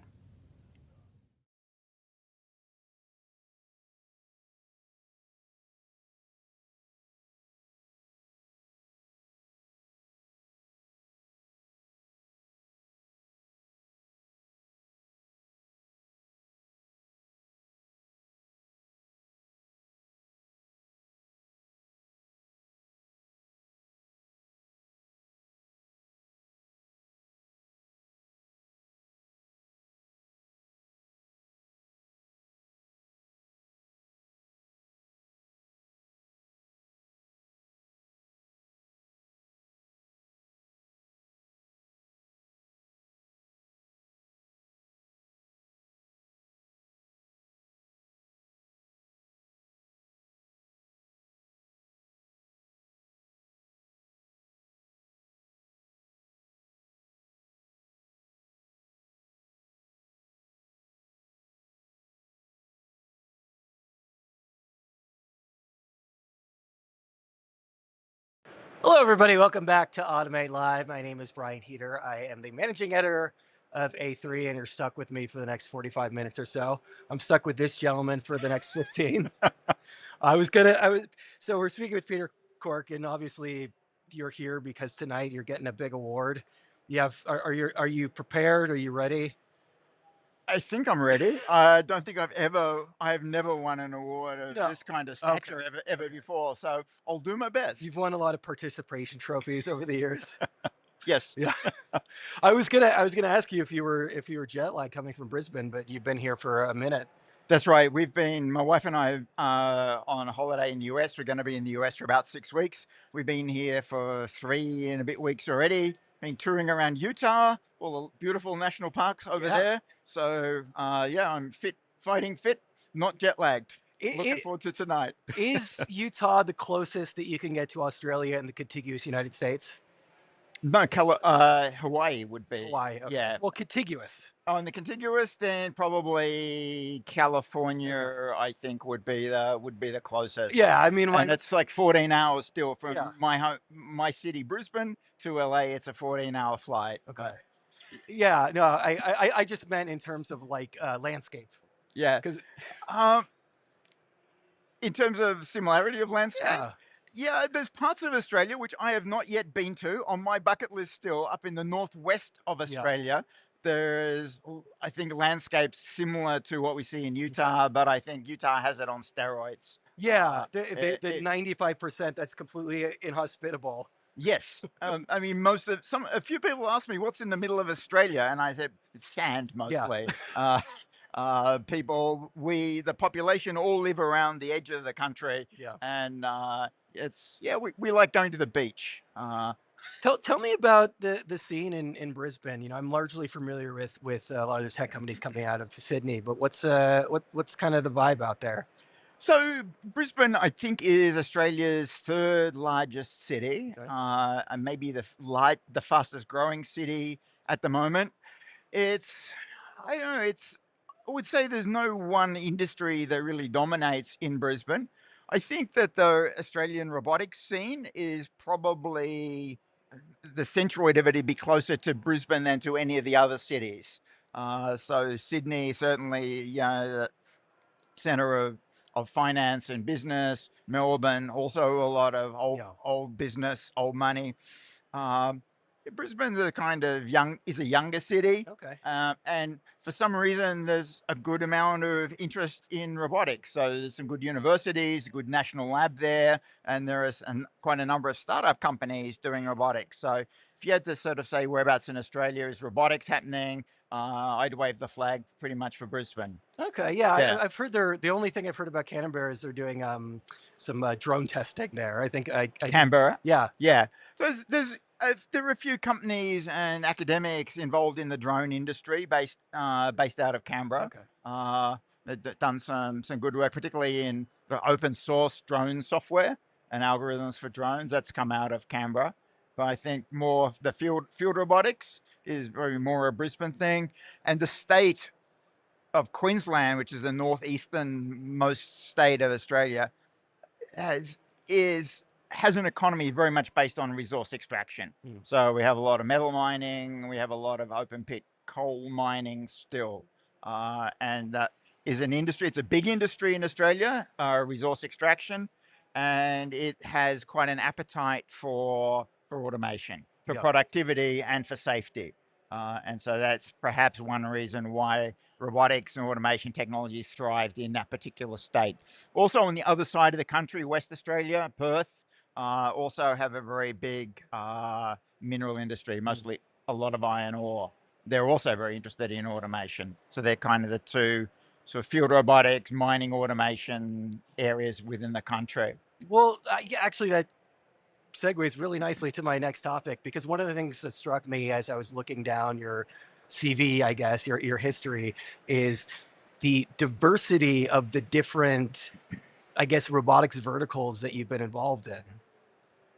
Hello, everybody. Welcome back to Automate Live. My name is Brian Heater. I am the managing editor of A3, and you're stuck with me for the next 45 minutes or so. I'm stuck with this gentleman for the next 15. So we're speaking with Peter Corke, and obviously you're here because tonight you're getting a big award. Are you prepared? Are you ready? I think I'm ready. I don't think I've never won an award of this kind of stature ever before. So I'll do my best. You've won a lot of participation trophies over the years. Yes. Yeah. I was gonna ask you if you were jet lag coming from Brisbane, but you've been here for a minute. That's right. My wife and I, on a holiday in the US. We're going to be in the US for about 6 weeks. We've been here for 3 and a bit weeks already. Been touring around Utah, all the beautiful national parks over there. So I'm fighting fit, not jet lagged. Looking forward to tonight. Is Utah the closest that you can get to Australia in the contiguous United States? No, Hawaii would be. Hawaii, okay. Yeah. Well, contiguous. Oh, in the contiguous, then probably California, I think would be the closest. Yeah, I mean, and it's like 14 hours still from my city, Brisbane, to LA. It's a 14-hour flight. Okay. Yeah, no, I just meant in terms of like landscape. Yeah. Because in terms of similarity of landscape. Yeah, there's parts of Australia which I have not yet been to on my bucket list still up in the northwest of Australia. There's, I think, landscapes similar to what we see in Utah, but I think Utah has it on steroids. Yeah, the 95% that's completely inhospitable. Yes. I mean, a few people ask me what's in the middle of Australia, and I said it's sand mostly. The population all live around the edge of the country. Yeah. And we like going to the beach. Tell me about the scene in Brisbane. You know, I'm largely familiar with a lot of the tech companies coming out of Sydney, but what's kind of the vibe out there? So Brisbane, I think, is Australia's third largest city, and maybe the fastest growing city at the moment. I would say there's no one industry that really dominates in Brisbane. I think that the Australian robotics scene is probably the centroid of it. It'd be closer to Brisbane than to any of the other cities. So Sydney, certainly, center of finance and business. Melbourne, also a lot of old business, old money. Brisbane's is a younger city. Okay. And for some reason, there's a good amount of interest in robotics. So there's some good universities, a good national lab there, and there is quite a number of startup companies doing robotics. So if you had to sort of say whereabouts in Australia is robotics happening, I'd wave the flag pretty much for Brisbane. Okay, yeah. I've heard the only thing I've heard about Canberra is they're doing some drone testing there. I think Canberra. Yeah. There are a few companies and academics involved in the drone industry based out of Canberra. Okay. They've done some good work, particularly in the open source drone software and algorithms for drones. That's come out of Canberra. But I think more the field robotics is very more a Brisbane thing. And the state of Queensland, which is the northeastern-most state of Australia, has an economy very much based on resource extraction. So we have a lot of metal mining, we have a lot of open pit coal mining still. And that is an industry, it's a big industry in Australia, resource extraction, and it has quite an appetite for automation, for productivity and for safety. And so that's perhaps one reason why robotics and automation technologies thrived in that particular state. Also on the other side of the country, West Australia, Perth, also have a very big mineral industry, mostly a lot of iron ore. They're also very interested in automation. So they're kind of the two sort of field robotics, mining automation areas within the country. Well, actually that segues really nicely to my next topic, because one of the things that struck me as I was looking down your CV, I guess, your history, is the diversity of the different, I guess, robotics verticals that you've been involved in.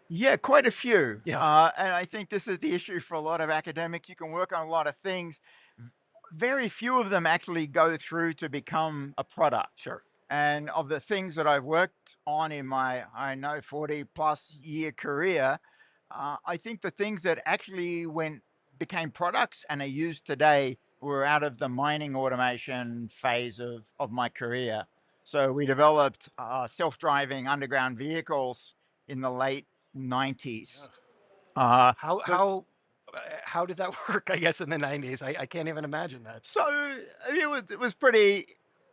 Yeah, quite a few. Yeah. And I think this is the issue for a lot of academics. You can work on a lot of things. Very few of them actually go through to become a product. Sure. And of the things that I've worked on in my, 40 plus year career, I think the things that actually became products and are used today were out of the mining automation phase of my career. So we developed self-driving underground vehicles in the late 90s. How did that work? I guess in the 90s, I can't even imagine that. So it was pretty,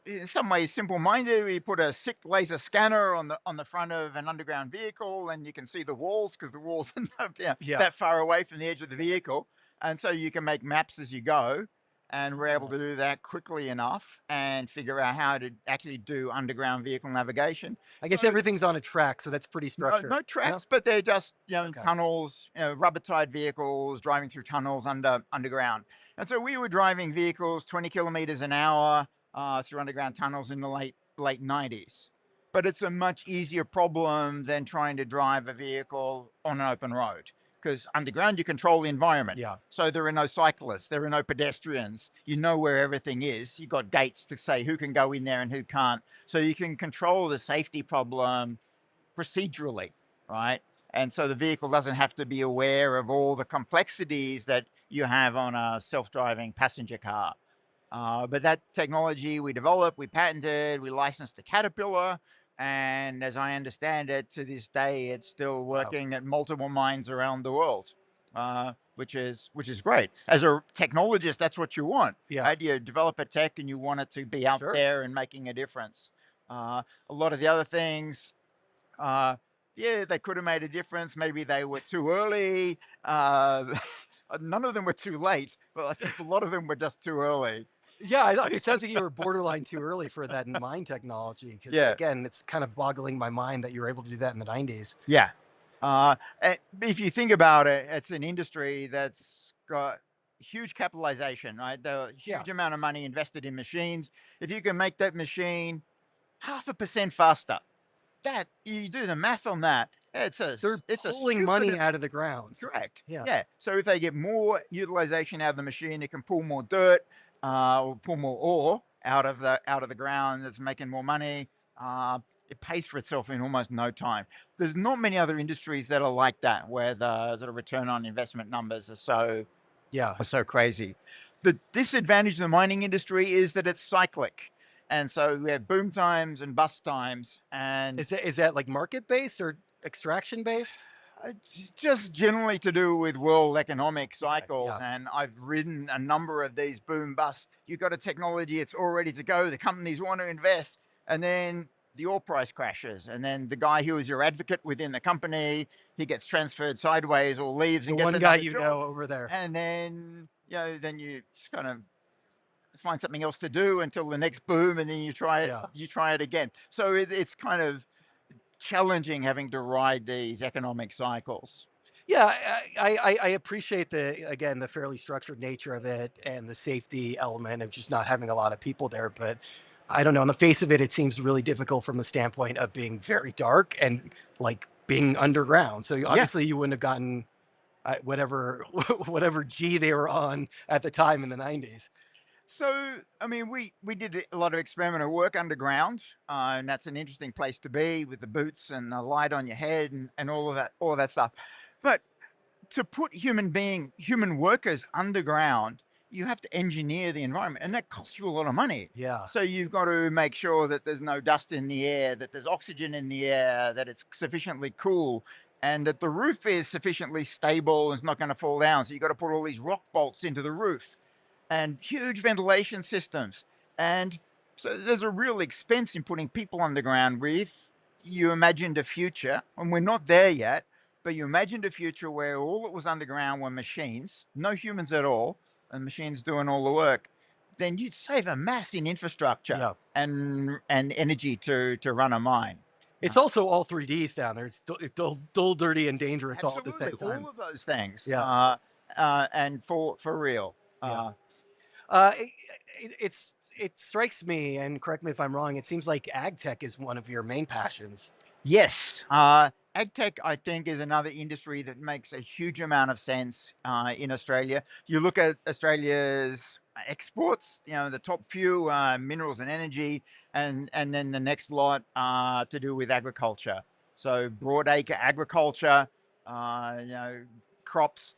in some ways, simple-minded. We put a SICK laser scanner on the front of an underground vehicle, and you can see the walls because the walls are not that far away from the edge of the vehicle, and so you can make maps as you go. And we're able to do that quickly enough and figure out how to actually do underground vehicle navigation. I guess everything's on a track, so that's pretty structured. No tracks, but they're just tunnels, rubber-tied vehicles driving through tunnels underground. And so we were driving vehicles 20 kilometers an hour through underground tunnels in the late 90s. But it's a much easier problem than trying to drive a vehicle on an open road. Because underground, you control the environment. Yeah. So there are no cyclists, there are no pedestrians. You know where everything is. You've got gates to say who can go in there and who can't. So you can control the safety problem procedurally, right? And so the vehicle doesn't have to be aware of all the complexities that you have on a self-driving passenger car. But that technology we developed, we patented, we licensed to Caterpillar. And as I understand it, to this day, it's still working at multiple mines around the world, which is great. As a technologist, that's what you want. Yeah. Right? You develop a tech and you want it to be out there and making a difference. A lot of the other things, they could have made a difference. Maybe they were too early. None of them were too late, but I think a lot of them were just too early. Yeah, it sounds like you were borderline too early for that in mine technology. Because again, it's kind of boggling my mind that you were able to do that in the 90s. Yeah. If you think about it, it's an industry that's got huge capitalization, right? The huge amount of money invested in machines. If you can make that machine 0.5% faster, that you do the math on that. They're pulling money out of the ground. Correct. Yeah. Yeah. So if they get more utilization out of the machine, it can pull more dirt. Or pull more ore out of the ground. That's making more money. It pays for itself in almost no time. There's not many other industries that are like that, where the sort of return on investment numbers are so crazy. The disadvantage of the mining industry is that it's cyclic, and so we have boom times and bust times. And is that like market based or extraction based? Just generally to do with world economic cycles. And I've ridden a number of these boom busts. You've got a technology, it's all ready to go. The companies want to invest, and then the oil price crashes. And then the guy who was your advocate within the company, he gets transferred sideways or leaves. The and gets one guy job. over there. And then, then you just kind of find something else to do until the next boom, and then you try it. You try it again. So it's kind of challenging having to ride these economic cycles. Yeah, I appreciate the fairly structured nature of it and the safety element of just not having a lot of people there. But I don't know, on the face of it, it seems really difficult from the standpoint of being very dark and like being underground. So obviously you wouldn't have gotten whatever G they were on at the time in the 90s. So, I mean, we did a lot of experimental work underground, and that's an interesting place to be with the boots and the light on your head and all of that stuff. But to put human workers underground, you have to engineer the environment, and that costs you a lot of money. Yeah. So you've got to make sure that there's no dust in the air, that there's oxygen in the air, that it's sufficiently cool, and that the roof is sufficiently stable and it's not going to fall down. So you've got to put all these rock bolts into the roof and huge ventilation systems. And so there's a real expense in putting people underground. If you imagined a future, and we're not there yet, but you imagined a future where all that was underground were machines, no humans at all, and machines doing all the work, then you'd save a mass in infrastructure and energy to run a mine. It's also all 3Ds down there. It's dull, dirty, and dangerous all at the same time. All of those things. Yeah. And for real. It strikes me, and correct me if I'm wrong, it seems like ag tech is one of your main passions. Yes. Ag tech, I think, is another industry that makes a huge amount of sense in Australia. You look at Australia's exports, the top few, minerals and energy, and then the next lot to do with agriculture. So broadacre agriculture, crops,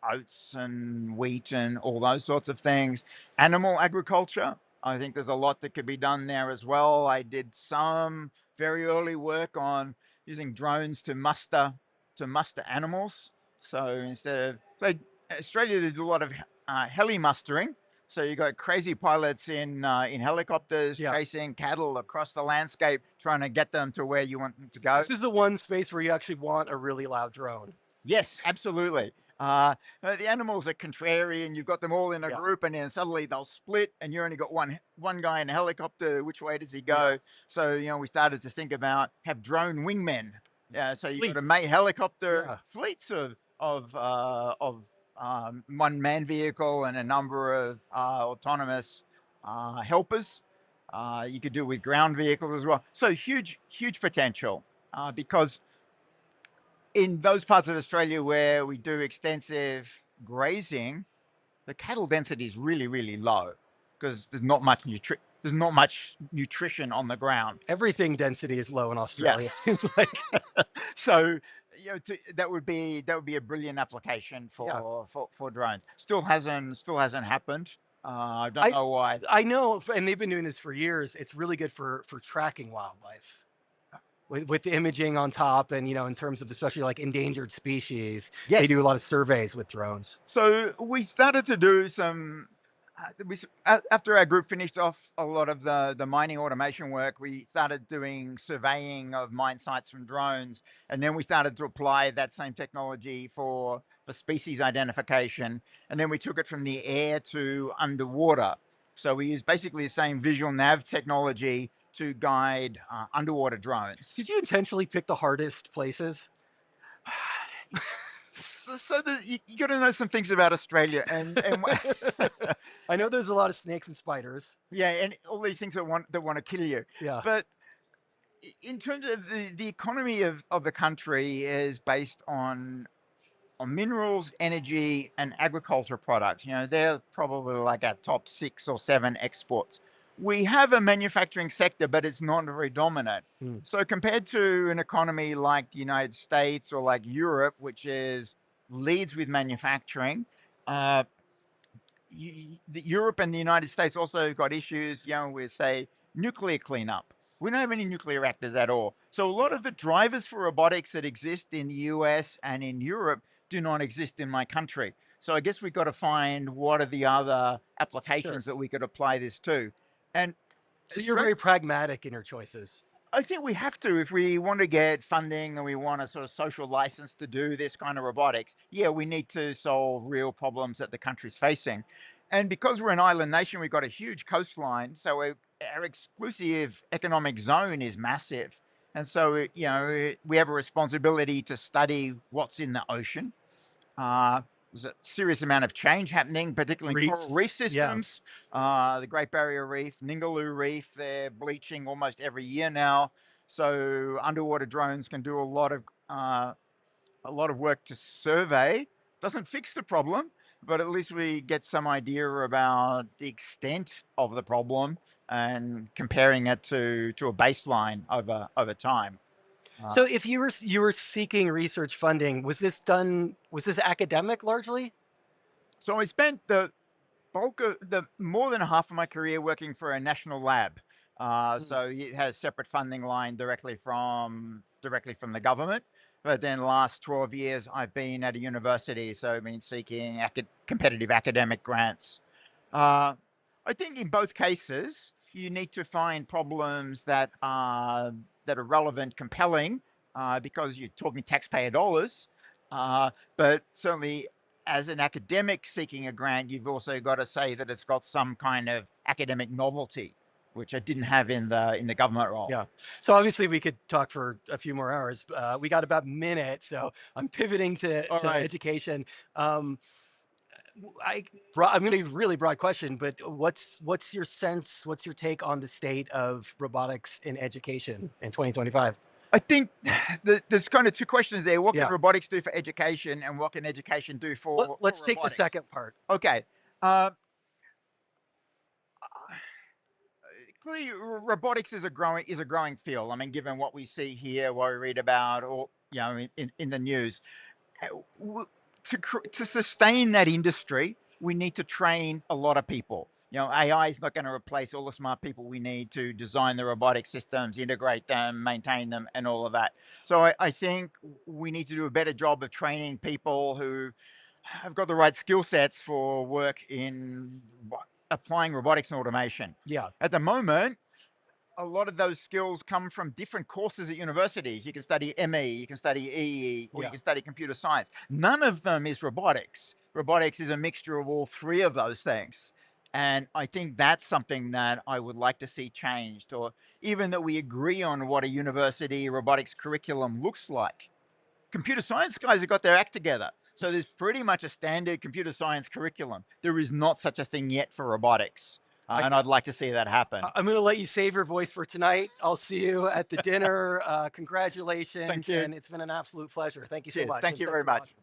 oats and wheat and all those sorts of things. Animal agriculture, I think there's a lot that could be done there as well. I did some very early work on using drones to muster animals. So instead of Australia, they do a lot of heli mustering. So you got crazy pilots in helicopters chasing cattle across the landscape, trying to get them to where you want them to go. This is the one space where you actually want a really loud drone. Yes, absolutely. The animals are contrarian. You've got them all in a group, and then suddenly they'll split, and you only got one guy in a helicopter. Which way does he go? Yeah. So we started to think about have drone wingmen. Yeah, so you've got a main helicopter fleets of one-man vehicle and a number of autonomous helpers. You could do it with ground vehicles as well. So huge potential because in those parts of Australia where we do extensive grazing, the cattle density is really, really low because there's not much nutrition on the ground. Everything density is low in Australia. It seems like. So that would be a brilliant application for drones. Still hasn't happened. I don't know why. I know, and they've been doing this for years. It's really good for tracking wildlife. With the imaging on top, and in terms of especially like endangered species, they do a lot of surveys with drones. So we started to do some. After our group finished off a lot of the mining automation work, we started doing surveying of mine sites from drones, and then we started to apply that same technology for species identification, and then we took it from the air to underwater. So we used basically the same visual nav technology to guide underwater drones. Did you intentionally pick the hardest places? You got to know some things about Australia, and I know there's a lot of snakes and spiders. Yeah, and all these things that want to kill you. Yeah. But in terms of the economy of the country is based on minerals, energy, and agriculture products. They're probably like our top 6 or 7 exports. We have a manufacturing sector, but it's not very dominant. So compared to an economy like the United States or like Europe, which leads with manufacturing, Europe and the United States also got issues, with, say, nuclear cleanup. We don't have any nuclear reactors at all. So a lot of the drivers for robotics that exist in the US and in Europe do not exist in my country. So I guess we've got to find what are the other applications that we could apply this to. And so you're very pragmatic in your choices. I think we have to, if we want to get funding and we want a sort of social license to do this kind of robotics, we need to solve real problems that the country's facing. And because we're an island nation, we've got a huge coastline. So our exclusive economic zone is massive. And so, we have a responsibility to study what's in the ocean. There's a serious amount of change happening, particularly in coral reef systems. The Great Barrier Reef, Ningaloo Reef, they're bleaching almost every year now. So underwater drones can do a lot of work to survey. Doesn't fix the problem, but at least we get some idea about the extent of the problem and comparing it to a baseline over time. So if you were seeking research funding, was this academic largely? So I spent the bulk of more than half of my career working for a national lab. So it has a separate funding line directly from the government. But then the last 12 years, I've been at a university. So I've been seeking competitive academic grants. I think in both cases, you need to find problems that are relevant, compelling, because you're talking taxpayer dollars. But certainly, as an academic seeking a grant, you've also got to say that it's got some kind of academic novelty, which I didn't have in the government role. Yeah. So obviously, we could talk for a few more hours. We got about a minute, so I'm pivoting to education. I'm going to be a really broad question, but what's your sense? What's your take on the state of robotics in education in 2025? I think there's kind of 2 questions there. What can robotics do for education, and what can education do for? Let's take the second part. Okay. Clearly, robotics is a growing field. I mean, given what we see here, what we read about, I mean, in the news. To sustain that industry, we need to train a lot of people. AI is not going to replace all the smart people we need to design the robotic systems, integrate them, maintain them, and all of that. So I think we need to do a better job of training people who have got the right skill sets for work in applying robotics and automation. Yeah. At the moment, a lot of those skills come from different courses at universities. You can study ME, you can study EE, or you can study computer science. None of them is robotics. Robotics is a mixture of all three of those things. And I think that's something that I would like to see changed, or even that we agree on what a university robotics curriculum looks like. Computer science guys have got their act together. So there's pretty much a standard computer science curriculum. There is not such a thing yet for robotics. And I'd like to see that happen. I'm going to let you save your voice for tonight. I'll see you at the dinner. Congratulations. Thank you. And it's been an absolute pleasure. Thank you so Cheers. much. Thank you very much.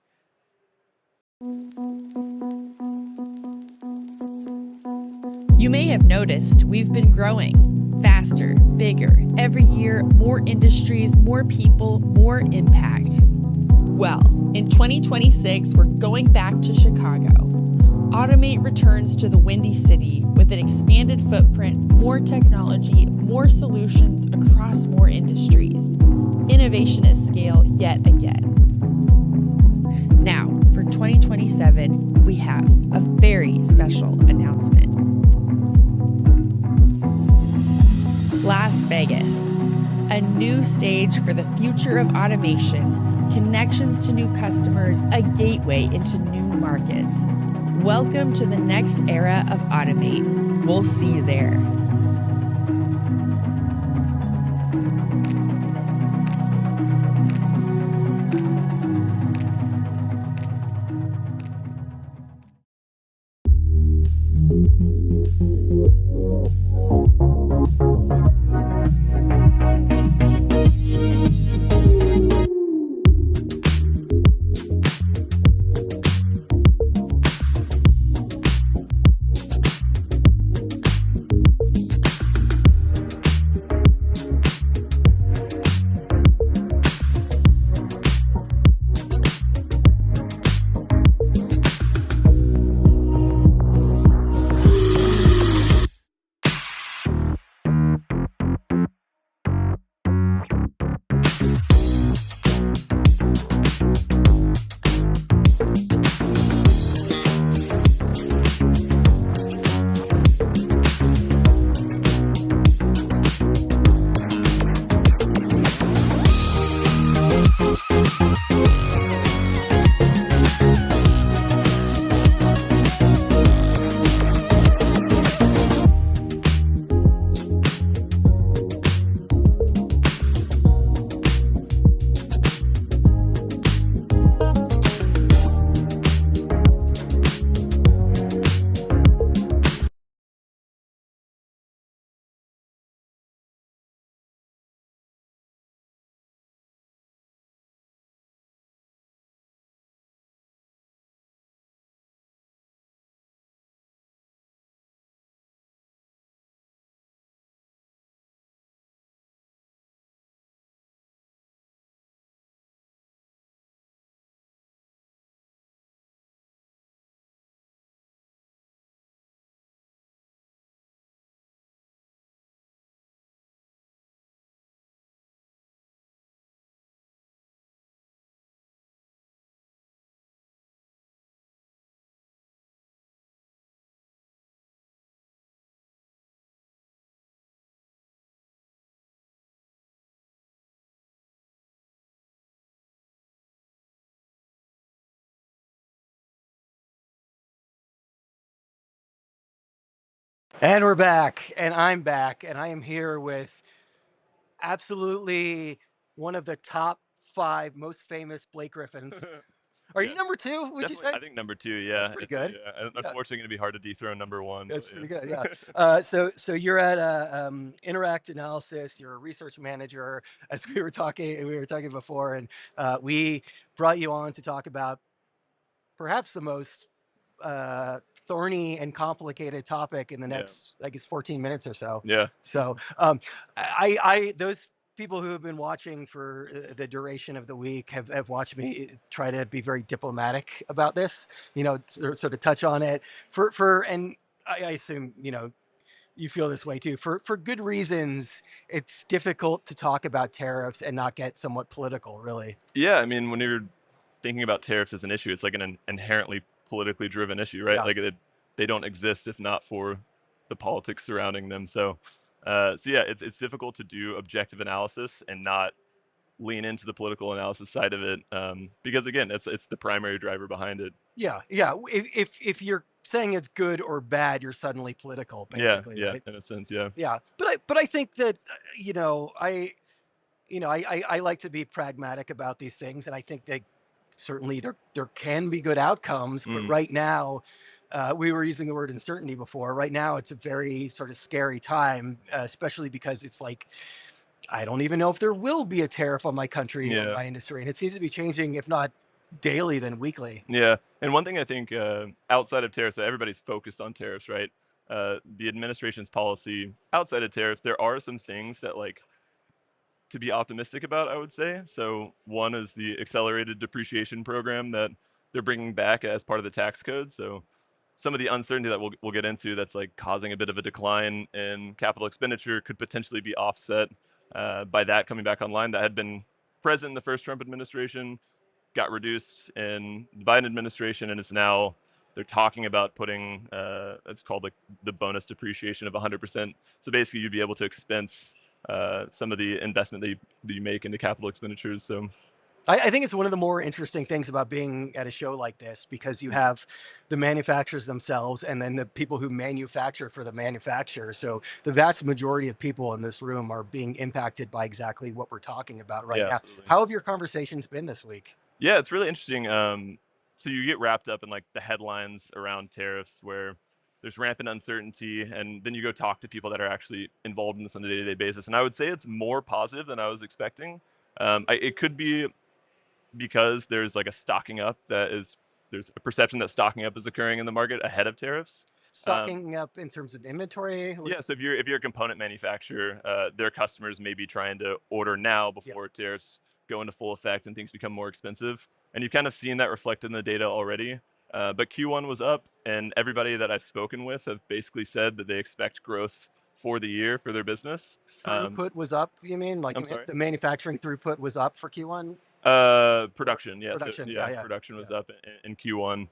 You may have noticed we've been growing faster, bigger, every year, more industries, more people, more impact. Well, in 2026, we're going back to Chicago. Automate returns to the Windy City with an expanded footprint, more technology, more solutions across more industries. Innovation at scale yet again. Now, for 2027, we have a very special announcement. Las Vegas, a new stage for the future of automation, connections to new customers, a gateway into new markets. Welcome to the next era of Automate. We'll see you there. And we're back, and I'm back, and I am here with absolutely one of the top 5 most famous Blake Griffins. Are you number 2, would you say? I think number 2, yeah. That's pretty good. Yeah. Unfortunately, going to be hard to dethrone number 1. That's but, pretty good, yeah. So you're at Interact Analysis. You're a research manager, as we were talking before, and we brought you on to talk about perhaps the most thorny and complicated topic in the next, I guess, 14 minutes or so. Yeah. So those people who have been watching for the duration of the week have watched me try to be very diplomatic about this, sort of touch on it and I assume, you feel this way too, for good reasons. It's difficult to talk about tariffs and not get somewhat political, really. Yeah, I mean, when you're thinking about tariffs as an issue, it's like an inherently politically driven issue, right? Yeah. Like they don't exist if not for the politics surrounding them. So yeah, it's difficult to do objective analysis and not lean into the political analysis side of it, because again, it's the primary driver behind it. Yeah, yeah. If you're saying it's good or bad, you're suddenly political, Yeah, basically, yeah, right? in a sense, yeah. Yeah, but I think that I like to be pragmatic about these things, and I think that certainly there can be good outcomes. But Mm. right now, we were using the word uncertainty before. Right now, it's a very sort of scary time, especially because it's like I don't even know if there will be a tariff on my country or Yeah. my industry, and it seems to be changing, if not daily, then weekly. Yeah, and one thing I think outside of tariffs, so everybody's focused on tariffs, right? The administration's policy outside of tariffs, there are some things that like to be optimistic about, I would say. So one is the accelerated depreciation program that they're bringing back as part of the tax code. So some of the uncertainty that we'll get into that's like causing a bit of a decline in capital expenditure could potentially be offset by that coming back online. That had been present in the first Trump administration, got reduced in the Biden administration, and it's now they're talking about putting it's called like the bonus depreciation of 100%. So basically, you'd be able to expense some of the investment that you make into capital expenditures. So I think it's one of the more interesting things about being at a show like this, because you have the manufacturers themselves and then the people who manufacture for the manufacturers. So the vast majority of people in this room are being impacted by exactly what we're talking about right Yeah, now. absolutely. How have your conversations been this week? yeah, it's really interesting. So you get wrapped up in like the headlines around tariffs where there's rampant uncertainty, and then you go talk to people that are actually involved in this on a day-to-day basis. And I would say it's more positive than I was expecting. It could be because there's like a stocking up there's a perception that stocking up is occurring in the market ahead of tariffs. Stocking up in terms of inventory? Yeah, so if you're a component manufacturer, their customers may be trying to order now before tariffs go into full effect and things become more expensive. And you've kind of seen that reflected in the data already. But Q1 was up, and everybody that I've spoken with have basically said that they expect growth for the year for their business. Throughput was up, you mean? Like I'm sorry? the manufacturing throughput was up for Q1? Production, yeah. Production, So, yeah. production was up in Q1.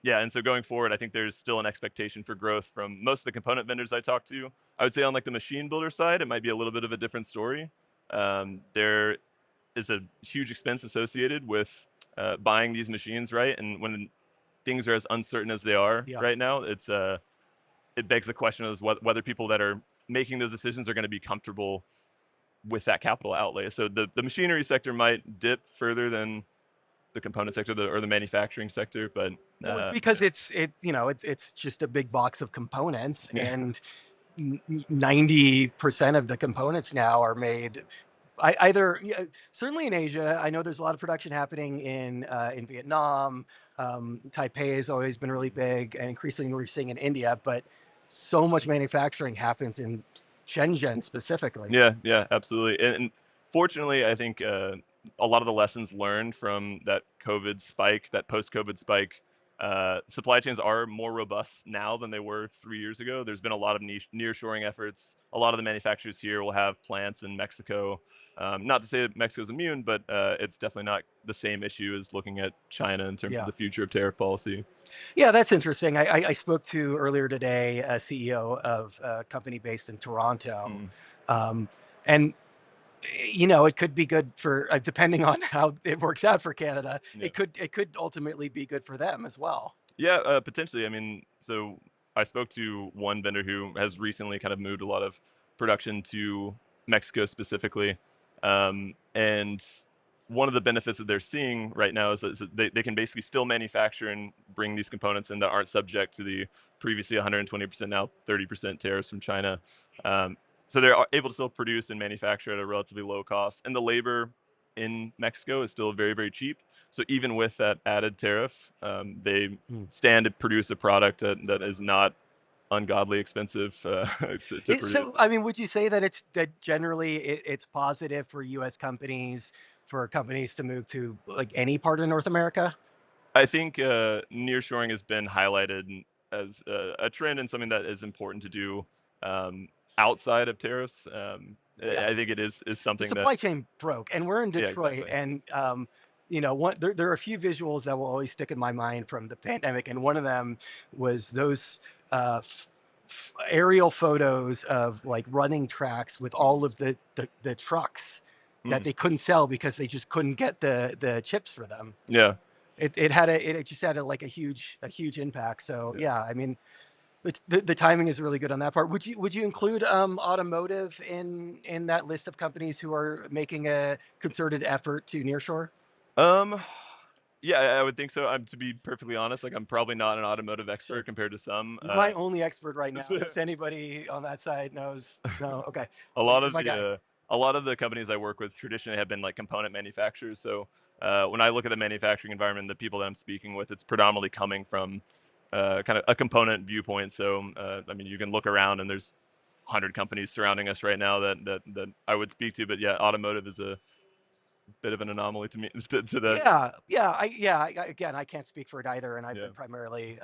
Yeah, and so going forward, I think there's still an expectation for growth from most of the component vendors I talked to. I would say on like the machine builder side, it might be a little bit of a different story. There is a huge expense associated with buying these machines, right? And when things are as uncertain as they are right now, it begs the question of whether people that are making those decisions are going to be comfortable with that capital outlay. So the machinery sector might dip further than the component sector or the manufacturing sector, but because it's just a big box of components, and 90% of the components now are made either certainly in Asia. I know there's a lot of production happening in Vietnam. Taipei has always been really big, and increasingly we're seeing in India. But so much manufacturing happens in Shenzhen specifically. Yeah, absolutely. And fortunately, I think a lot of the lessons learned from that COVID spike, that post-COVID spike, supply chains are more robust now than they were 3 years ago. There's been a lot of nearshoring efforts. A lot of the manufacturers here will have plants in Mexico. Not to say that Mexico's immune, but it's definitely not the same issue as looking at China in terms of the future of tariff policy. Yeah, that's interesting. I spoke to earlier today a CEO of a company based in Toronto, and it could be good for depending on how it works out for Canada. Yeah. It could ultimately be good for them as well. Yeah, potentially. I mean, so I spoke to one vendor who has recently kind of moved a lot of production to Mexico specifically, and one of the benefits that they're seeing right now is that they can basically still manufacture and bring these components in that aren't subject to the previously 120%, now 30% tariffs from China. So they're able to still produce and manufacture at a relatively low cost. And the labor in Mexico is still very, very cheap. So even with that added tariff, they stand to produce a product that is not ungodly expensive to produce. So, I mean, would you say that generally it's positive for U.S. companies, for companies to move to like any part of North America? I think nearshoring has been highlighted as a trend and something that is important to do outside of tariffs. I think it is The something that supply chain broke, and we're in Yeah, Detroit, exactly. and there are a few visuals that will always stick in my mind from the pandemic, and one of them was those aerial photos of like running tracks with all of the trucks that they couldn't sell because they just couldn't get the chips for them. Yeah. It just had like a huge impact. So yeah, I mean, the timing is really good on that part. Would you include automotive in that list of companies who are making a concerted effort to nearshore? Yeah, I would think so. To be perfectly honest, like I'm probably not an automotive expert compared to some. You're my only expert right now. If anybody on that side knows, no, okay. A So lot you're of my guy. the companies I work with traditionally have been like component manufacturers. So when I look at the manufacturing environment, the people that I'm speaking with, it's predominantly coming from kind of a component viewpoint. So I mean, you can look around and there's 100 companies surrounding us right now that I would speak to. But yeah, automotive is a bit of an anomaly to me to that. Again, I can't speak for it either, and I've Yeah. been primarily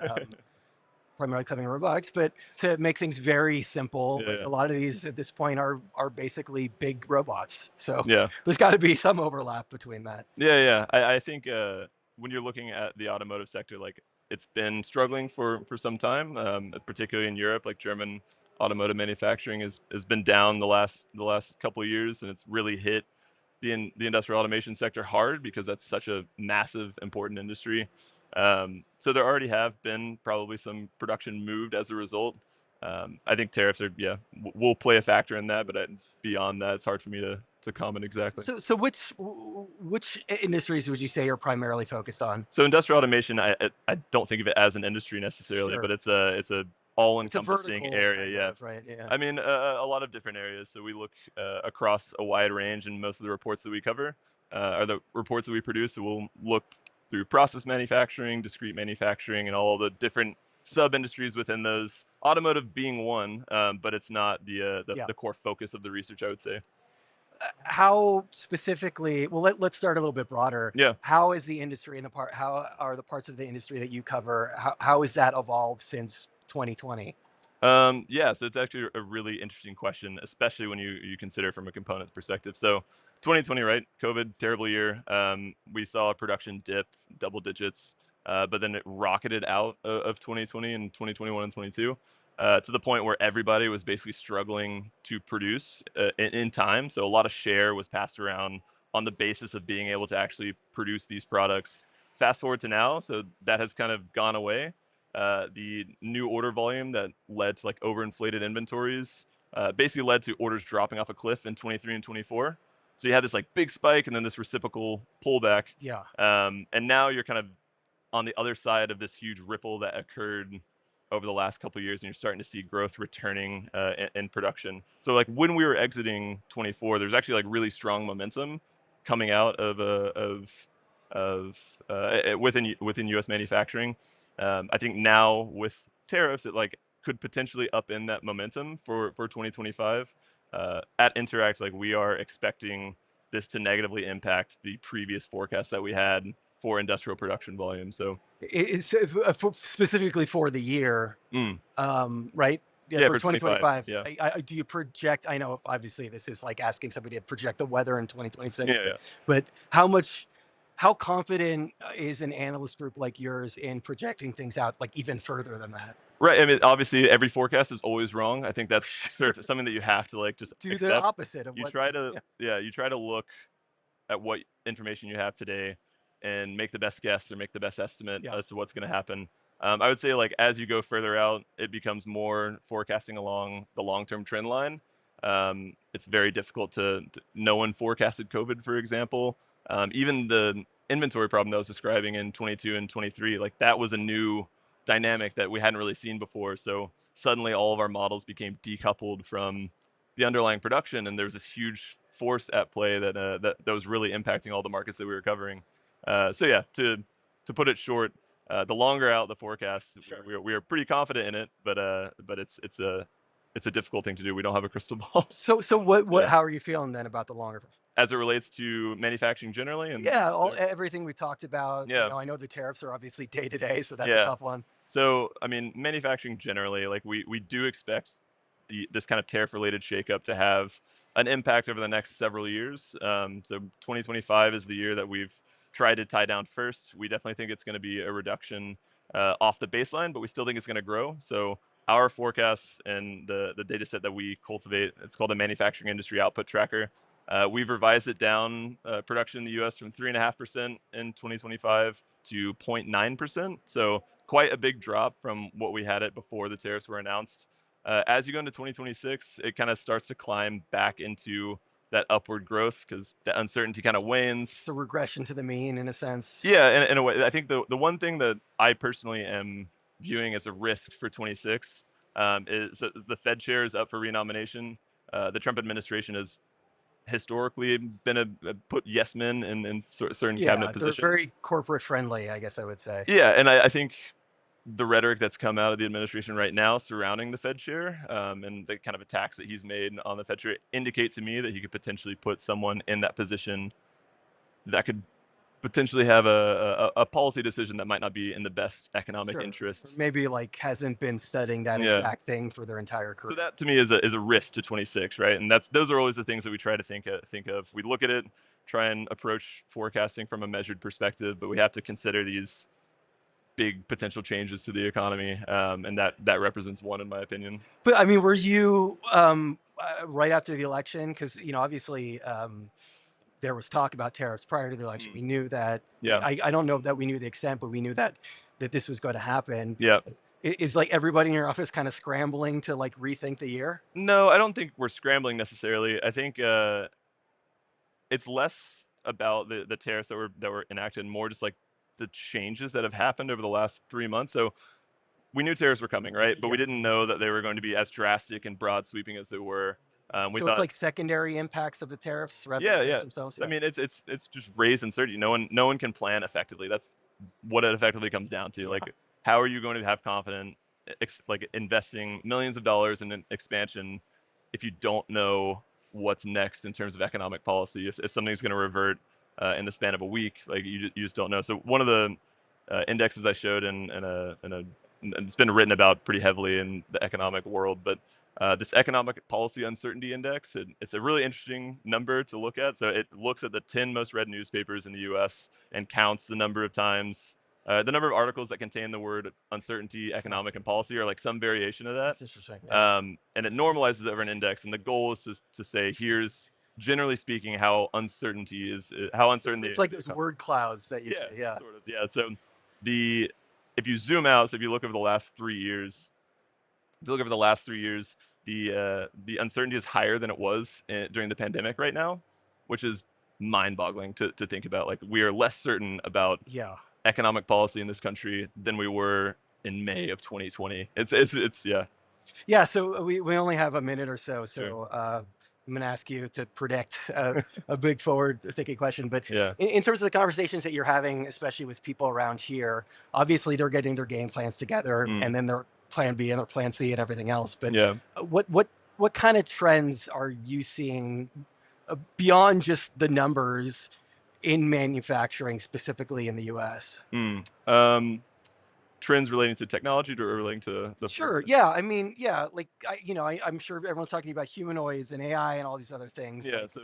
covering robotics. But to make things very simple, like Yeah. a lot of these at this point are basically big robots. So Yeah. there's got to be some overlap between that. Yeah. I think when you're looking at the automotive sector, like it's been struggling for some time, particularly in Europe. Like German automotive manufacturing has been down the last couple of years, and it's really hit the industrial automation sector hard because that's such a massive, important industry. So there already have been probably some production moved as a result. I think tariffs are will play a factor in that, but beyond that, it's hard for me to comment exactly. So which industries would you say are primarily focused on? So industrial automation, I don't think of it as an industry necessarily, Sure. but it's a all-encompassing vertical area. kind Yeah. of, right? Yeah. I mean, a lot of different areas. So we look across a wide range, and most of the reports that we cover are the reports that we produce. So we'll look through process manufacturing, discrete manufacturing, and all the different sub-industries within those. Automotive being one, but it's not the core focus of the research, I would say. How specifically? Well, let's start a little bit broader. Yeah. How is the industry and how are the parts of the industry that you cover? How has that evolved since 2020? Yeah, so it's actually a really interesting question, especially when you consider from a component perspective. So 2020, right? COVID, terrible year. We saw production dip double digits, but then it rocketed out of 2020 and 2021 and 22 to the point where everybody was basically struggling to produce in time. So a lot of share was passed around on the basis of being able to actually produce these products. Fast forward to now, so that has kind of gone away. The new order volume that led to like overinflated inventories basically led to orders dropping off a cliff in 23 and 24. So you had this like big spike and then this reciprocal pullback. Yeah. And now you're kind of on the other side of this huge ripple that occurred over the last couple of years, and you're starting to see growth returning in production. So like when we were exiting 24, there's actually like really strong momentum coming out of within U.S. manufacturing. I think now with tariffs, it like could potentially upend that momentum for 2025. At Interact, like we are expecting this to negatively impact the previous forecast that we had for industrial production volume. So It's specifically for the year, right? Yeah, for for 2025. 25, yeah. Do you project? I know, obviously, this is like asking somebody to project the weather in 2026. Yeah. But how confident is an analyst group like yours in projecting things out like even further than that? Right. I mean, obviously, every forecast is always wrong. I think that's something that you have to like just Do accept. the opposite of You what try to you try to look at what information you have today and make the best guess or make the best estimate as to what's going to happen. I would say like as you go further out, it becomes more forecasting along the long-term trend line. It's very difficult to no one forecasted COVID, for example. Even the inventory problem that I was describing in 22 and 23, like that was a new dynamic that we hadn't really seen before. So suddenly all of our models became decoupled from the underlying production, and there was this huge force at play that was really impacting all the markets that we were covering. So yeah, to put it short, the longer out the forecast, we are pretty confident in it, but it's a difficult thing to do. We don't have a crystal ball. So how are you feeling then about the longer? As it relates to manufacturing generally, and everything we talked about. Yeah. You know, I know the tariffs are obviously day to day, so that's Yeah. a tough one. So I mean, manufacturing generally, like we do expect this kind of tariff related shakeup to have an impact over the next several years. So 2025 is the year that we've tried to tie down first. We definitely think it's going to be a reduction off the baseline, but we still think it's going to grow. So our forecasts and the data set that we cultivate, it's called the Manufacturing Industry Output Tracker. We've revised it down, production in the U.S. from 3.5% in 2025 to 0.9%. So quite a big drop from what we had it before the tariffs were announced. As you go into 2026, it kind of starts to climb back into that upward growth because the uncertainty kind of wanes. It's a regression to the mean in a sense. Yeah, in a way. I think the one thing that I personally am viewing as a risk for 26 is the Fed chair is up for renomination. The Trump administration has historically been put yes men in certain cabinet positions. They're very corporate friendly, I guess I would say. Yeah, and I think the rhetoric that's come out of the administration right now surrounding the Fed chair and the kind of attacks that he's made on the Fed chair indicate to me that he could potentially put someone in that position that could potentially have a policy decision that might not be in the best economic interest. Maybe like hasn't been studying that exact thing for their entire career. So that to me is a risk to 26, right? And those are always the things that we try to think of. We look at it, try and approach forecasting from a measured perspective, but we have to consider these big potential changes to the economy, and that represents one, in my opinion. But I mean, were you right after the election? Because obviously there was talk about tariffs prior to the election. We knew that. Yeah. I don't know that we knew the extent, but we knew that this was going to happen. Yeah. Is like everybody in your office kind of scrambling to like rethink the year? No, I don't think we're scrambling necessarily. I think it's less about the tariffs that were enacted, and more just like the changes that have happened over the last 3 months. So we knew tariffs were coming, right? But we didn't know that they were going to be as drastic and broad sweeping as they were. So it's like secondary impacts of the tariffs rather than tariffs themselves. I mean, it's just raised uncertainty. No one can plan effectively. That's what it effectively comes down to. Like, how are you going to have confidence, like investing millions of dollars in an expansion, if you don't know what's next in terms of economic policy? If something's going to revert in the span of a week, like you just don't know. So one of the indexes I showed in it's been written about pretty heavily in the economic world, but this economic policy uncertainty index, it's a really interesting number to look at. So it looks at the 10 most read newspapers in the US and counts the number of times, the number of articles that contain the word uncertainty, economic, and policy, or like some variation of that. That's interesting. Yeah. And it normalizes over an index. And the goal is to say, here's, generally speaking, how uncertainty is, how uncertain it's like those word clouds that you see. Yeah. Sort of. Yeah. So if you zoom out, so if you look over the last 3 years, the uncertainty is higher than it was during the pandemic right now, which is mind-boggling to think about. Like, we are less certain about economic policy in this country than we were in May of 2020. It's yeah. Yeah. So we only have a minute or so. So I'm going to ask you to predict a big forward-thinking question. But in terms of the conversations that you're having, especially with people around here, obviously they're getting their game plans together, and then their plan B and their plan C and everything else. But what kind of trends are you seeing beyond just the numbers in manufacturing, specifically in the U.S.? Trends relating to technology or relating to the Sure. Yeah. I mean, like I'm sure everyone's talking about humanoids and AI and all these other things. Yeah. Like, So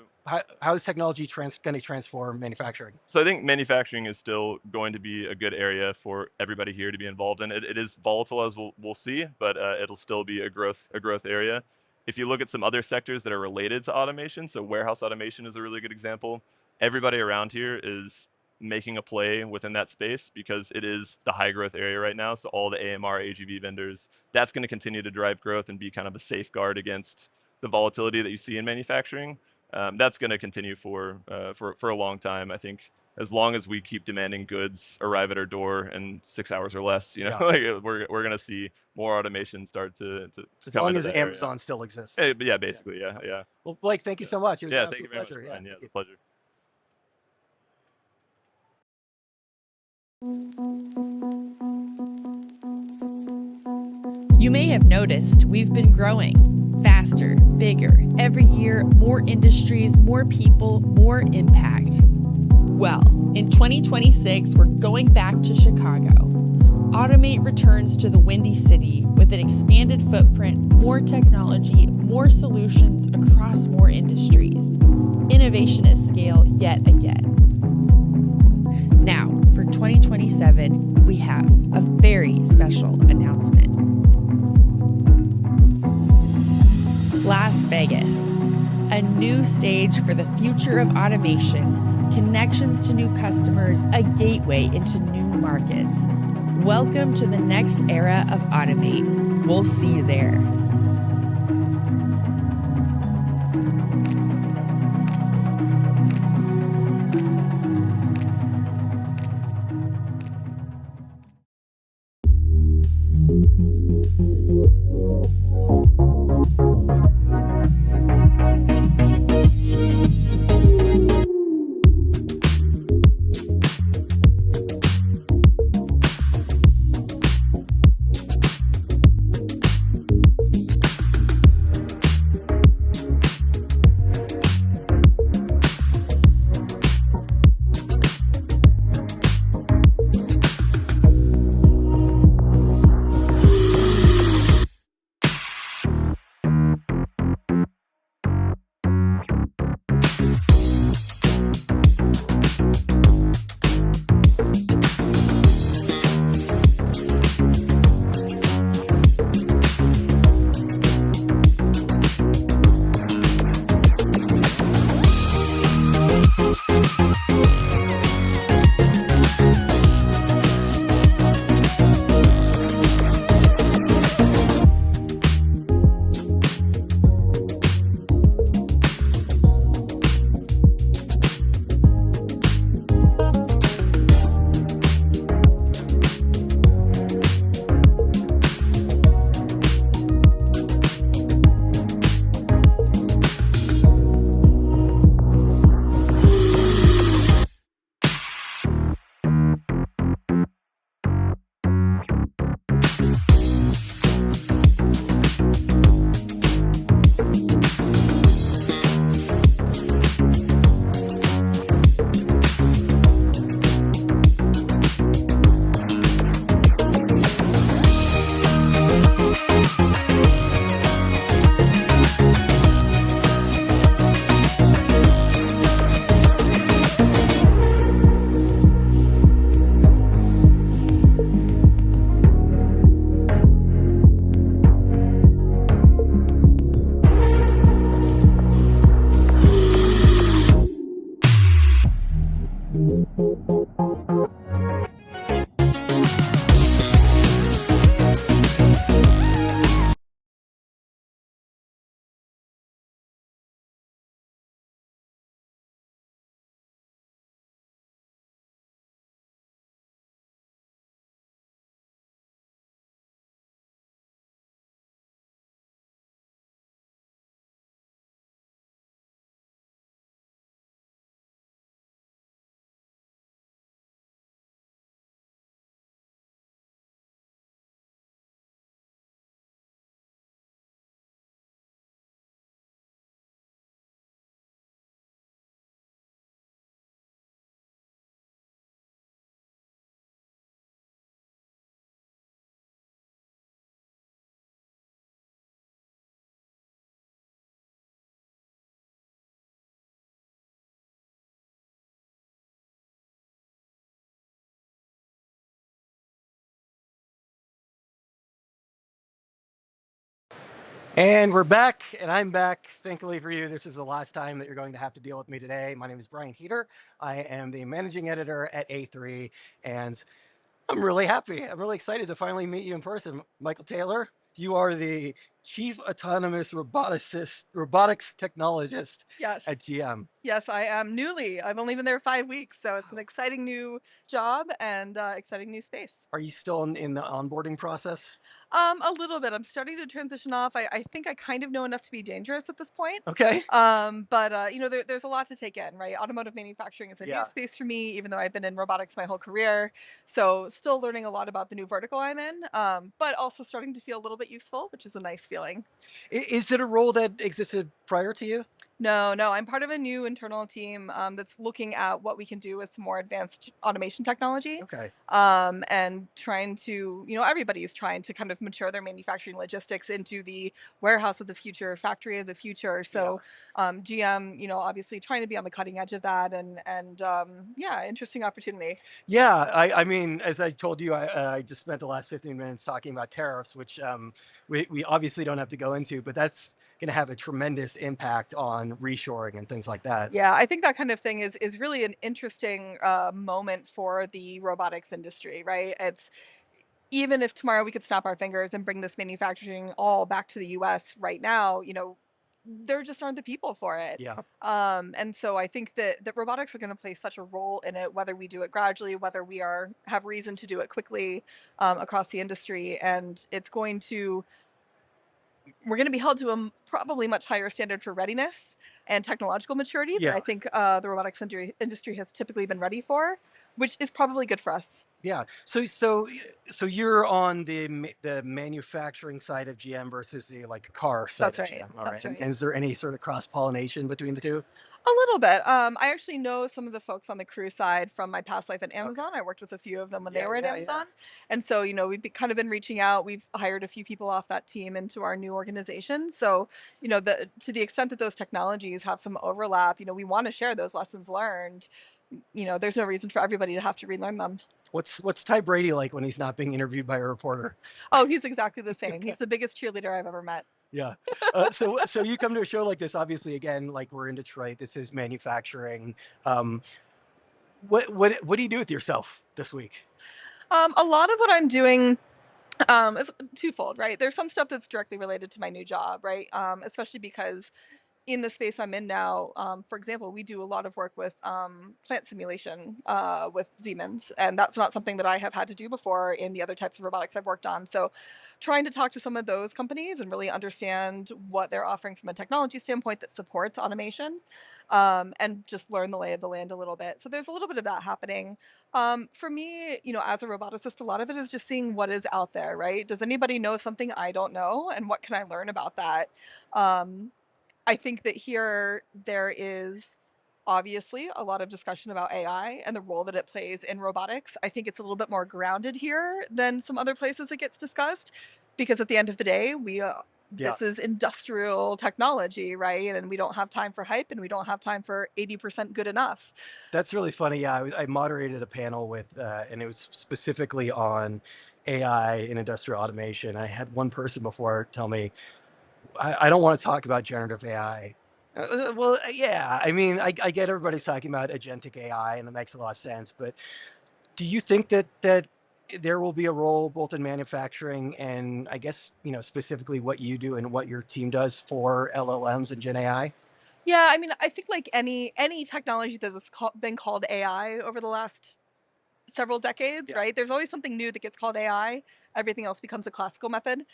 how is technology going to transform manufacturing? So I think manufacturing is still going to be a good area for everybody here to be involved in. It is volatile, as we'll see, but it'll still be a growth area. If you look at some other sectors that are related to automation, so warehouse automation is a really good example. Everybody around here is making a play within that space because it is the high growth area right now. So all the AMR, AGV vendors, that's going to continue to drive growth and be kind of a safeguard against the volatility that you see in manufacturing. That's going to continue for a long time. I think as long as we keep demanding goods arrive at our door in 6 hours or less, like we're going to see more automation start to as long as Amazon still exists. Yeah, basically, yeah. Well, Blake, thank you so much. It was an thank you absolute very pleasure. much. Yeah, it's a pleasure. You may have noticed we've been growing faster, bigger, every year, more industries, more people, more impact. Well, in 2026, we're going back to Chicago. Automate returns to the Windy City with an expanded footprint, more technology, more solutions across more industries. Innovation at scale yet again. Now, for 2027, we have a very special announcement. Las Vegas, a new stage for the future of automation, connections to new customers, a gateway into new markets. Welcome to the next era of Automate. We'll see you there. And we're back, and I'm back. Thankfully for you, this is the last time that you're going to have to deal with me today. My name is Brian Heater. I am the managing editor at A3, and I'm really happy. I'm really excited to finally meet you in person. Michael Taylor, you are the Chief Autonomous Robotics Technologist Yes. at GM. Yes, I am newly. I've only been there 5 weeks, so it's an exciting new job and exciting new space. Are you still in the onboarding process? A little bit. I'm starting to transition off. I think I kind of know enough to be dangerous at this point. Okay. But there's a lot to take in, right? Automotive manufacturing is a Yeah. new space for me, even though I've been in robotics my whole career. So still learning a lot about the new vertical I'm in, but also starting to feel a little bit useful, which is a nice feeling. Is it a role that existed prior to you? No, I'm part of a new internal team that's looking at what we can do with some more advanced automation technology. Okay. And trying to, everybody's trying to kind of mature their manufacturing logistics into the warehouse of the future, factory of the future. So GM, obviously trying to be on the cutting edge of that, and yeah, interesting opportunity. Yeah, I mean, as I told you, I just spent the last 15 minutes talking about tariffs, which we obviously don't have to go into, but that's going to have a tremendous impact on reshoring and things like that. Yeah, I think that kind of thing is really an interesting moment for the robotics industry, right? It's even if tomorrow we could snap our fingers and bring this manufacturing all back to the US right now, there just aren't the people for it. Yeah. And so I think that robotics are going to play such a role in it, whether we do it gradually, whether we have reason to do it quickly across the industry, and we're going to be held to a probably much higher standard for readiness and technological maturity than Yeah. I think the robotics industry has typically been ready for, which is probably good for us. Yeah. So you're on the manufacturing side of GM versus the car side That's of right. GM. All right. That's And right. is there any sort of cross pollination between the two? A little bit. I actually know some of the folks on the crew side from my past life at Amazon. I worked with a few of them when they were at Amazon. And so, kind of been reaching out. We've hired a few people off that team into our new organization. So, to the extent that those technologies have some overlap, we want to share those lessons learned. There's no reason for everybody to have to relearn them. What's Ty Brady like when he's not being interviewed by a reporter? Oh, he's exactly the same. He's the biggest cheerleader I've ever met. Yeah. So you come to a show like this, obviously, again, like we're in Detroit. This is manufacturing. What do you do with yourself this week? A lot of what I'm doing is twofold, right? There's some stuff that's directly related to my new job, right? Especially because in the space I'm in now, for example, we do a lot of work with plant simulation with Siemens, and that's not something that I have had to do before in the other types of robotics I've worked on. So trying to talk to some of those companies and really understand what they're offering from a technology standpoint that supports automation, and just learn the lay of the land a little bit. So there's a little bit of that happening. For me, as a roboticist, a lot of it is just seeing what is out there, right? Does anybody know something I don't know, and what can I learn about that? I think that here there is obviously a lot of discussion about AI and the role that it plays in robotics. I think it's a little bit more grounded here than some other places it gets discussed, because at the end of the day, this is industrial technology, right? And we don't have time for hype, and we don't have time for 80% good enough. That's really funny. Yeah, I moderated a panel with, and it was specifically on AI in industrial automation. I had one person before tell me, I don't want to talk about generative AI. Well, yeah, I mean, I get everybody's talking about agentic AI, and that makes a lot of sense. But do you think that there will be a role both in manufacturing and, I guess, specifically what you do and what your team does for LLMs and Gen AI? Yeah, I mean, I think like any technology that has been called AI over the last several decades, right? There's always something new that gets called AI. Everything else becomes a classical method.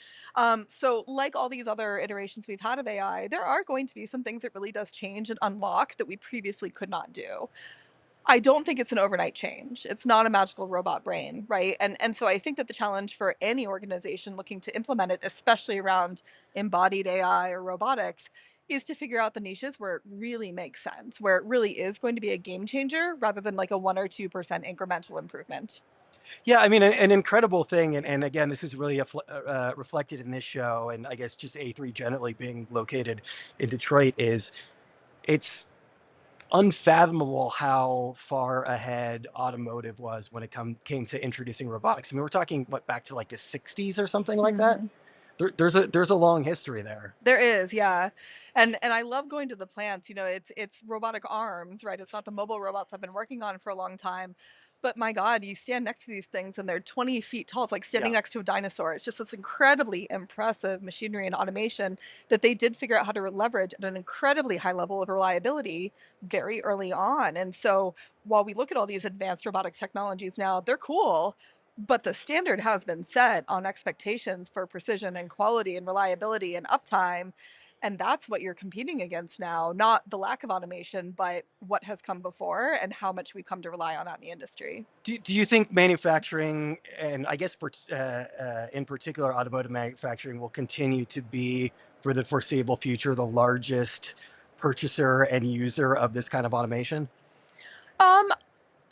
So like all these other iterations we've had of AI, there are going to be some things that really does change and unlock that we previously could not do. I don't think it's an overnight change. It's not a magical robot brain, right? And so I think that the challenge for any organization looking to implement it, especially around embodied AI or robotics, is to figure out the niches where it really makes sense, where it really is going to be a game changer rather than like a 1 or 2% incremental improvement. Yeah, I mean, an incredible thing, and again, this is really reflected in this show, and I guess just A3 generally being located in Detroit is it's unfathomable how far ahead automotive was when it came to introducing robotics. I mean, we're talking back to like the 60s or something like that. There's a long history there. There is, yeah. And I love going to the plants. It's robotic arms, right? It's not the mobile robots I've been working on for a long time. But my God, you stand next to these things and they're 20 feet tall. It's like standing Yeah. next to a dinosaur. It's just this incredibly impressive machinery and automation that they did figure out how to leverage at an incredibly high level of reliability very early on. And so while we look at all these advanced robotics technologies now, they're cool, but the standard has been set on expectations for precision and quality and reliability and uptime. And that's what you're competing against now, not the lack of automation, but what has come before and how much we've come to rely on that in the industry. Do you think manufacturing, and I guess in particular automotive manufacturing, will continue to be, for the foreseeable future, the largest purchaser and user of this kind of automation? Um,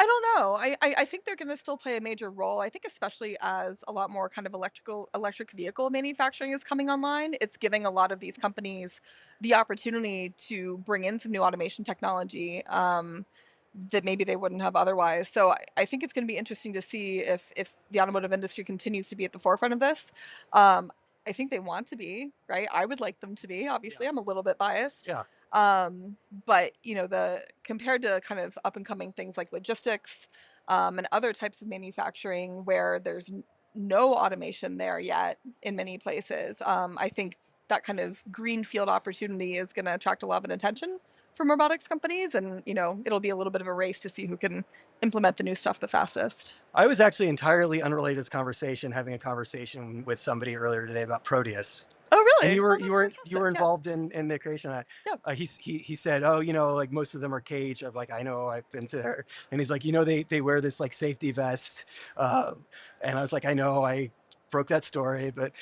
I don't know. I think they're going to still play a major role. I think especially as a lot more kind of electric vehicle manufacturing is coming online, it's giving a lot of these companies the opportunity to bring in some new automation technology that maybe they wouldn't have otherwise. So I think it's going to be interesting to see if the automotive industry continues to be at the forefront of this. Um, I think they want to be, right? I would like them to be. Obviously, I'm a little bit biased. Yeah. But the compared to kind of up and coming things like logistics and other types of manufacturing where there's no automation there yet in many places, I think that kind of greenfield opportunity is going to attract a lot of attention from robotics companies, and it'll be a little bit of a race to see who can implement the new stuff the fastest. I was actually entirely unrelated to this conversation, having a conversation with somebody earlier today about Proteus. Oh, really? And you Oh, were that's you were fantastic. you were Yes. involved in the creation of that. Yep. He said, oh, like most of them are cage. I'm like, I know, I've been to there. And he's like, they wear this like safety vest. And I was like, I know, I broke that story, but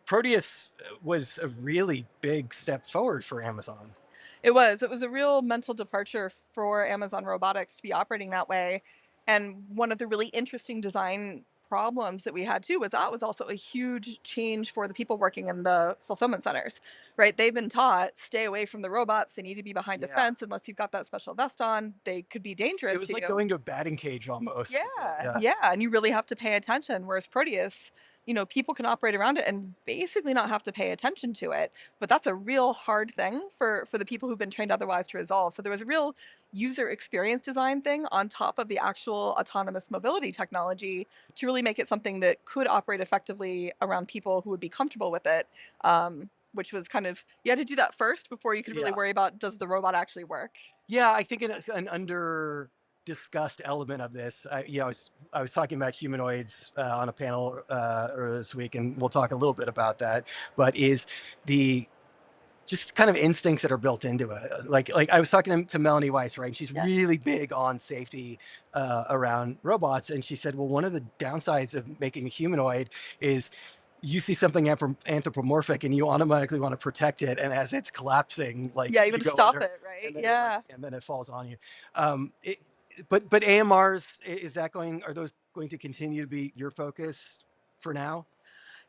Proteus was a really big step forward for Amazon. It was a real mental departure for Amazon Robotics to be operating that way. And one of the really interesting design problems that we had too was that was also a huge change for the people working in the fulfillment centers, right? They've been taught, stay away from the robots. They need to be behind a fence unless you've got that special vest on. They could be dangerous It was to like you. going to a batting cage almost. Yeah. And you really have to pay attention. Whereas Proteus, people can operate around it and basically not have to pay attention to it. But that's a real hard thing for the people who've been trained otherwise to resolve. So there was a real user experience design thing on top of the actual autonomous mobility technology to really make it something that could operate effectively around people who would be comfortable with it. Which was kind of, you had to do that first before you could really worry about, does the robot actually work? Yeah, I think an under discussed element of this, I was talking about humanoids on a panel earlier this week, and we'll talk a little bit about that, but is the just kind of instincts that are built into it. Like I was talking to Melanie Weiss, right? She's really big on safety around robots. And she said, well, one of the downsides of making a humanoid is you see something anthropomorphic and you automatically want to protect it. And as it's collapsing, like you got to stop under, it, right? and then it falls on you. But AMRs, are those going to continue to be your focus for now?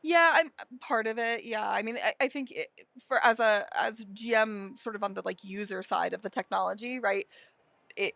Yeah, I'm part of it. Yeah, I mean, I think for as GM, sort of on the like user side of the technology, right? It,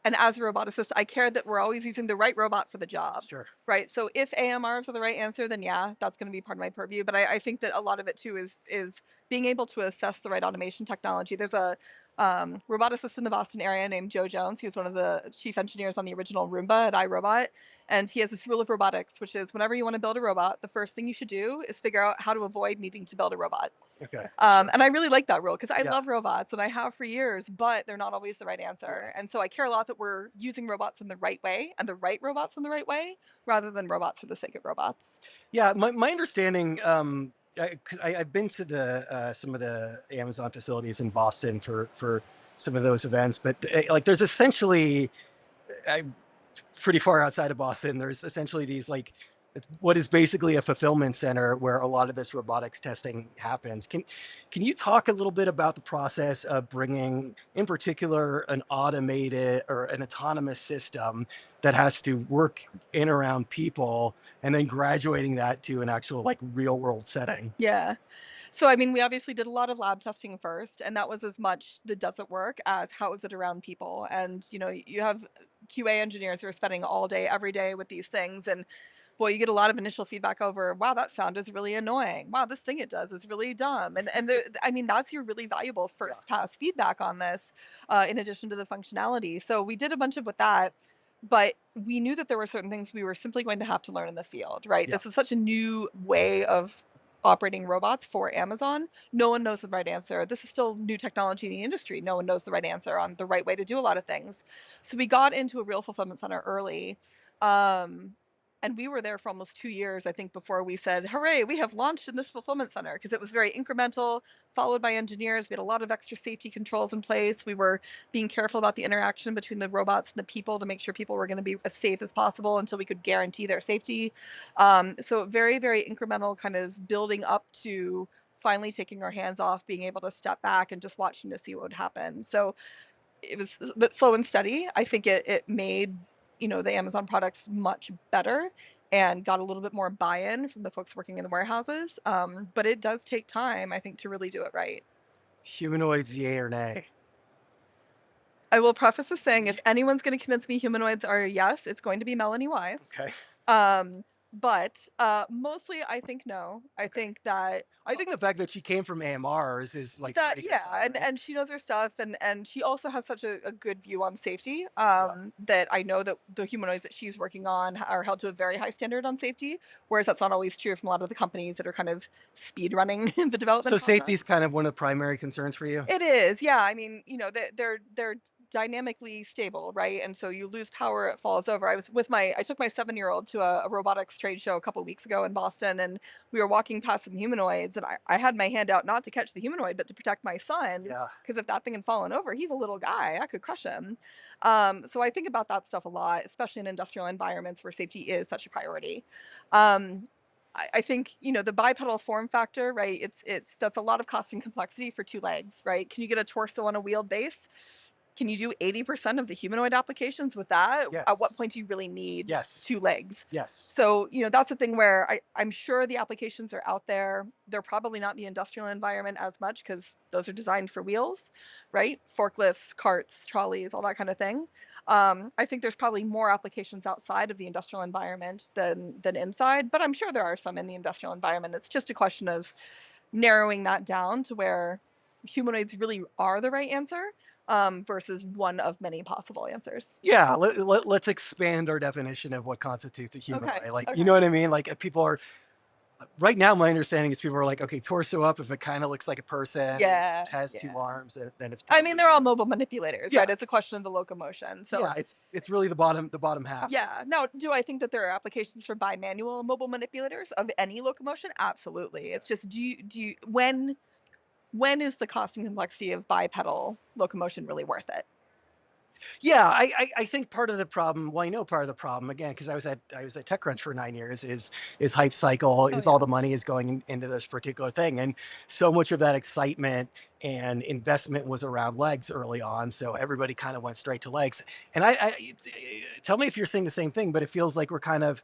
and as a roboticist, I care that we're always using the right robot for the job. Sure. Right. So if AMRs are the right answer, then yeah, that's going to be part of my purview. But I think that a lot of it too is being able to assess the right automation technology. There's a roboticist in the Boston area named Joe Jones. He was one of the chief engineers on the original Roomba at iRobot. And he has this rule of robotics, which is whenever you want to build a robot, the first thing you should do is figure out how to avoid needing to build a robot. Okay. And I really like that rule because I love robots and I have for years, but they're not always the right answer. And so I care a lot that we're using robots in the right way and the right robots in the right way rather than robots for the sake of robots. Yeah, my understanding, I've been to some of the Amazon facilities in Boston for some of those events, but like there's essentially, pretty far outside of Boston, there's essentially these like what is basically a fulfillment center where a lot of this robotics testing happens. Can you talk a little bit about the process of bringing, in particular, an automated or an autonomous system that has to work in around people and then graduating that to an actual like real world setting? Yeah. So, I mean, we obviously did a lot of lab testing first, and that was as much that doesn't work as how is it around people. And, you have QA engineers who are spending all day, every day with these things. And boy, you get a lot of initial feedback over, wow, that sound is really annoying. Wow, this thing it does is really dumb. And I mean, that's your really valuable first pass feedback on this, in addition to the functionality. So we did a bunch of with that. But we knew that there were certain things we were simply going to have to learn in the field, right? Yeah. This was such a new way of operating robots for Amazon. No one knows the right answer. This is still new technology in the industry. No one knows the right answer on the right way to do a lot of things. So we got into a real fulfillment center early. And we were there for almost 2 years, I think, before we said, hooray, we have launched in this fulfillment center, because it was very incremental, followed by engineers. We had a lot of extra safety controls in place. We were being careful about the interaction between the robots and the people to make sure people were going to be as safe as possible until we could guarantee their safety. So very, very incremental, kind of building up to finally taking our hands off, being able to step back and just watching to see what would happen. So it was a bit slow and steady. I think it made, the Amazon products much better and got a little bit more buy-in from the folks working in the warehouses. But it does take time, I think, to really do it right. Humanoids, yay or nay? I will preface this saying, if anyone's going to convince me humanoids are a yes, it's going to be Melanie Wise. Okay. But mostly I think no. I think the fact that she came from AMRs is like that, pretty yeah, concerning. and she knows her stuff, and she also has such a good view on safety, that I know that the humanoids that she's working on are held to a very high standard on safety, whereas that's not always true from a lot of the companies that are kind of speed running the development So process. safety is kind of one of the primary concerns for you? It is, yeah. I mean, they're dynamically stable, right? And so you lose power, it falls over. I took my 7-year-old to a robotics trade show a couple weeks ago in Boston, and we were walking past some humanoids, and I had my hand out not to catch the humanoid, but to protect my son. Yeah. Because if that thing had fallen over, he's a little guy, I could crush him. So I think about that stuff a lot, especially in industrial environments where safety is such a priority. I think, the bipedal form factor, right? That's a lot of cost and complexity for 2 legs, right? Can you get a torso on a wheeled base? Can you do 80% of the humanoid applications with that? Yes. At what point do you really need Yes. 2 legs? Yes. So, that's the thing where I'm sure the applications are out there. They're probably not in the industrial environment as much, because those are designed for wheels, right? Forklifts, carts, trolleys, all that kind of thing. I think there's probably more applications outside of the industrial environment than inside, but I'm sure there are some in the industrial environment. It's just a question of narrowing that down to where humanoids really are the right answer, versus one of many possible answers. Yeah, let's expand our definition of what constitutes a humanoid. Okay, Like, okay. you know what I mean? Like, people are right now. My understanding is people are like, okay, torso up if it kind of looks like a person. Yeah, Has 2 yeah. arms, then it's. I mean, they're all mobile manipulators, Yeah. right? It's a question of the locomotion. So Yeah, it's really the bottom half. yeah. Now, do I think that there are applications for bimanual mobile manipulators of any locomotion? Absolutely. It's just, do you when is the cost and complexity of bipedal locomotion really worth it? Yeah, I think part of the problem. Well, I know part of the problem, again, because I was at TechCrunch for 9 years. Is hype cycle? Is all the money is going into this particular thing, and so much of that excitement and investment was around legs early on. So everybody kind of went straight to legs. And tell me if you're saying the same thing, but it feels like we're kind of,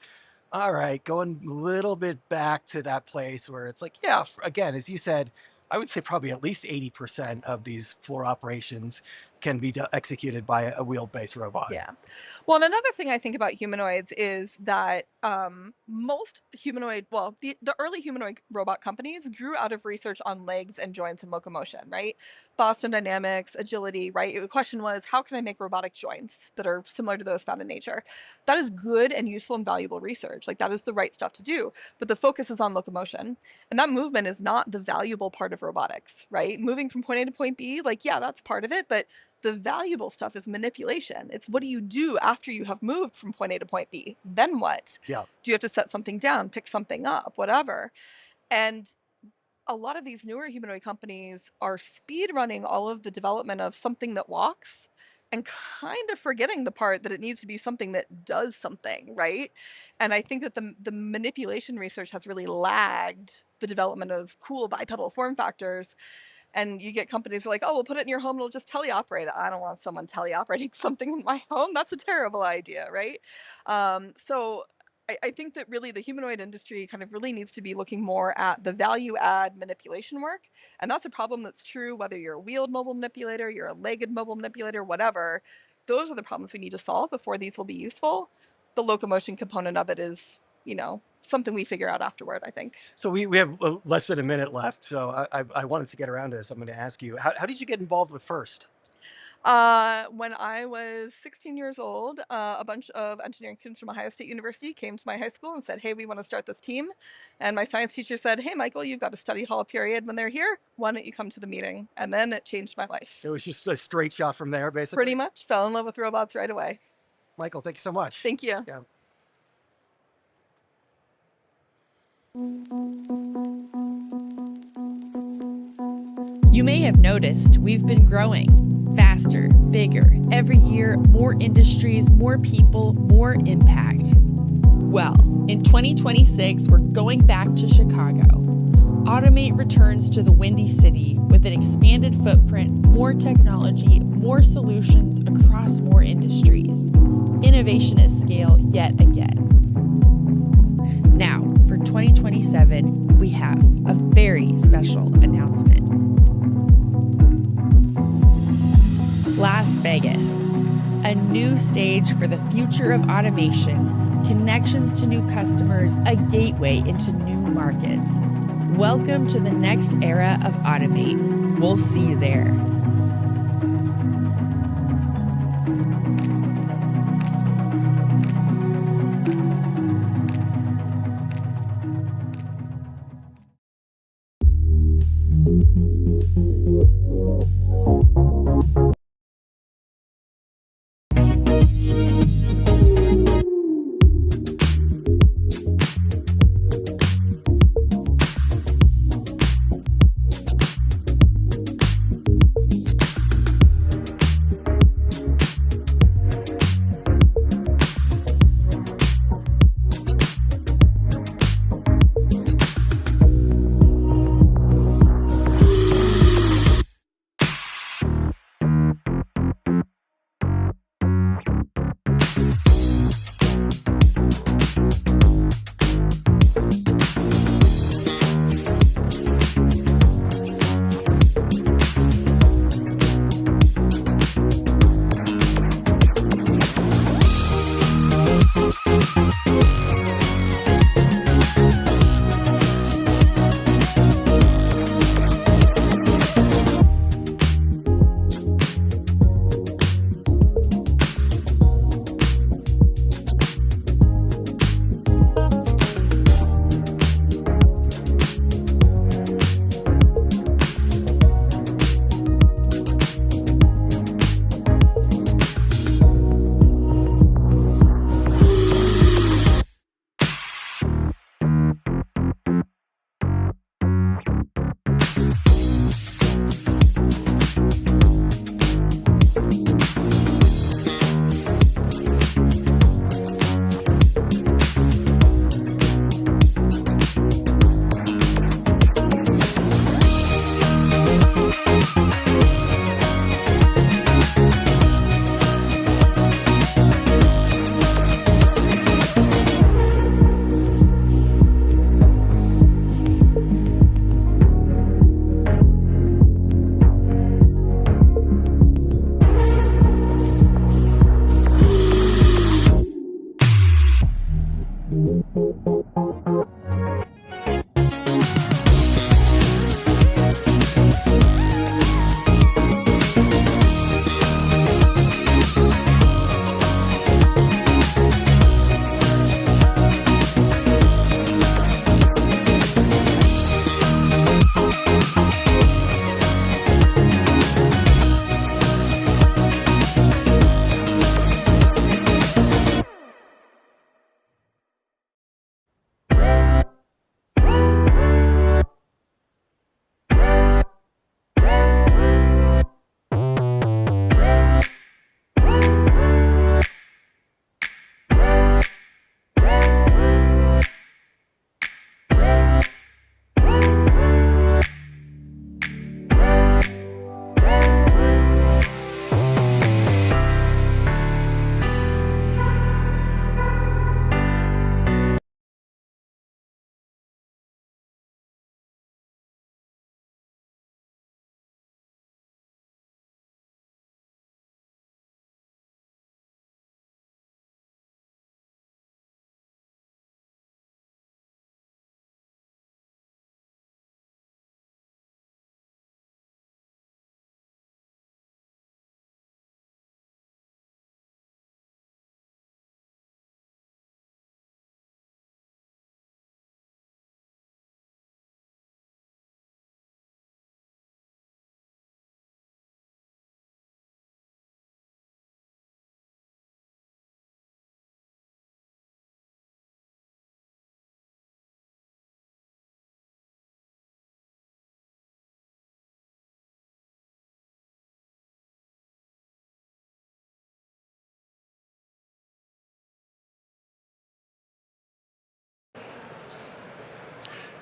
all right, going a little bit back to that place where it's like, yeah, again, as you said, I would say probably at least 80% of these floor operations can be executed by a wheel-based robot. Yeah. Well, and another thing I think about humanoids is that most humanoid, well, the early humanoid robot companies grew out of research on legs and joints and locomotion, right? Boston Dynamics, agility, right? The question was, how can I make robotic joints that are similar to those found in nature? That is good and useful and valuable research. Like, that is the right stuff to do. But the focus is on locomotion. And that movement is not the valuable part of robotics, right? Moving from point A to point B, like, yeah, that's part of it, but the valuable stuff is manipulation. It's what do you do after you have moved from point A to point B? Then what? Yeah. Do you have to set something down, pick something up, whatever? And a lot of these newer humanoid companies are speed running all of the development of something that walks and kind of forgetting the part that it needs to be something that does something, right? And I think that the manipulation research has really lagged the development of cool bipedal form factors. And you get companies who are like, oh, we'll put it in your home, it'll just teleoperate. I don't want someone teleoperating something in my home. That's a terrible idea, right? So I think that really the humanoid industry kind of really needs to be looking more at the value add manipulation work. And that's a problem that's true whether you're a wheeled mobile manipulator, you're a legged mobile manipulator, whatever. Those are the problems we need to solve before these will be useful. The locomotion component of it is, something we figure out afterward, I think. So we have less than a minute left. So I wanted to get around to this. I'm going to ask you, how did you get involved with FIRST? When I was 16 years old, a bunch of engineering students from Ohio State University came to my high school and said, hey, we want to start this team. And my science teacher said, hey, Michael, you've got a study hall period when they're here. Why don't you come to the meeting? And then it changed my life. It was just a straight shot from there, basically. Pretty much. Fell in love with robots right away. Michael, thank you so much. Thank you. Yeah. You may have noticed we've been growing faster, bigger, every year, more industries, more people, more impact. Well, in 2026, we're going back to Chicago. Automate returns to the Windy City with an expanded footprint, more technology, more solutions across more industries. Innovation at scale yet again. Now, for 2027, we have a very special announcement. Las Vegas, a new stage for the future of automation, connections to new customers, a gateway into new markets. Welcome to the next era of Automate. We'll see you there.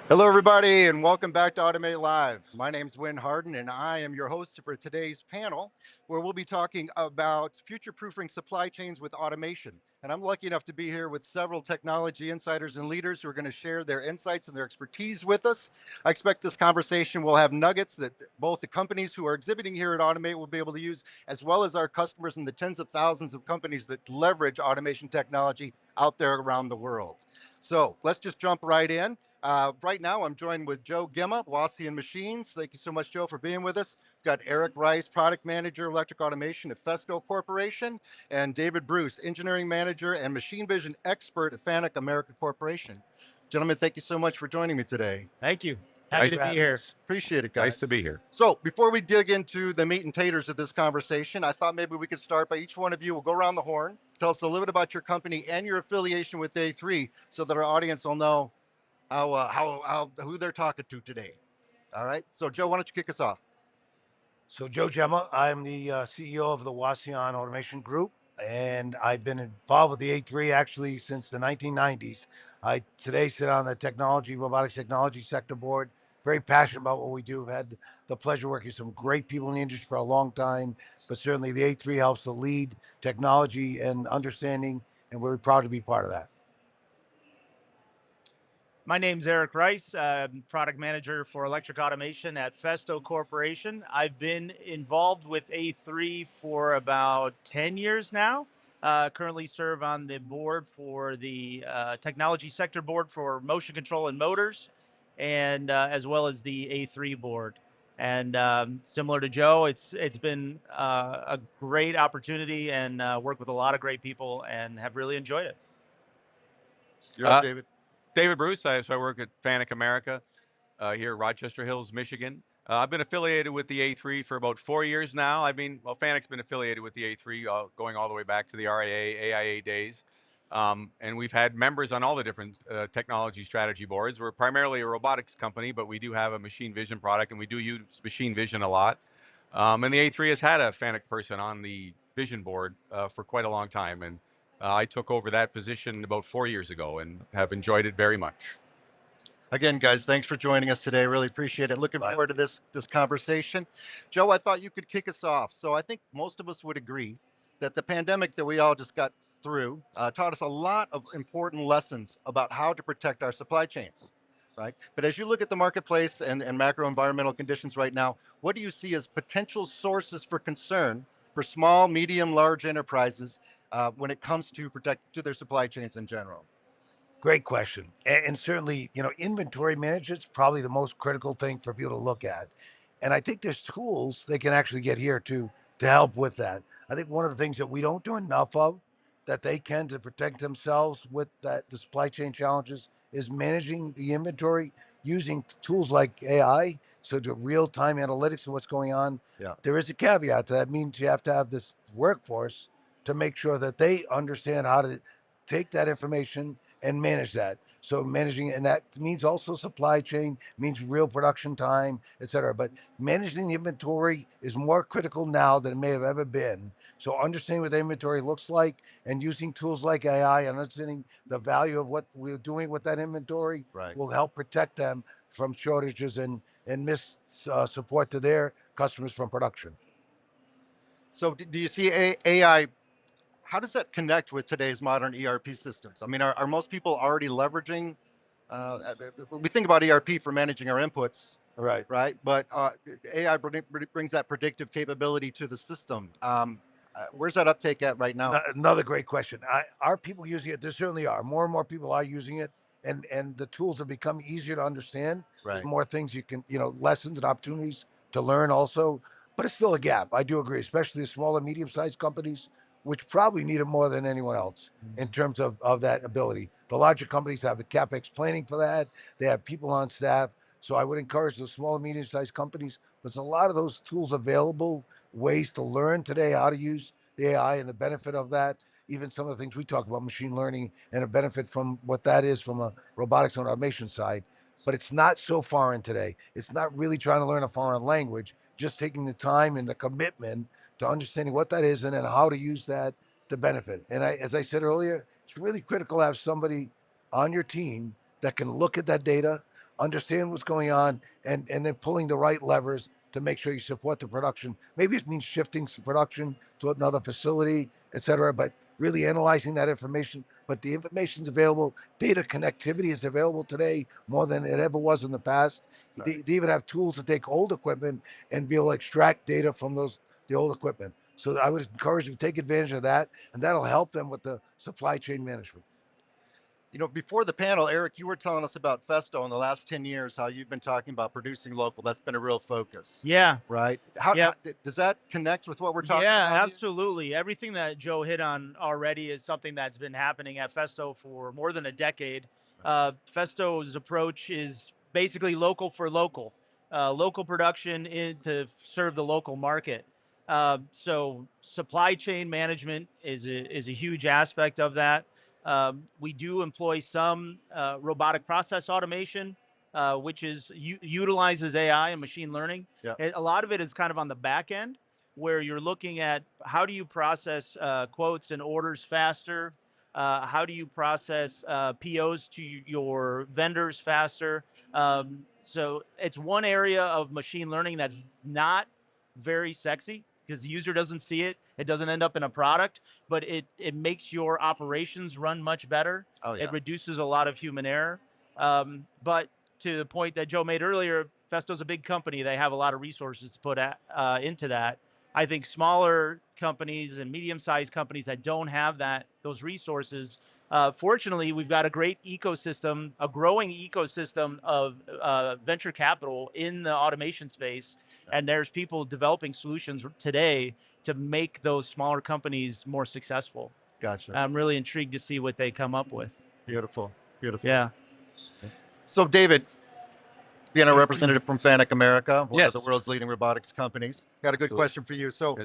Hello, everybody, and welcome back to Automate Live. My name's Win Harden, and I am your host for today's panel, where we'll be talking about future-proofing supply chains with automation. And I'm lucky enough to be here with several technology insiders and leaders who are going to share their insights and their expertise with us. I expect this conversation will have nuggets that both the companies who are exhibiting here at Automate will be able to use, as well as our customers and the tens of thousands of companies that leverage automation technology out there around the world. So let's just jump right in. Right now, I'm joined with Joe Gemma, Wassian Machines. Thank you so much, Joe, for being with us. We've got Eric Rice, Product Manager, Electric Automation at Festo Corporation, and David Bruce, Engineering Manager and Machine Vision Expert at Fanuc America Corporation. Gentlemen, thank you so much for joining me today. Thank you. Happy to be here. Appreciate it, guys. Nice to be here. So before we dig into the meat and taters of this conversation, I thought maybe we could start by each one of you will go around the horn, tell us a little bit about your company and your affiliation with A3 so that our audience will know who they're talking to today. All right. So Joe, why don't you kick us off? So Joe Gemma, I'm the CEO of the Wassian Automation Group, and I've been involved with the A3 actually since the 1990s. I today sit on the robotics technology sector board. Very passionate about what we do. I've had the pleasure of working with some great people in the industry for a long time, but certainly the A3 helps to lead technology and understanding, and we're proud to be part of that. My name's Eric Rice, product manager for electric automation at Festo Corporation. I've been involved with A3 for about 10 years now. Currently serve on the board for the technology sector board for motion control and motors, and as well as the A3 board. And similar to Joe, it's been a great opportunity and work with a lot of great people and have really enjoyed it. You're up, David. David Bruce. So I work at Fanuc America here in Rochester Hills, Michigan. I've been affiliated with the A3 for about 4 years now. Fanuc's been affiliated with the A3 going all the way back to the RIA, AIA days. And we've had members on all the different technology strategy boards. We're primarily a robotics company, but we do have a machine vision product, and we do use machine vision a lot. And the A3 has had a Fanuc person on the vision board for quite a long time. And I took over that position about 4 years ago and have enjoyed it very much. Again, guys, thanks for joining us today. Really appreciate it. Looking forward to this conversation. Joe, I thought you could kick us off. So I think most of us would agree that the pandemic that we all just got through taught us a lot of important lessons about how to protect our supply chains, right? But as you look at the marketplace and macro environmental conditions right now, what do you see as potential sources for concern for small, medium, large enterprises when it comes to their supply chains in general? Great question. And certainly, inventory management is probably the most critical thing for people to look at. And I think there's tools they can actually get here to help with that. I think one of the things that we don't do enough of that they can to protect themselves with the supply chain challenges is managing the inventory using tools like AI. So to real-time analytics of what's going on. Yeah. There is a caveat to that. Means you have to have this workforce to make sure that they understand how to take that information and manage that. So managing, and that means also supply chain, means real production time, et cetera. But managing the inventory is more critical now than it may have ever been. So understanding what the inventory looks like and using tools like AI and understanding the value of what we're doing with that inventory will help protect them from shortages and miss support to their customers from production. So do you see AI? How does that connect with today's modern ERP systems? I mean, are most people already leveraging? We think about ERP for managing our inputs, right? But AI brings that predictive capability to the system. Where's that uptake at right now? Another great question. Are people using it? There certainly are. More and more people are using it, and the tools have become easier to understand. Right. There's more things you can, lessons and opportunities to learn also. But it's still a gap. I do agree, especially the small and medium-sized companies, which probably need it more than anyone else in terms of that ability. The larger companies have the CapEx planning for that. They have people on staff. So I would encourage the small and medium-sized companies. There's a lot of those tools available, ways to learn today how to use the AI and the benefit of that. Even some of the things we talk about, machine learning and a benefit from what that is from a robotics and automation side. But it's not so foreign today. It's not really trying to learn a foreign language, just taking the time and the commitment to understanding what that is and then how to use that to benefit. And as I said earlier, it's really critical to have somebody on your team that can look at that data, understand what's going on, and then pulling the right levers to make sure you support the production. Maybe it means shifting some production to another facility, et cetera, but really analyzing that information. But the information's available. Data connectivity is available today more than it ever was in the past. They even have tools to take old equipment and be able to extract data from the old equipment. So I would encourage them to take advantage of that, and that'll help them with the supply chain management. You know, before the panel, Eric, you were telling us about Festo in the last 10 years, how you've been talking about producing local. That's been a real focus. Yeah. Right? How does that connect with what we're talking about? Yeah, absolutely. Everything that Joe hit on already is something that's been happening at Festo for more than a decade. Festo's approach is basically local for local, local production to serve the local market. So supply chain management is a huge aspect of that. We do employ some robotic process automation, which is utilizes AI and machine learning. A lot of it is kind of on the back end, where you're looking at how do you process quotes and orders faster? How do you process POs to your vendors faster? So it's one area of machine learning that's not very sexy because the user doesn't see it. It doesn't end up in a product, but it makes your operations run much better. It reduces a lot of human error. But to the point that Joe made earlier, Festo's a big company. They have a lot of resources to put into that. I think smaller companies and medium-sized companies that don't have those resources, fortunately, we've got a great ecosystem, a growing ecosystem of venture capital in the automation space. And there's people developing solutions today to make those smaller companies more successful. Gotcha. I'm really intrigued to see what they come up with. Beautiful. Beautiful. Yeah. So, David, being a representative from Fanuc America, one of the Yes. world's leading robotics companies, got a good question for you. So,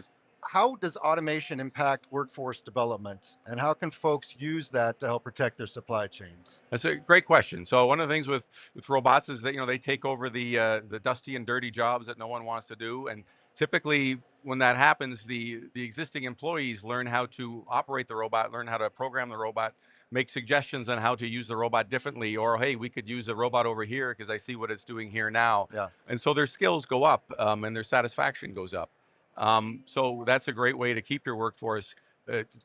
how does automation impact workforce development, and how can folks use that to help protect their supply chains? That's a great question. So one of the things with robots is that they take over the dusty and dirty jobs that no one wants to do, and typically when that happens, the existing employees learn how to operate the robot, learn how to program the robot, make suggestions on how to use the robot differently, or hey, we could use a robot over here because I see what it's doing here now. And so their skills go up, and their satisfaction goes up. So that's a great way to keep your workforce,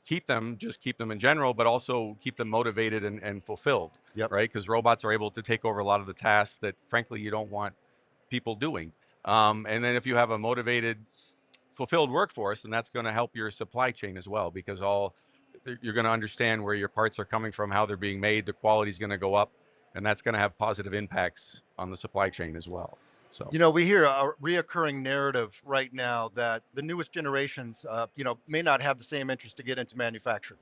keep them in general, but also keep them motivated and fulfilled, right? Because robots are able to take over a lot of the tasks that, frankly, you don't want people doing. And then if you have a motivated, fulfilled workforce, then that's going to help your supply chain as well, because you're going to understand where your parts are coming from, how they're being made, the quality is going to go up, and that's going to have positive impacts on the supply chain as well. So, we hear a reoccurring narrative right now that the newest generations, may not have the same interest to get into manufacturing.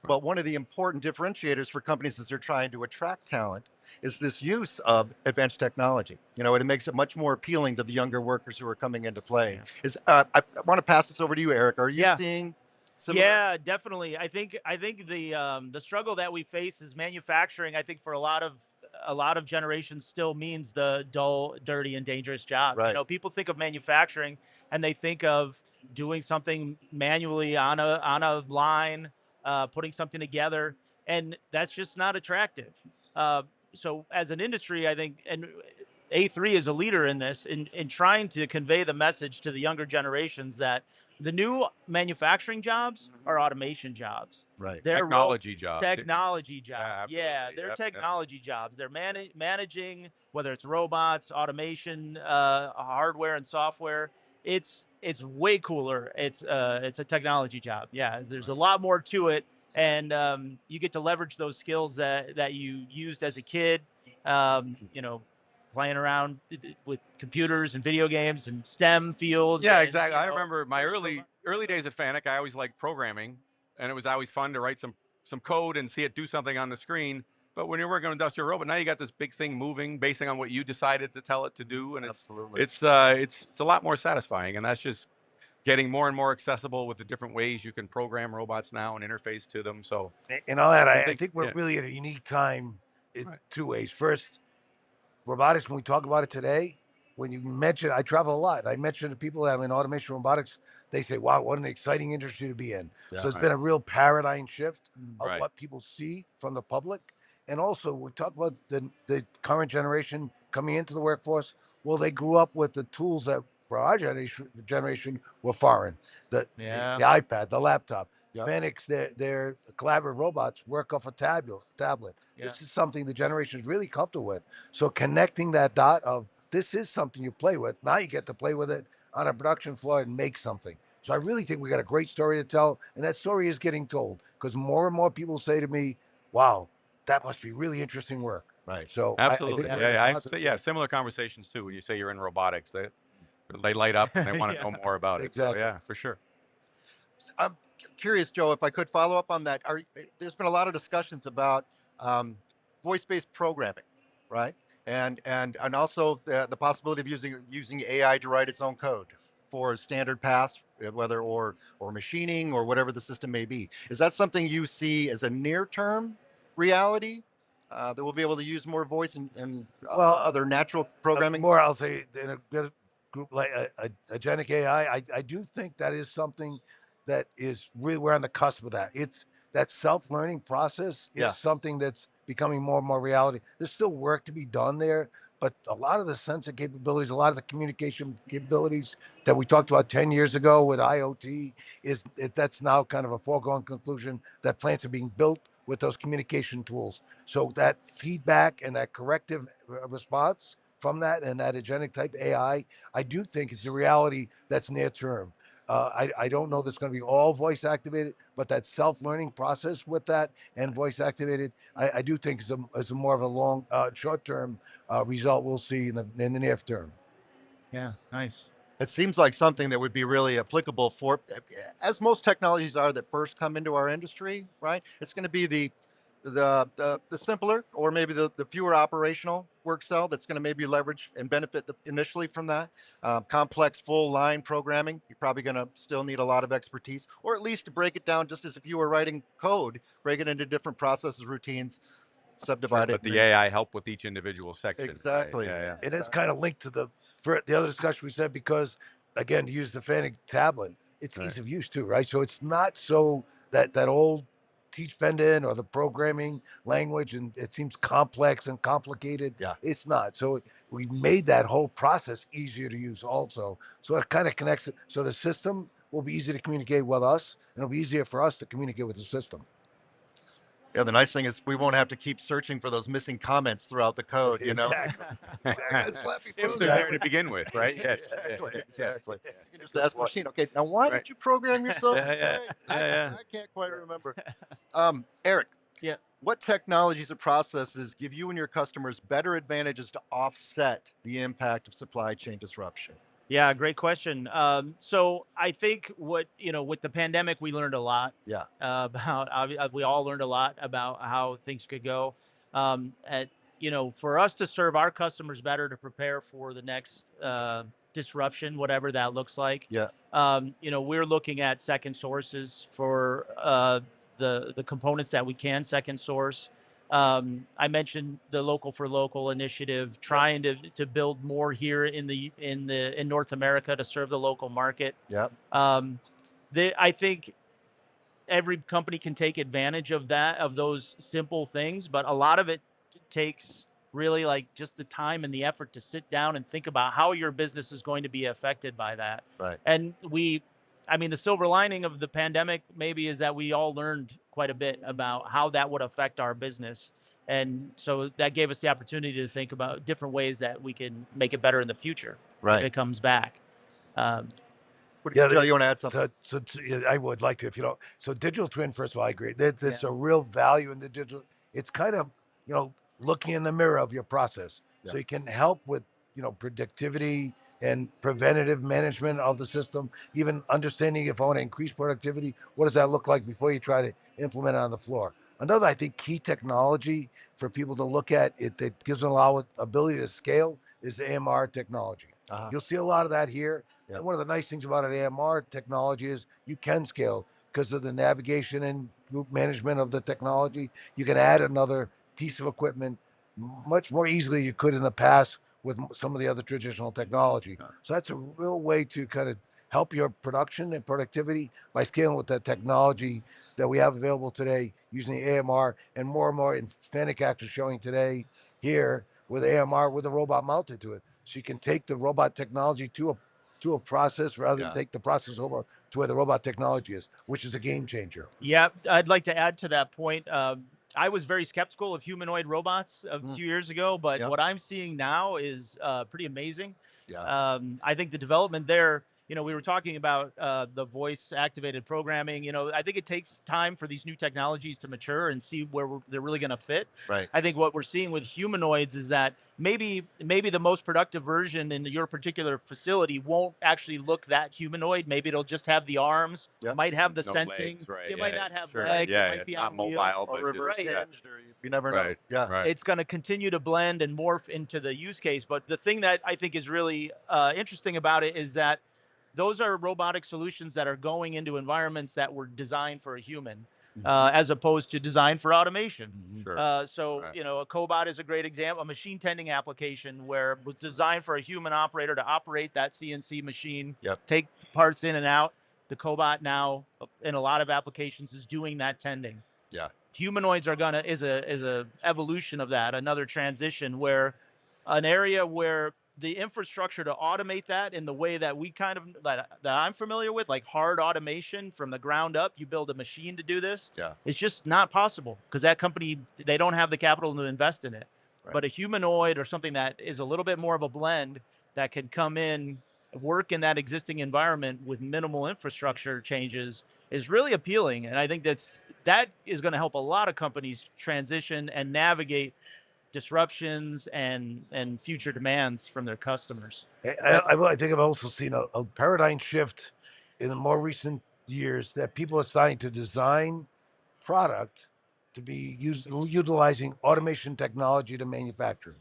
But one of the important differentiators for companies as they're trying to attract talent is this use of advanced technology. And it makes it much more appealing to the younger workers who are coming into play. I want to pass this over to you, Eric. Are you seeing similar? Yeah, definitely. I think the struggle that we face is manufacturing. I think for a lot of generations still means the dull, dirty, and dangerous job. Right. People think of manufacturing and they think of doing something manually on a line, putting something together, and that's just not attractive. So as an industry, I think, and A3 is a leader in this, in trying to convey the message to the younger generations that the new manufacturing jobs are automation jobs. Right. They're technology jobs. Technology jobs. Yeah, they're technology jobs. They're managing, whether it's robots, automation, hardware and software. It's way cooler. It's a technology job. Yeah, there's a lot more to it, and you get to leverage those skills that you used as a kid. Playing around with computers and video games and STEM fields. Yeah, exactly. I remember my early days at Fanuc. I always liked programming, and it was always fun to write some code and see it do something on the screen. But when you're working on an industrial robot, now you got this big thing moving based on what you decided to tell it to do, and it's a lot more satisfying. And that's just getting more and more accessible with the different ways you can program robots now and interface to them. So, and all that, I think we're really at a unique time in two ways. First, robotics, when we talk about it today, when you mention, I travel a lot. I mention to people that are in automation robotics, they say, wow, what an exciting industry to be in. So it's been a real paradigm shift of what people see from the public. And also, we talk about the current generation coming into the workforce. Well, they grew up with the tools that for our generation were foreign. The iPad, the laptop. Yep. Phoenix, their collaborative robots work off a tablet. This is something the generation is really comfortable with. So connecting that dot of this is something you play with. Now you get to play with it on a production floor and make something. So I really think we got a great story to tell, and that story is getting told because more and more people say to me, "Wow, that must be really interesting work." Right. So Absolutely. I think Yeah, similar conversations too. When you say you're in robotics, they light up and they want to know more about it. So Exactly. yeah, for sure. I'm curious, Joe, if I could follow up on that. There's been a lot of discussions about voice-based programming, right? And also the possibility of using AI to write its own code for standard paths, whether or machining or whatever the system may be. Is that something you see as a near-term reality that we'll be able to use more voice and other natural programming? More, I'll say, in a group like agentic AI, I do think that is something that is really, we're on the cusp of that. It's that self-learning process is something that's becoming more and more reality. There's still work to be done there, but a lot of the sensor capabilities, a lot of the communication capabilities that we talked about 10 years ago with IoT that's now kind of a foregone conclusion that plants are being built with those communication tools. So that feedback and that corrective response from that and that agentic type AI, I do think it's a reality that's near term. I don't know that's going to be all voice activated, but that self-learning process with that and voice activated, I do think is a more of a long, short-term result we'll see in the near term. Yeah, nice. It seems like something that would be really applicable for, as most technologies are that first come into our industry, right? It's going to be the simpler or maybe the fewer operational work cell that's going to maybe leverage and benefit initially from that. Complex full line programming, you're probably going to still need a lot of expertise, or at least to break it down just as if you were writing code, break it into different processes, routines, subdivide it. But the AI help with each individual section. Exactly. Right? Yeah. It is kind of linked to the other discussion we said because, again, to use the Fanic tablet, it's ease of use too, right? So it's not so that old teach pendant or the programming language and it seems complex and complicated. Yeah. It's not. So we made that whole process easier to use also. So it kind of connects it. So the system will be easy to communicate with us and it'll be easier for us to communicate with the system. Yeah, the nice thing is we won't have to keep searching for those missing comments throughout the code, you know? Exactly. If they're there to begin with, right? Yes. Exactly. You can just ask the machine, okay, now why did you program yourself? Yeah. I can't quite remember. Eric, Yeah. what technologies or processes give you and your customers better advantages to offset the impact of supply chain disruption? Yeah, great question. So I think with the pandemic, we learned a lot. Yeah. We all learned a lot about how things could go. For us to serve our customers better, to prepare for the next disruption, whatever that looks like. Yeah. We're looking at second sources for the components that we can second source. I mentioned the local for local initiative, trying to build more here in North America to serve the local market. Yep. I think every company can take advantage of those simple things, but a lot of it takes really like just the time and the effort to sit down and think about how your business is going to be affected by that. Right. And the silver lining of the pandemic maybe is that we all learned quite a bit about how that would affect our business. And so that gave us the opportunity to think about different ways that we can make it better in the future. Right. If it comes back. Joe, you want to add something? I would like to, if you don't. So digital twin, first of all, I agree. There's a real value in the digital. It's kind of, looking in the mirror of your process. Yeah. So you can help with, predictivity and preventative management of the system, even understanding if I want to increase productivity, what does that look like before you try to implement it on the floor? Another, I think, key technology for people to look at it that gives them a lot of ability to scale is the AMR technology. You'll see a lot of that here. Yeah. And one of the nice things about an AMR technology is you can scale because of the navigation and group management of the technology. You can add another piece of equipment much more easily than you could in the past with some of the other traditional technology. So that's a real way to kind of help your production and productivity by scaling with the technology that we have available today using the AMR, and more in Fanuc actually showing today here with AMR with a robot mounted to it. So you can take the robot technology to a process rather than take the process over to where the robot technology is, which is a game changer. Yeah, I'd like to add to that point. I was very skeptical of humanoid robots a few years ago, but what I'm seeing now is pretty amazing. Yeah. I think the development there, we were talking about the voice activated programming. I think it takes time for these new technologies to mature and see where they're really going to fit. Right. I think what we're seeing with humanoids is that maybe the most productive version in your particular facility won't actually look that humanoid. Maybe it'll just have the arms, might have the No sensing. legs, right, It yeah, might not have sure. legs. Yeah, it might be not on wheels. mobile, Or but reverse just, hinged, or you never know. Right, Yeah. right. It's going to continue to blend and morph into the use case. But the thing that I think is really interesting about it is that those are robotic solutions that are going into environments that were designed for a human, as opposed to designed for automation. Sure. So, a cobot is a great example, a machine tending application where it was designed for a human operator to operate that CNC machine, take parts in and out. The cobot now, in a lot of applications, is doing that tending. Yeah. Humanoids is a evolution of that, another transition where an area where the infrastructure to automate that in the way that that I'm familiar with, like hard automation from the ground up, you build a machine to do this. Yeah. It's just not possible because that company, they don't have the capital to invest in it. Right. But a humanoid or something that is a little bit more of a blend that can come in, work in that existing environment with minimal infrastructure changes is really appealing. And I think that is going to help a lot of companies transition and navigate disruptions and future demands from their customers. I think I've also seen a paradigm shift in the more recent years that people are starting to design product to be utilizing automation technology to manufacture.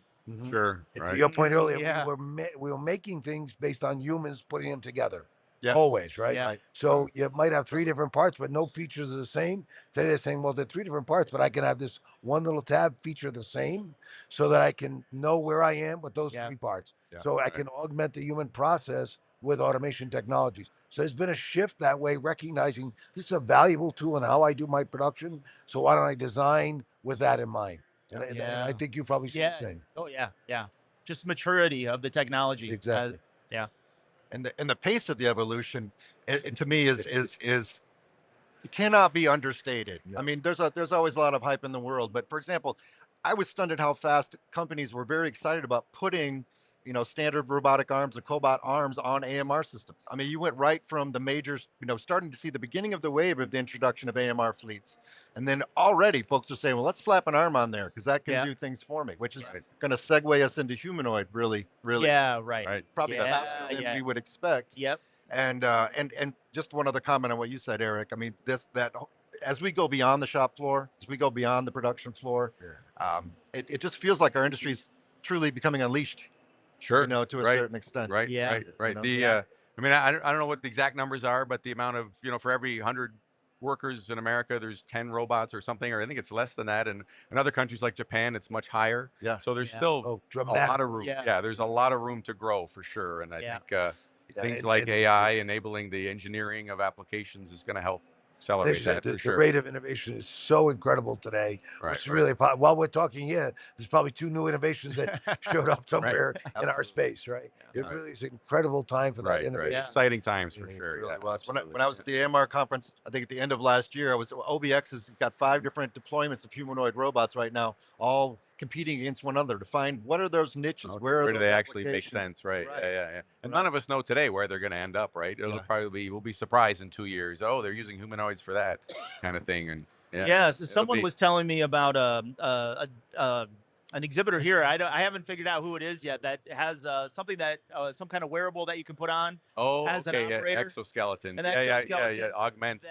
Sure. And Right. to your point earlier, Yeah. we were making things based on humans putting them together. Yeah. Always, right? Yeah. Right. So you might have 3 different parts, but no features are the same. Today they're saying, well, they're 3 different parts, but I can have this one little tab feature the same so that I can know where I am with those 3 parts. Yeah. So I can augment the human process with automation technologies. So there's been a shift that way, recognizing this is a valuable tool in how I do my production. So why don't I design with that in mind? And I think you probably see the same. Oh yeah. Yeah. Just maturity of the technology. Exactly. Yeah. And the pace of the evolution, to me, is it cannot be understated. I mean, there's always a lot of hype in the world, but for example, I was stunned at how fast companies were very excited about putting, standard robotic arms and cobot arms on AMR systems. I mean, you went right from the majors, starting to see the beginning of the wave of the introduction of AMR fleets. And then already folks are saying, well, let's slap an arm on there because that can do things for me, which is going to segue us into humanoid really. Yeah, right. Probably faster than we would expect. Yep. And just one other comment on what you said, Eric. I mean, as we go beyond the shop floor, as we go beyond the production floor, it just feels like our industry's truly becoming unleashed. Sure. To a certain extent. Right. Yeah. Right. I mean, I don't know what the exact numbers are, but the amount of, for every 100 workers in America, there's 10 robots or something, or I think it's less than that. And in other countries like Japan, it's much higher. Yeah. So there's still a lot of room. Yeah. There's a lot of room to grow for sure. And I think things like AI enabling the engineering of applications is going to help accelerate that for sure. The rate of innovation is so incredible today. It's really, while we're talking here, there's probably 2 new innovations that showed up somewhere in our space, right? It really is an incredible time for that innovation. Right. Exciting times for sure. Really was. When I was at the AMR conference, I think at the end of last year, OBX has got 5 different deployments of humanoid robots right now, all competing against one another to find what are those niches, where do they actually make sense, right? Yeah. And none of us know today where they're going to end up, right? We'll be surprised in 2 years. Oh, they're using humanoids for that kind of thing. And So someone was telling me about an exhibitor here. I haven't figured out who it is yet. That has something that some kind of wearable that you can put on. As an operator. Exoskeleton. An exoskeleton Yeah. Augment.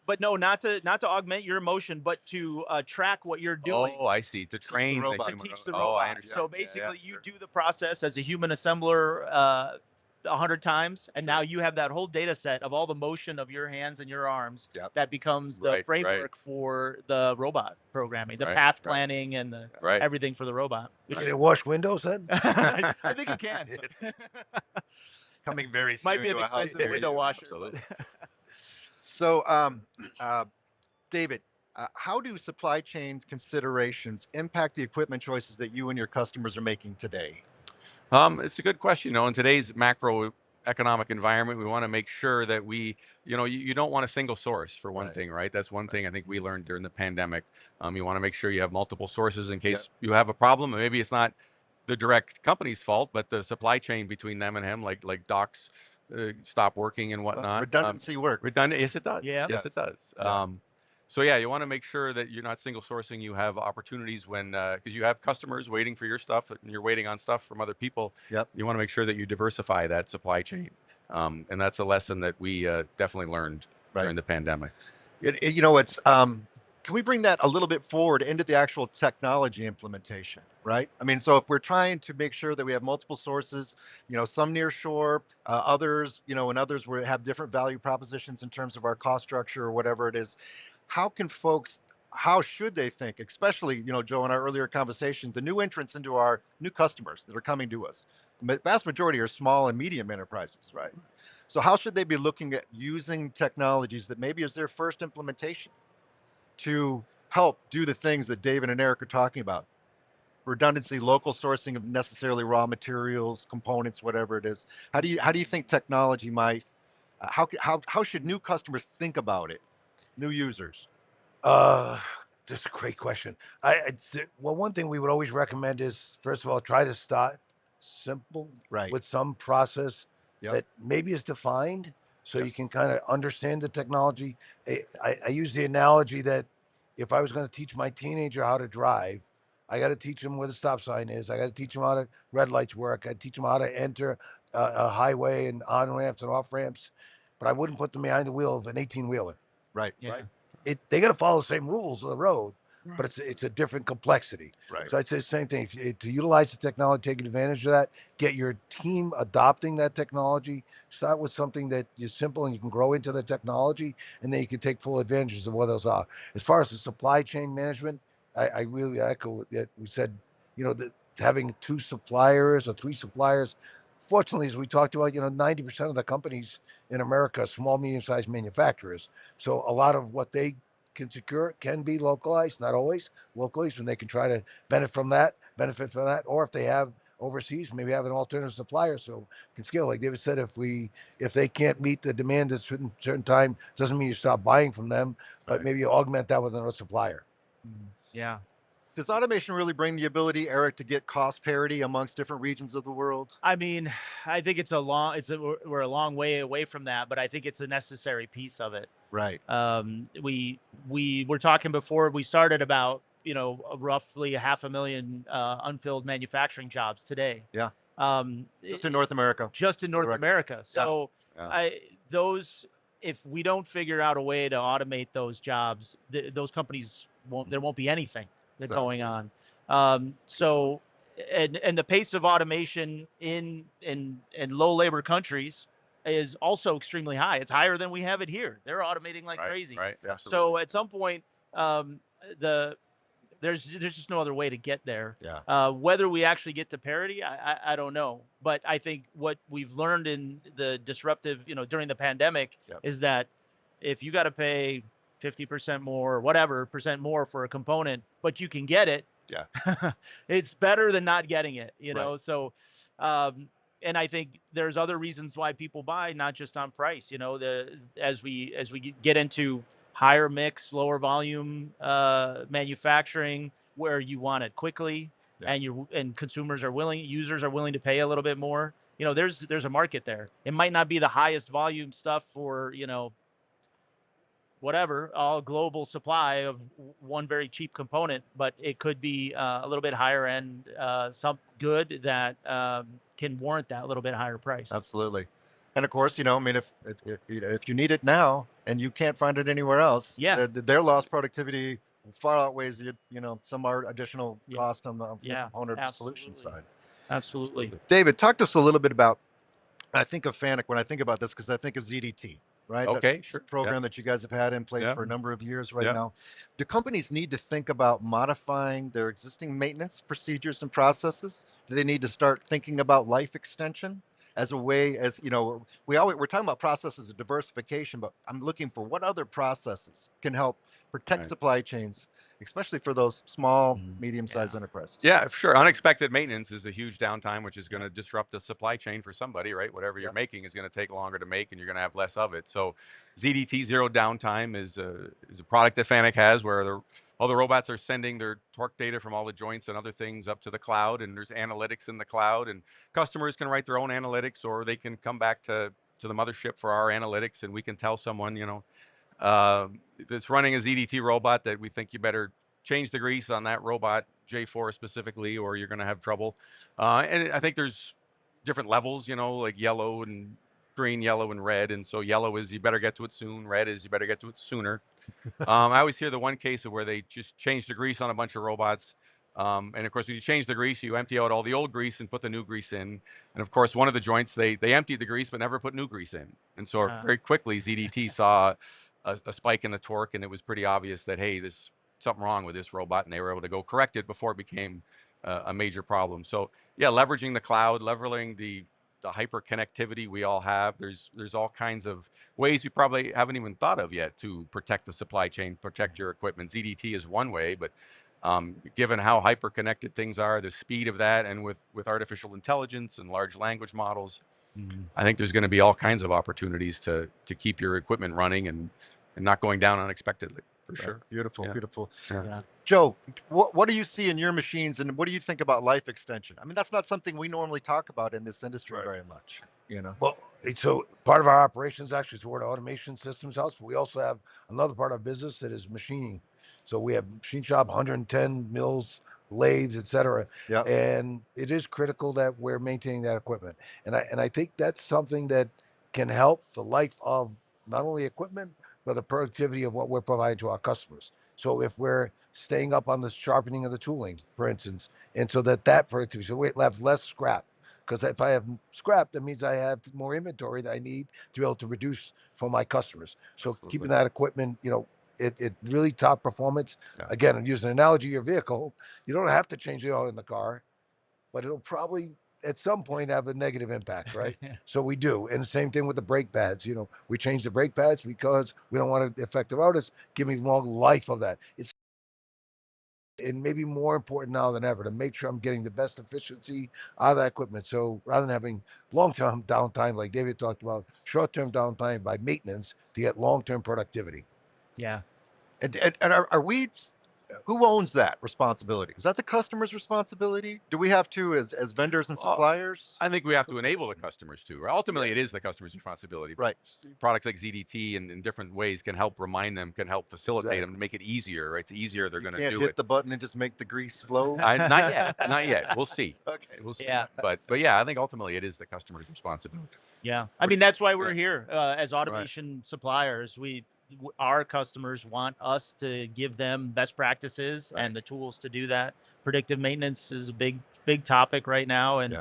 But no, not to augment your motion, but to track what you're doing. Oh, I see. To train the to human teach the robot. robot. I understand. So basically, you do the process as a human assembler 100 times, and now you have that whole data set of all the motion of your hands and your arms. That becomes the framework for the robot programming, the path planning, and the everything for the robot. Can it wash windows then? I think it can. coming very soon Might be to an a house expensive near window you. washer. Absolutely. So, David, how do supply chain considerations impact the equipment choices that you and your customers are making today? It's a good question. In today's macroeconomic environment, we want to make sure that you don't want a single source for one thing, right? That's one thing I think we learned during the pandemic. You want to make sure you have multiple sources in case you have a problem, and maybe it's not the direct company's fault, but the supply chain between them and him, like docks stop working and whatnot. Redundancy works. Redundant, yes, it does. Yeah. Yes, it does. Yeah. So yeah, you want to make sure that you're not single sourcing. You have opportunities when because you have customers waiting for your stuff, and you're waiting on stuff from other people. Yep. You want to make sure that you diversify that supply chain, and that's a lesson that we definitely learned during the pandemic. It's can we bring that a little bit forward into the actual technology implementation, right? I mean, so if we're trying to make sure that we have multiple sources, some near shore, others, and others where have different value propositions in terms of our cost structure or whatever it is, how should they think, especially, Joe, in our earlier conversation, the new entrants into our new customers that are coming to us, the vast majority are small and medium enterprises, right? So how should they be looking at using technologies that maybe is their first implementation to help do the things that David and Eric are talking about? Redundancy, local sourcing of necessarily raw materials, components, whatever it is. How do you think technology might, how should new customers think about it? New users? That's a great question. Well, one thing we would always recommend is, first of all, try to start simple, Right. with some process Yep. that maybe is defined, so you Yes. can kind of understand the technology. I use the analogy that if I was going to teach my teenager how to drive, I got to teach him where the stop sign is. I got to teach him how to red lights work. I teach him how to enter a highway and on ramps and off ramps. But I wouldn't put them behind the wheel of an 18-wheeler. Right. Yeah. They got to follow the same rules of the road, but it's a different complexity. Right. So I'd say the same thing. To utilize the technology, take advantage of that, get your team adopting that technology. Start with something that is simple and you can grow into the technology, and then you can take full advantages of what those are. As far as the supply chain management, I really echo that we said, that having 2 suppliers or 3 suppliers. Fortunately, as we talked about, 90% of the companies in America are small, medium-sized manufacturers. So a lot of what they can secure can be localized, not always localized, when they can try to benefit from that, or if they have overseas, maybe have an alternative supplier so can scale. Like David said, if they can't meet the demand at a certain time, doesn't mean you stop buying from them, but maybe you augment that with another supplier. Yeah. Does automation really bring the ability, Eric, to get cost parity amongst different regions of the world? I mean, I think we're a long way away from that, but I think it's a necessary piece of it. Right. We were talking before we started about, roughly 500,000 unfilled manufacturing jobs today. Yeah. Just in North America. Just in North America. So Yeah. if we don't figure out a way to automate those jobs, those companies there won't be anything that's going on. So the pace of automation in low labor countries is also extremely high. It's higher than we have it here. They're automating like crazy. Right. So at some point, there's just no other way to get there. Yeah. Whether we actually get to parity, I don't know. But I think what we've learned in the disruptive, during the pandemic, is that if you got to pay 50% more or whatever percent more for a component, but you can get it, it's better than not getting it, Right. So and I think there's other reasons why people buy, not just on price. As we get into higher mix, lower volume manufacturing, where you want it quickly, and consumers are users are willing to pay a little bit more. There's a market there. It might not be the highest volume stuff for whatever, all global supply of one very cheap component, but it could be a little bit higher end, some good that can warrant that little bit higher price. Absolutely. And of course, I mean, if you need it now and you can't find it anywhere else, their lost productivity far outweighs some additional cost on the component solution side. Absolutely. David, talk to us a little bit about, I think of FANUC when I think about this, because I think of ZDT. Right. Okay, That's sure. a program that you guys have had in place for a number of years right Yeah. now. Do companies need to think about modifying their existing maintenance procedures and processes? Do they need to start thinking about life extension? as a way, as you know, we're talking about processes of diversification, but I'm looking for what other processes can help protect supply chains, especially for those small, medium-sized enterprises. Yeah, sure. Unexpected maintenance is a huge downtime, which is going to disrupt the supply chain for somebody, right? Whatever you're making is going to take longer to make, and you're going to have less of it. So, ZDT zero downtime is a product that FANUC has, where all the robots are sending their torque data from all the joints and other things up to the cloud, and there's analytics in the cloud, and customers can write their own analytics, or they can come back to the mothership for our analytics, and we can tell someone, that's running a ZDT robot that we think you better change the grease on that robot, J4 specifically, or you're going to have trouble. And I think there's different levels, like yellow and green, yellow and red. And so yellow is you better get to it soon. Red is you better get to it sooner. I always hear the one case of where they just changed the grease on a bunch of robots. And of course, when you change the grease, you empty out all the old grease and put the new grease in. And of course, one of the joints, they emptied the grease, but never put new grease in. And so very quickly, ZDT saw a spike in the torque, and it was pretty obvious that, hey, there's something wrong with this robot, and they were able to go correct it before it became a major problem. So yeah, leveraging the cloud, leveraging the hyper connectivity we all have. There's all kinds of ways we probably haven't even thought of yet to protect the supply chain, protect your equipment. ZDT is one way, but given how hyper connected things are, the speed of that, and with artificial intelligence and large language models, I think there's going to be all kinds of opportunities to keep your equipment running and not going down unexpectedly. For sure. Beautiful, beautiful. Yeah. Joe, what do you see in your machines, and what do you think about life extension? I mean, that's not something we normally talk about in this industry very much, Well, so part of our operations actually toward automation systems house, but we also have another part of our business that is machining. So we have machine shop, 110 mills, lathes, etc. Yeah. And it is critical that we're maintaining that equipment. And I think that's something that can help the life of not only equipment, but the productivity of what we're providing to our customers. So if we're staying up on the sharpening of the tooling, for instance, and so that productivity, so we have less scrap. Because if I have scrap, that means I have more inventory that I need to be able to reduce for my customers. So keeping that equipment, it really top performance. Again, I'm using an analogy of your vehicle. You don't have to change the oil in the car, but it'll probably at some point have a negative impact, right? So we do. And the same thing with the brake pads. We change the brake pads because we don't want to affect the rotors. Give me long life of that. And maybe more important now than ever to make sure I'm getting the best efficiency out of that equipment. So rather than having long-term downtime, like David talked about, short-term downtime by maintenance to get long-term productivity. Yeah. And are we, who owns that responsibility? Is that the customer's responsibility? Do we have to, as vendors and suppliers? I think we have to enable the customers to. Right? Ultimately, it is the customer's responsibility. Right. Products like ZDT and in different ways can help remind them, can help facilitate them, to make it easier. Right? It's easier. They're going to do it. Can't hit the button and just make the grease flow. Not yet. Not yet. We'll see. Okay. We'll see. Yeah. But yeah, I think ultimately it is the customer's responsibility. Yeah. I mean, that's why we're here as automation suppliers. Our customers want us to give them best practices and the tools to do that. Predictive maintenance is a big topic right now, and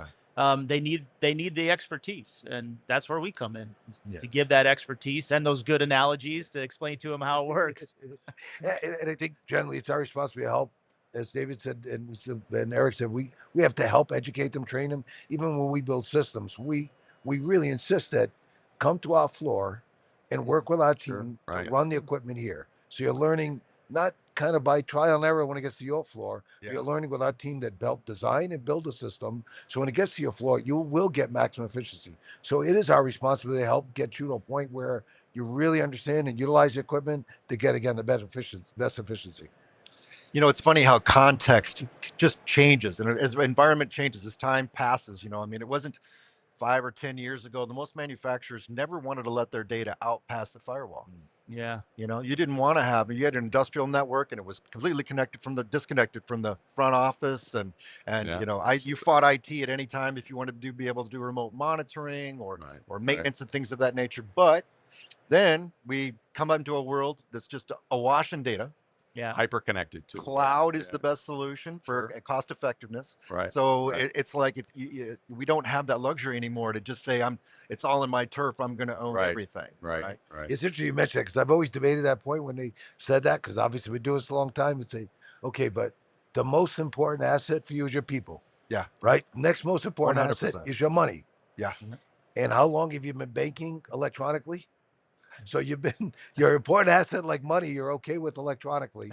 they need the expertise, and that's where we come in to give that expertise and those good analogies to explain to them how it works. And I think generally it's our responsibility to help, as David said and Eric said, we have to help educate them, train them. Even when we build systems, we really insist that come to our floor and work with our team to run the equipment here. So you're learning not kind of by trial and error when it gets to your floor. You're learning with our team that helped design and build a system. So when it gets to your floor, you will get maximum efficiency. So it is our responsibility to help get you to a point where you really understand and utilize the equipment to get, again, the best efficiency. It's funny how context just changes. And as the environment changes, as time passes, I mean, it wasn't 5 or 10 years ago, the most manufacturers never wanted to let their data out past the firewall. Yeah. You didn't want to have, you had an industrial network and it was completely disconnected from the front office. And you fought IT at any time if you wanted to be able to do remote monitoring or maintenance and things of that nature. But then we come into a world that's just awash in data. Yeah. Hyper connected too. Cloud is the best solution for cost effectiveness. Right. So it's like if we don't have that luxury anymore to just say it's all in my turf. I'm going to own everything. Right. It's interesting you mentioned that because I've always debated that point when they said that, because obviously we do this a long time and say, okay, but the most important asset for you is your people. Yeah. Right. Next most important 100%. asset is your money. Yeah. And how long have you been banking electronically? So your important asset like money, you're okay with electronically,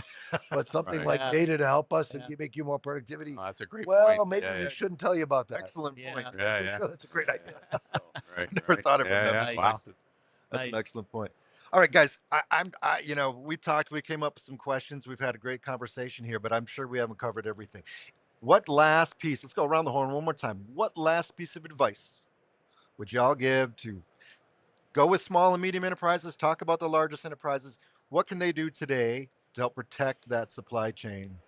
but something Right. like Yeah. data to help us Yeah. and make you more productivity. Oh, that's a great Well, point. maybe Yeah, we yeah. shouldn't tell you about that. Excellent point. Yeah, yeah. Sure, that's a great idea. Right. Never right. thought of it Yeah, from that yeah. Nice. Wow. perspective. That's an Nice. excellent point. All right, guys. We talked. We came up with some questions. We've had a great conversation here, but I'm sure we haven't covered everything. What last piece? Let's go around the horn one more time. What last piece of advice would y'all give to go with small and medium enterprises? Talk about the largest enterprises. What can they do today to help protect that supply chain,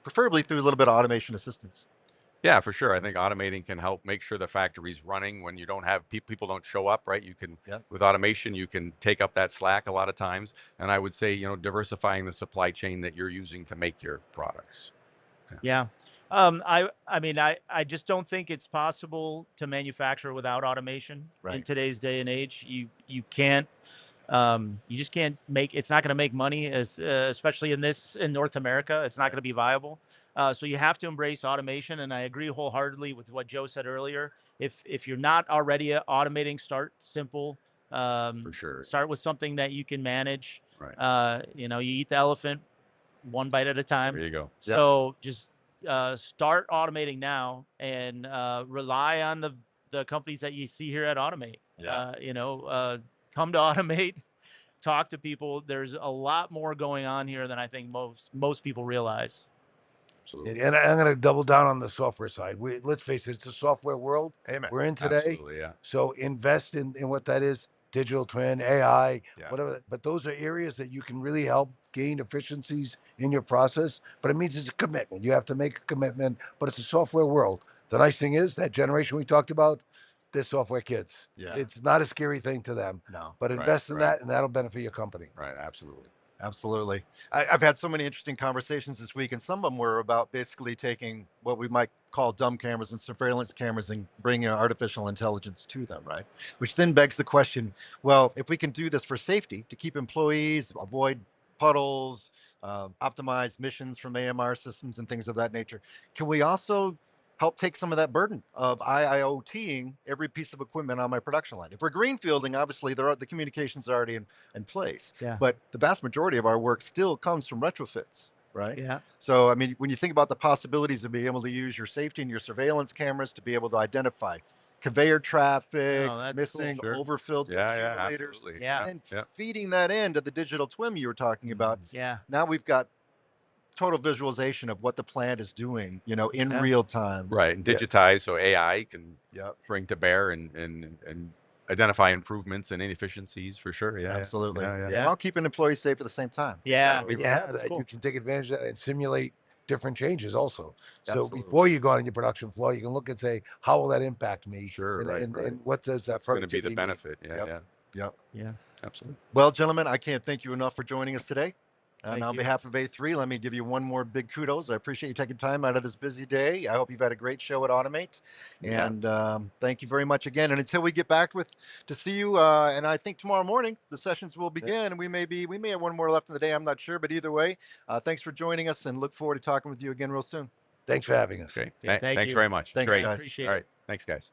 preferably through a little bit of automation assistance? Yeah, for sure. I think automating can help make sure the factory's running when you don't have people don't show up, right? You can, Yeah. with automation, you can take up that slack a lot of times. And I would say, diversifying the supply chain that you're using to make your products. Yeah. I just don't think it's possible to manufacture without automation in Right. today's day and age. You can't. You just can't make. It's not going to make money, especially in North America. It's not going to be viable. So you have to embrace automation, and I agree wholeheartedly with what Joe said earlier. If you're not already automating, start simple. For sure. Start with something that you can manage. Right. You eat the elephant one bite at a time. There you go. So just start automating now, and rely on the companies that you see here at Automate. Yeah. Come to Automate, talk to people. There's a lot more going on here than I think most people realize. Absolutely. And I'm going to double down on the software side. Let's face it, it's a software world Amen. we're in today. Absolutely, yeah. So invest in what that is, digital twin, AI, Yeah. whatever. But those are areas that you can really help gain efficiencies in your process. But it means it's a commitment. You have to make a commitment, but it's a software world. The nice thing is that generation we talked about, they're software kids. Yeah. It's not a scary thing to them. No. But invest in right. that, and that'll benefit your company. Right. Absolutely. Absolutely. I've had so many interesting conversations this week, and some of them were about basically taking what we might call dumb cameras and surveillance cameras and bringing artificial intelligence to them, right? Which then begs the question, well, if we can do this for safety, to keep employees, avoid puddles, optimize missions from AMR systems and things of that nature, can we also help take some of that burden of IIoTing every piece of equipment on my production line? If we're greenfielding, obviously the communications are already in place. Yeah. But the vast majority of our work still comes from retrofits, right? Yeah. So, I mean, when you think about the possibilities of being able to use your safety and your surveillance cameras to be able to identify conveyor traffic, Oh, that's missing, cool. Sure. overfilled Yeah. accumulators, Absolutely. Yeah. and Yep. feeding that into the digital twin you were talking about. Yeah. Now we've got total visualization of what the plant is doing, in Yeah. real time. Right. And Yeah. digitize so AI can Yep. bring to bear and identify improvements and inefficiencies for sure. Yeah. Absolutely. Yeah. Yeah. While keeping employees safe at the same time. Yeah. Exactly. If you Yeah, have that's that, cool. you can take advantage of that and simulate different changes also. So Absolutely. before you go on your production floor, you can look and say, how will that impact me? Sure, And, right, and, right. and what does that It's going to be the productivity mean? benefit. Yeah. Yep. Yeah. Yep. Yeah. Absolutely. Well, gentlemen, I can't thank you enough for joining us today. And Thank on you. behalf of A3, let me give you one more big kudos. I appreciate you taking time out of this busy day. I hope you've had a great show at Automate. Yeah. And thank you very much again. And until we get back to see you, and I think tomorrow morning, the sessions will begin. And we may have one more left in the day. I'm not sure. But either way, thanks for joining us, and look forward to talking with you again real soon. Thanks for having us. Okay. Yeah, thank Thanks you. very much. Thanks, Great. guys. Appreciate All it. right. Thanks, guys.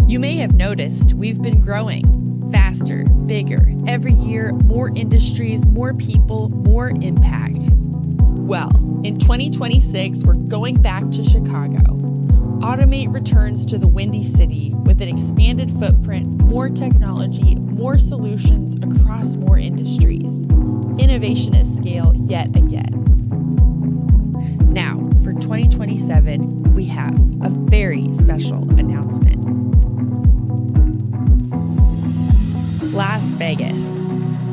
You may have noticed we've been growing faster, bigger. Every year, more industries, more people, more impact. Well, in 2026, we're going back to Chicago. Automate returns to the Windy City with an expanded footprint, more technology, more solutions across more industries. Innovation at scale yet again. Now, for 2027, we have a very special announcement. Las Vegas,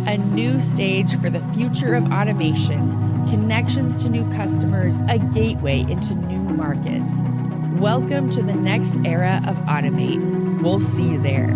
a new stage for the future of automation, connections to new customers, a gateway into new markets. Welcome to the next era of Automate. We'll see you there.